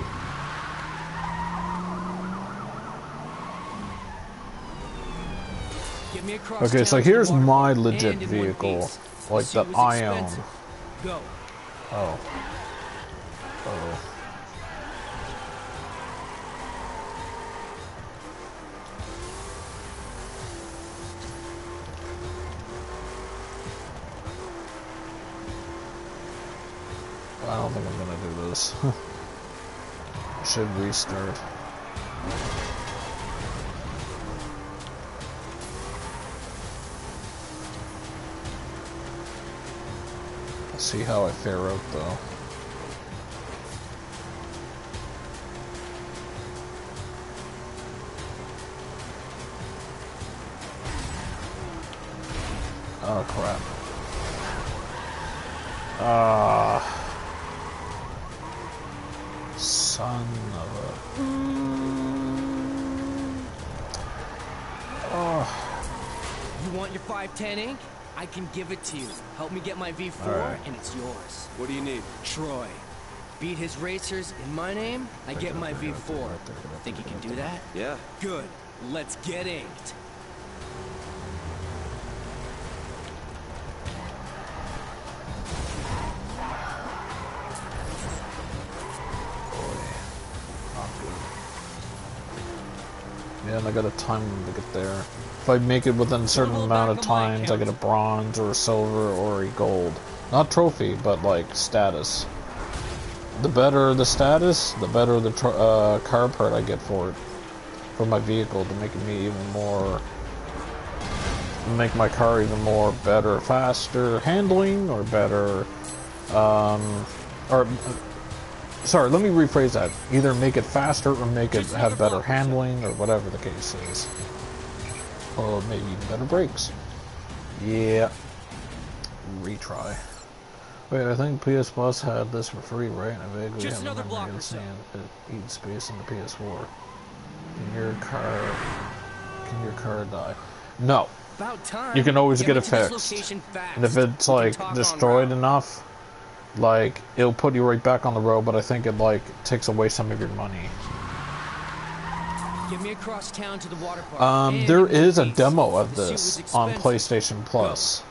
Okay, so here's my legit vehicle, like that I own. Go. Oh. Uh-oh. I don't think I'm gonna do this. Should restart. Let's see how I fare out though. Oh crap. Son of a... Oh. You want your 510 ink? I can give it to you. Help me get my V4 Alright. and it's yours. What do you need? Troy. Beat his racers in my name, I get my V4. Think you can do that? Yeah. Good. Let's get inked. Yeah, and I got a time to get there. If I make it within a certain amount of times, I get a bronze or a silver or a gold. Not trophy, but like status. The better the status, the better the car part I get for it. For my vehicle, to make me even more... Make my car even more better, faster handling, or better... Sorry, let me rephrase that. Either make it faster or make it have better handling or whatever the case is. Or maybe even better brakes. Yeah. Retry. Wait, I think PS Plus had this for free, right? I vaguely Just have another a block memory or of so. seeing it eat space in the PS4. Can your car die? No. About time. You can always get me it to this fixed. location fast. And if it's We can like talk on destroyed route. enough, like it'll put you right back on the road, but I think it like takes away some of your money. Get me across town to the water park. And There in one is a piece. demo of The suit this was on expensive. PlayStation Plus.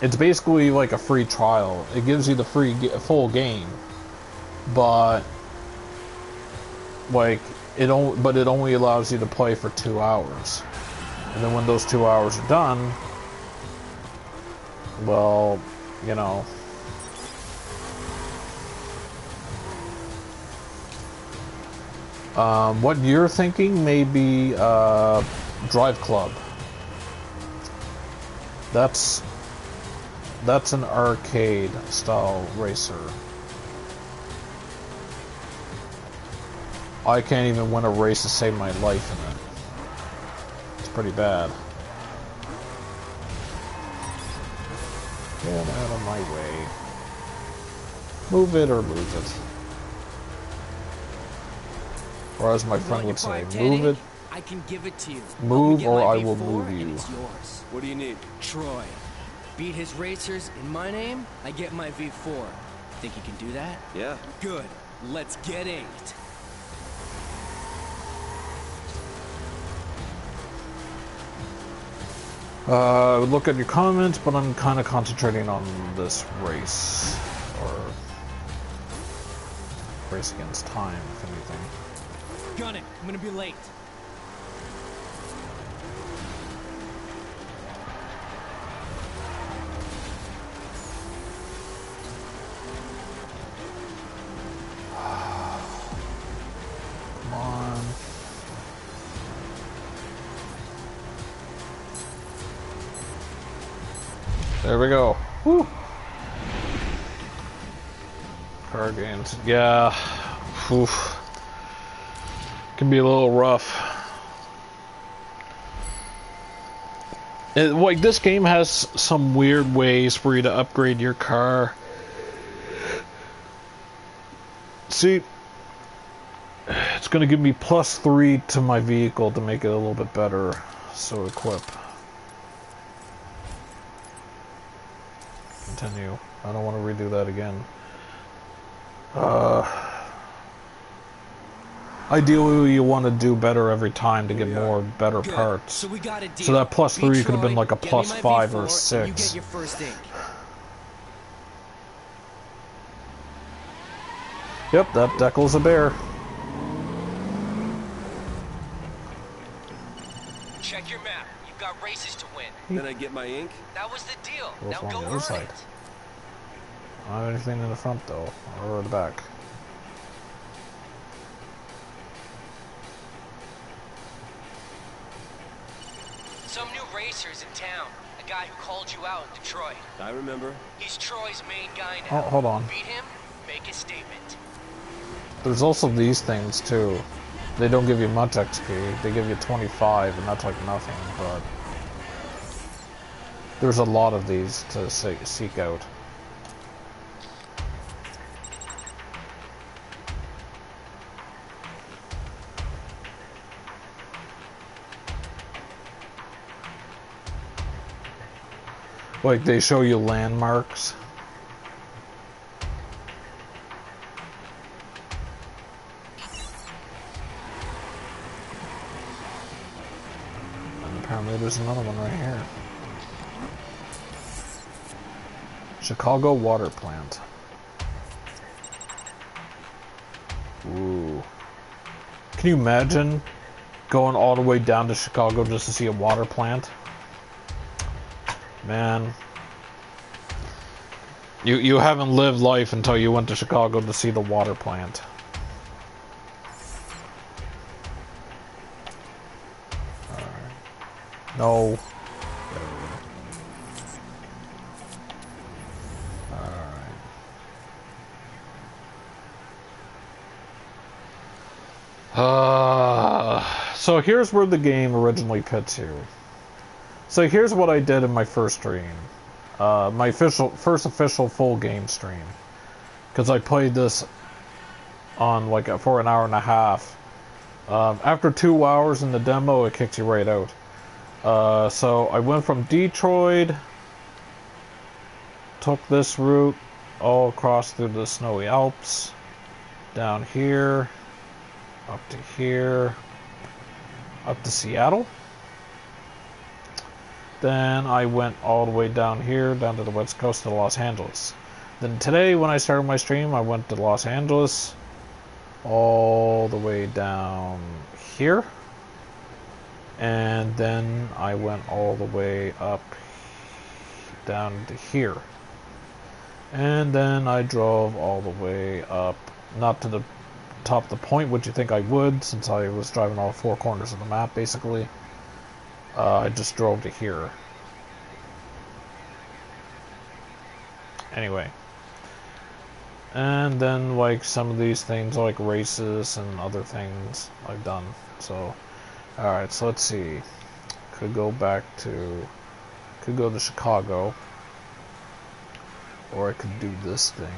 It's basically like a free trial. It gives you the full game, but like but it only allows you to play for 2 hours. And then when those 2 hours are done, well, you know. What you're thinking may be Drive Club. That's an arcade style racer. I can't even win a race to save my life in it. It's pretty bad. Get out of my way. Move it or lose it. Or as my friend would say, move it. I can give it to you. Move or I will move you. It's yours. What do you need? Troy. Beat his racers in my name, I get my V4. Think you can do that? Yeah. Good. Let's get inked. Look at your comments, but I'm kind of concentrating on this race. Or race against time, if anything. Gun it. I'm gonna be late. Come on. There we go. Woo. Car games. Yeah. Oof. Can be a little rough. Like, this game has some weird ways for you to upgrade your car. See, it's going to give me +3 to my vehicle to make it a little bit better. So equip. Continue. I don't want to redo that again. Ideally, you want to do better every time to get more better parts. So we got a deal. So that +3 could have been Troy, like a get me my +5 or V4, 6. and you get your first ink. Yep, that Deckel's a bear. Check your map. You've got races to win. Then I get my ink? That was the deal. What's Now on go the earn other side? it. I don't have anything in the front though, or the back. Some new racers in town. A guy who called you out in Detroit. I remember. He's Troy's main guy Oh, now. hold on. Beat him, make a statement. There's also these things too. They don't give you much XP. They give you 25, and that's like nothing, but there's a lot of these to seek out. Like, they show you landmarks. And apparently there's another one right here. Chicago water plant. Ooh. Can you imagine going all the way down to Chicago just to see a water plant? Man, you haven't lived life until you went to Chicago to see the water plant. Alright. No. Alright. So here's where the game originally pits you. So here's what I did in my first stream, my first official full game stream, because I played this on for an hour and a half. After 2 hours in the demo, it kicks you right out. So I went from Detroit, took this route all across through the snowy Alps, down here, up to here, up to Seattle. Then I went all the way down here, down to the west coast to Los Angeles. Then today, when I started my stream, I went to Los Angeles, all the way down here. And then I went all the way up down to here. And then I drove all the way up, not to the top of the point, which you think I would, since I was driving all four corners of the map, basically. I just drove to here. Anyway. And then, like, some of these things, like races and other things I've done. So, alright, so let's see. Could go to Chicago. Or I could do this thing.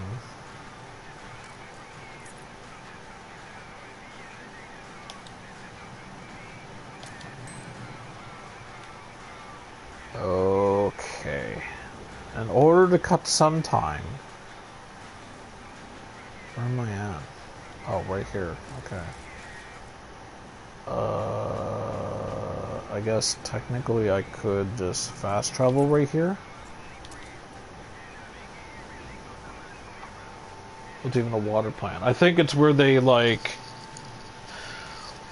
Okay. In order to cut some time. Where am I at? Oh, right here. Okay. I guess technically I could just fast travel right here. What's even a water plant? I think it's where they, like...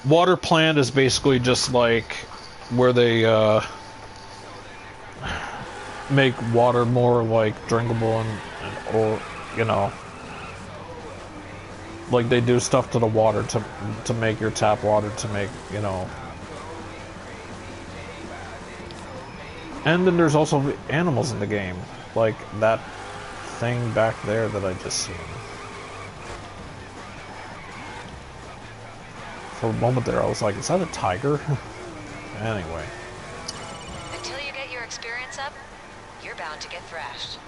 Water plant is basically just like where they make water more like drinkable and or you know, like they do stuff to the water to make your tap water to make, you know. And then there's also animals in the game, like that thing back there that I just seen. For a moment there, I was like, is that a tiger? Anyway. Until you get your experience up, you're bound to get thrashed.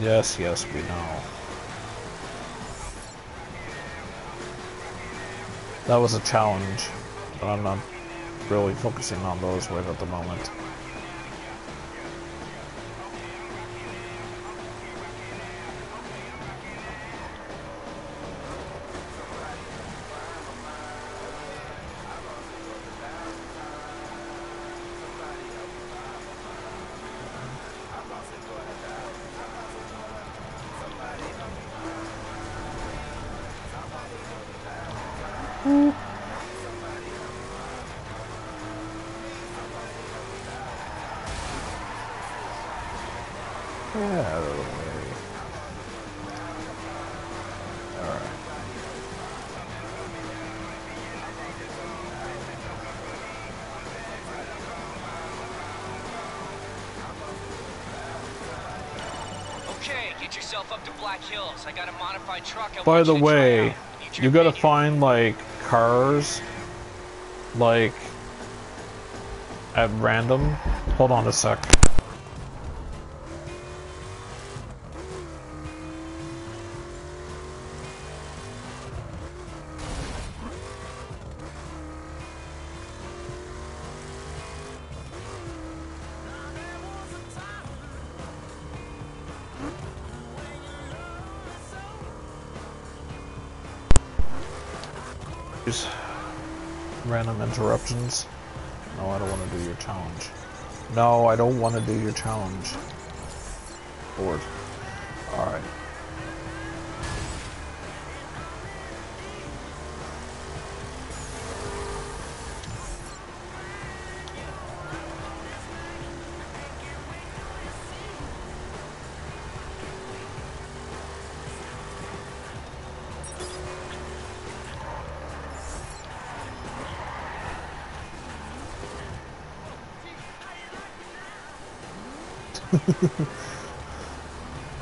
Yes, yes, we know. That was a challenge, but I'm not really focusing on those right at the moment. I got a modified truck. By the way, you gotta find like cars like at random. Hold on a sec. Random interruptions. No, I don't want to do your challenge. No, I don't want to do your challenge. Bored. Alright.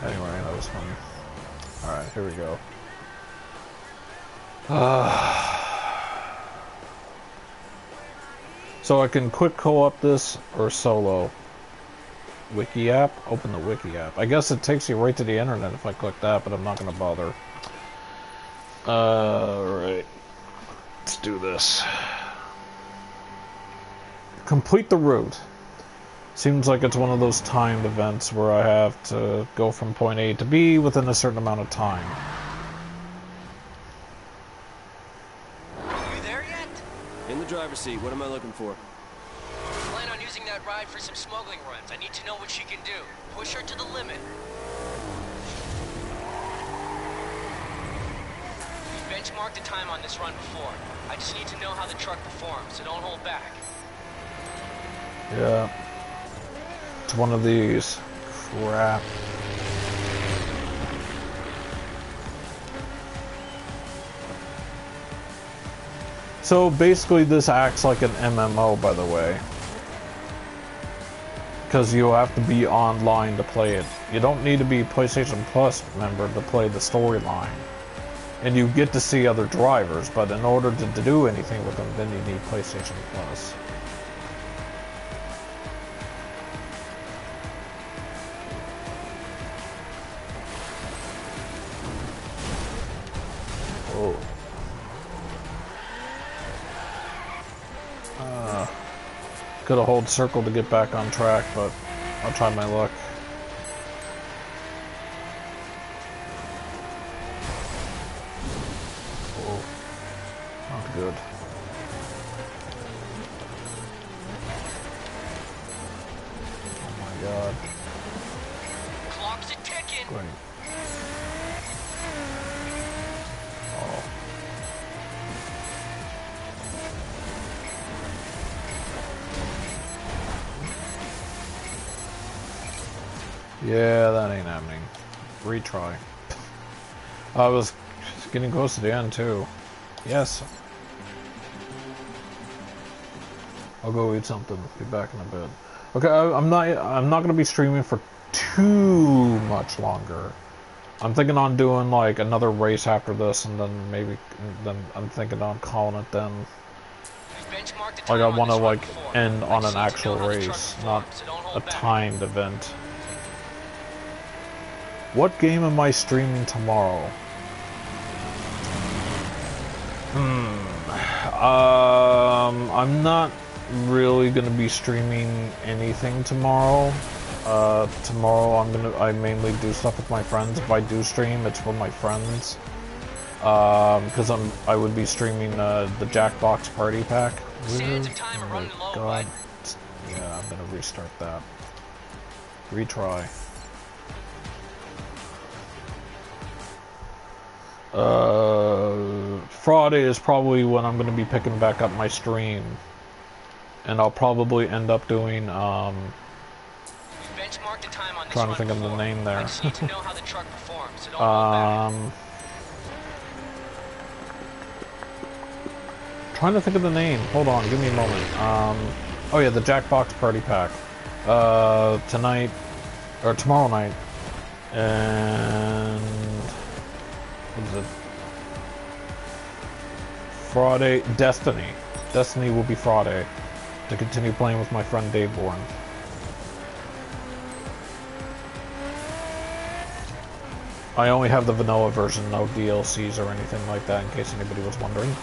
Anyway, that was fun. Alright, here we go. So I can quick co-op this or solo. Wiki app? Open the wiki app. I guess it takes you right to the internet if I click that, but I'm not going to bother. Alright. Let's do this. Complete the route. Seems like it's one of those timed events where I have to go from point A to B within a certain amount of time. You there yet? In the driver's seat. What am I looking for? Plan on using that ride for some smuggling runs. I need to know what she can do. Push her to the limit. benchmarked the time on this run before. I just need to know how the truck performs, so don't hold back. Yeah. It's one of these. Crap. So basically this acts like an MMO, by the way. Because you have to be online to play it. You don't need to be a PlayStation Plus member to play the storyline. And you get to see other drivers, but in order to do anything with them, then you need PlayStation Plus. Oh. Could have hold circle to get back on track, but I'll try my luck. Oh, not good. Oh my god. Clock's a ticking. Great. Oh. Yeah, that ain't happening. Retry. I was getting close to the end too. Yes. I'll go eat something. Be back in a bit. Okay, I'm not gonna be streaming for too much longer. I'm thinking on doing like another race after this, and then maybe I'm thinking on calling it then. Like I want to like end on an actual race, not a timed event. What game am I streaming tomorrow? I'm not really gonna be streaming anything tomorrow. Tomorrow I mainly do stuff with my friends. If I do stream, it's for my friends. Because I would be streaming the Jackbox Party Pack. Oh my god. Yeah, I'm gonna restart that. Retry. Friday is probably when I'm going to be picking back up my stream, and I'll probably end up doing trying to think of the name there. Trying to think of the name. Hold on, give me a moment. Oh yeah, the Jackbox Party Pack. Tonight or tomorrow night, and what is it? Friday, Destiny. Destiny will be Friday to continue playing with my friend Dave Bourne. I only have the vanilla version, no DLCs or anything like that, in case anybody was wondering.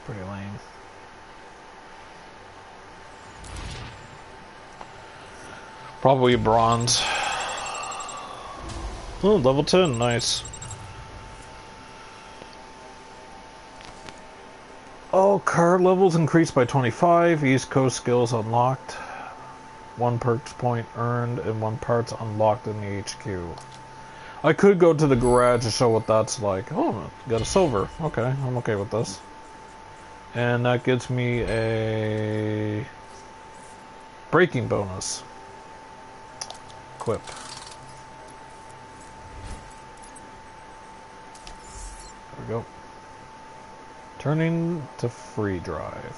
Pretty lame. Probably bronze. Oh, level 10, nice. Oh, car levels increased by 25. East Coast skills unlocked. 1 perks point earned and 1 parts unlocked in the HQ. I could go to the garage to show what that's like. Oh, got a silver. Okay, I'm okay with this. And that gives me a braking bonus. Equip. There we go. Turning to free drive.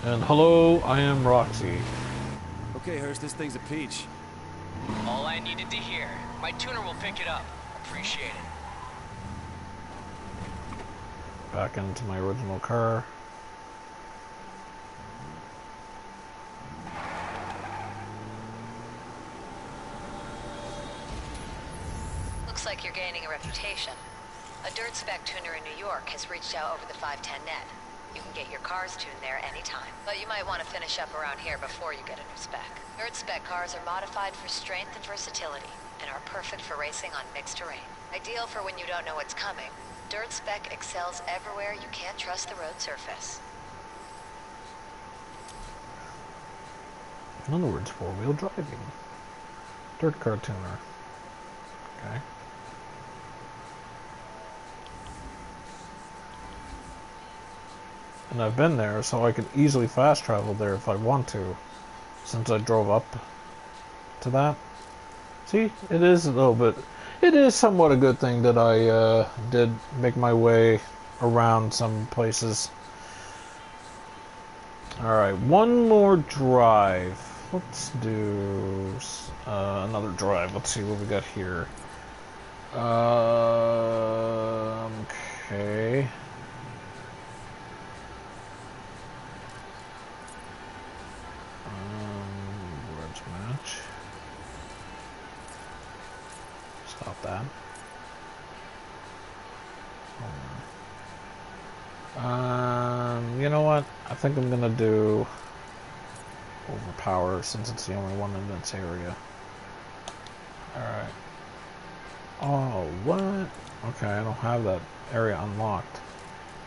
And hello, I am Roxy. Okay, Hurst, this thing's a peach. All I needed to hear. My tuner will pick it up. Appreciate it. Back into my original car. Looks like you're gaining a reputation. A dirt spec tuner in New York has reached out over the 510 net. You can get your cars tuned there anytime. But you might want to finish up around here before you get a new spec. Dirt spec cars are modified for strength and versatility, and are perfect for racing on mixed terrain. Ideal for when you don't know what's coming. Dirt spec excels everywhere you can't trust the road surface. In other words, four-wheel driving. Dirt car tuner. Okay. And I've been there, so I could easily fast travel there if I want to, since I drove up to that. See, it is a little bit, it is somewhat a good thing that I did make my way around some places. Alright, one more drive. Let's do another drive. Let's see what we got here. Okay. Words match. Stop that. You know what? I think I'm gonna do overpower since it's the only one in this area. Alright. Oh, what? Okay, I don't have that area unlocked.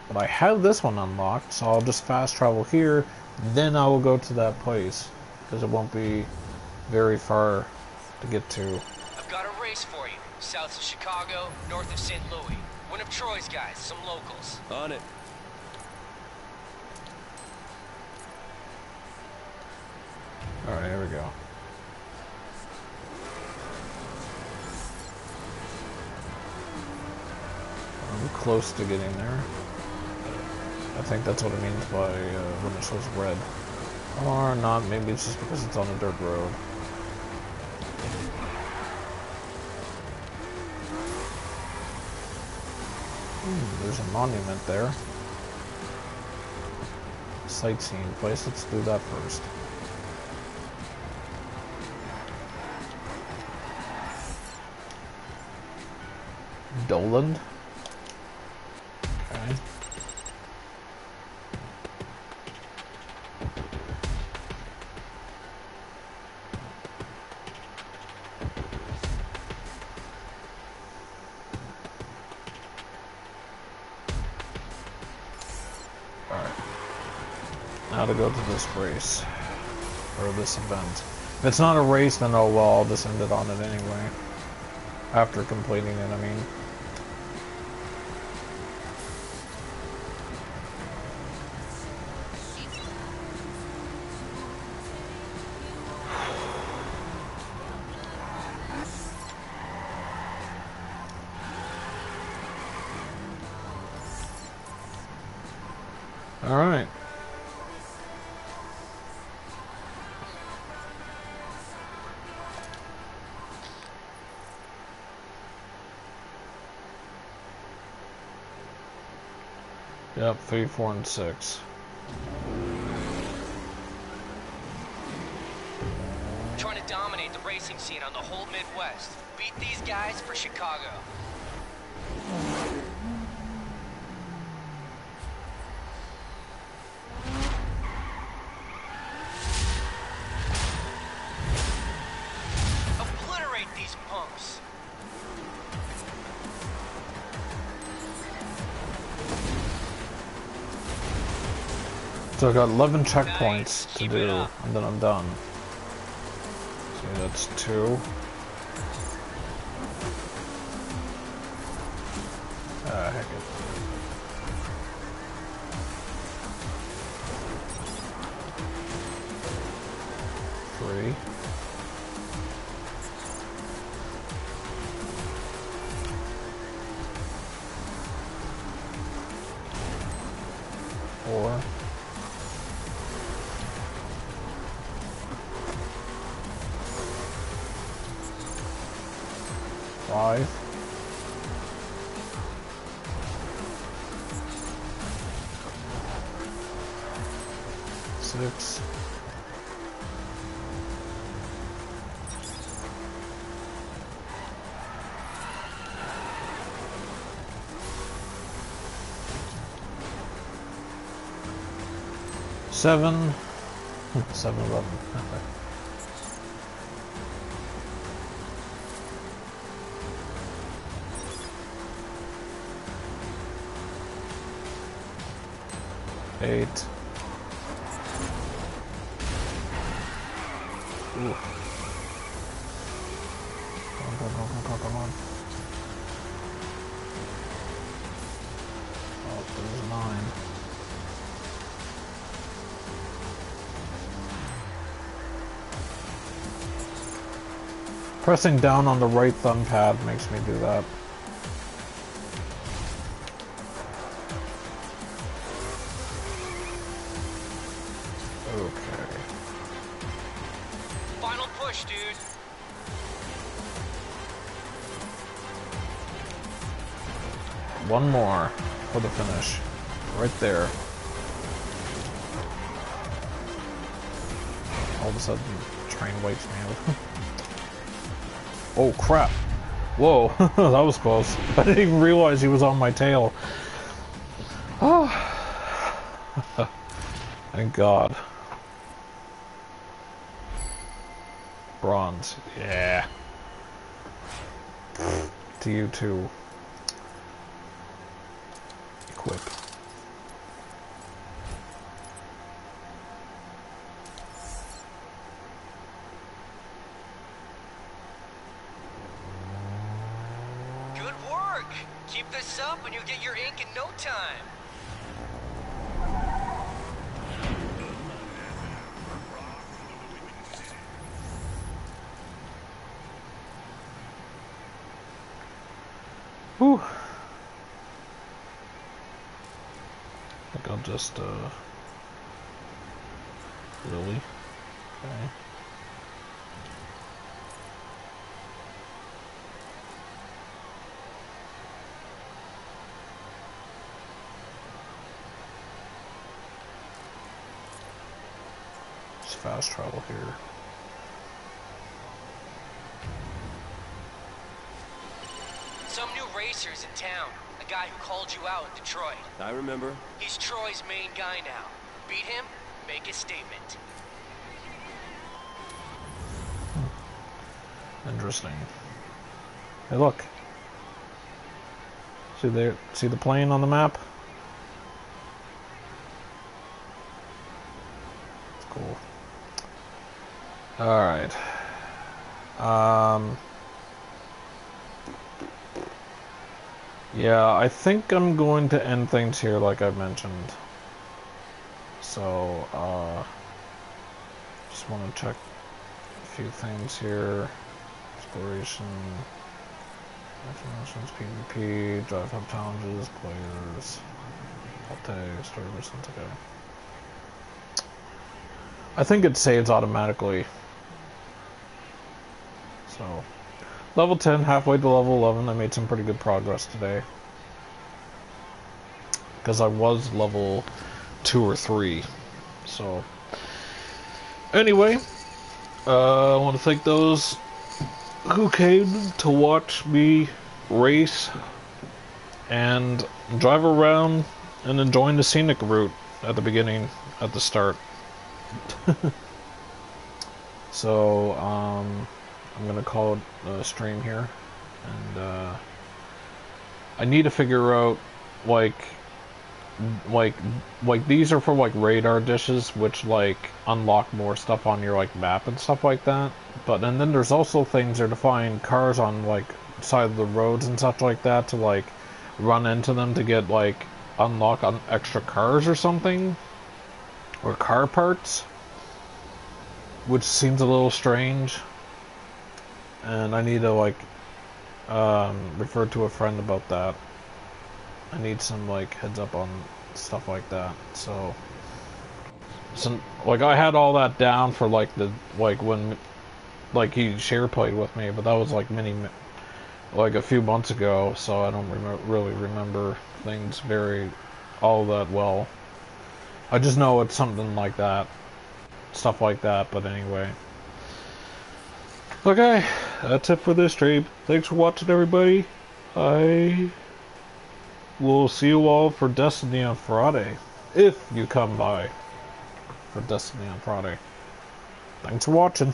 But I have this one unlocked, so I'll just fast travel here, then I will go to that place. Because it won't be very far to get to. I've got a race for you. South of Chicago, north of St. Louis. One of Troy's guys, some locals. On it. Alright, here we go. I'm close to getting there. I think that's what it means by when it shows red. Or not, maybe it's just because it's on a dirt road. There's a monument there. Sightseeing place, let's do that first. Doland. Okay. Alright. Now to go to this race. Or this event. If it's not a race, then oh well, I'll just end it on it anyway. After completing it, I mean. All right. Yep, 3, 4, and 6. Trying to dominate the racing scene on the whole Midwest. Beat these guys for Chicago. Obliterate these punks. So I got 11 checkpoints Nice. to Keep do, it up. and then I'm done. See, that's 2. Heck it. Three. Four. 5. 6. 7. 7-11. 8. Ooh. Come on. Oh, there's 9. Pressing down on the right thumb pad makes me do that. Okay. Final push, dude. One more for the finish. Right there. All of a sudden, train wipes me out. Oh crap. Whoa, that was close. I didn't even realize he was on my tail. Oh. Thank God. Bronze. Yeah. To you too. Equip. Good work. Keep this up and you'll get your ink in no time. Whew. I think I'll just, really? Okay. Just fast travel here. Some new racers in town. A guy who called you out in Detroit. I remember. He's Troy's main guy now. Beat him, make a statement. Interesting. Hey, look. See there? See the plane on the map? It's cool. All right. Yeah, I think I'm going to end things here, like I mentioned. So, just want to check a few things here. Exploration, missions, PvP, drive hub challenges, players, alt-tag, story missions, okay. I think it saves automatically. So, level 10, halfway to level 11, I made some pretty good progress today. Because I was level 2 or 3. So, anyway, I want to thank those who came to watch me race and drive around and enjoying the scenic route at the beginning, at the start. So, I'm gonna call it a stream here, and I need to figure out like these are for like radar dishes, which like unlock more stuff on your like map and stuff like that. But and then there's also things that define cars on like side of the roads and stuff like that to like run into them to get like unlock on extra cars or something, or car parts, which seems a little strange. And I need to like refer to a friend about that. I need some like heads up on stuff like that. So like I had all that down for like the when like he share played with me, but that was like like a few months ago, so I don't really remember things all that well. I just know it's something like that, stuff like that. But anyway, okay, that's it for this stream. Thanks for watching, everybody. I will see you all for Destiny on Friday, if you come by for Destiny on Friday. Thanks for watching.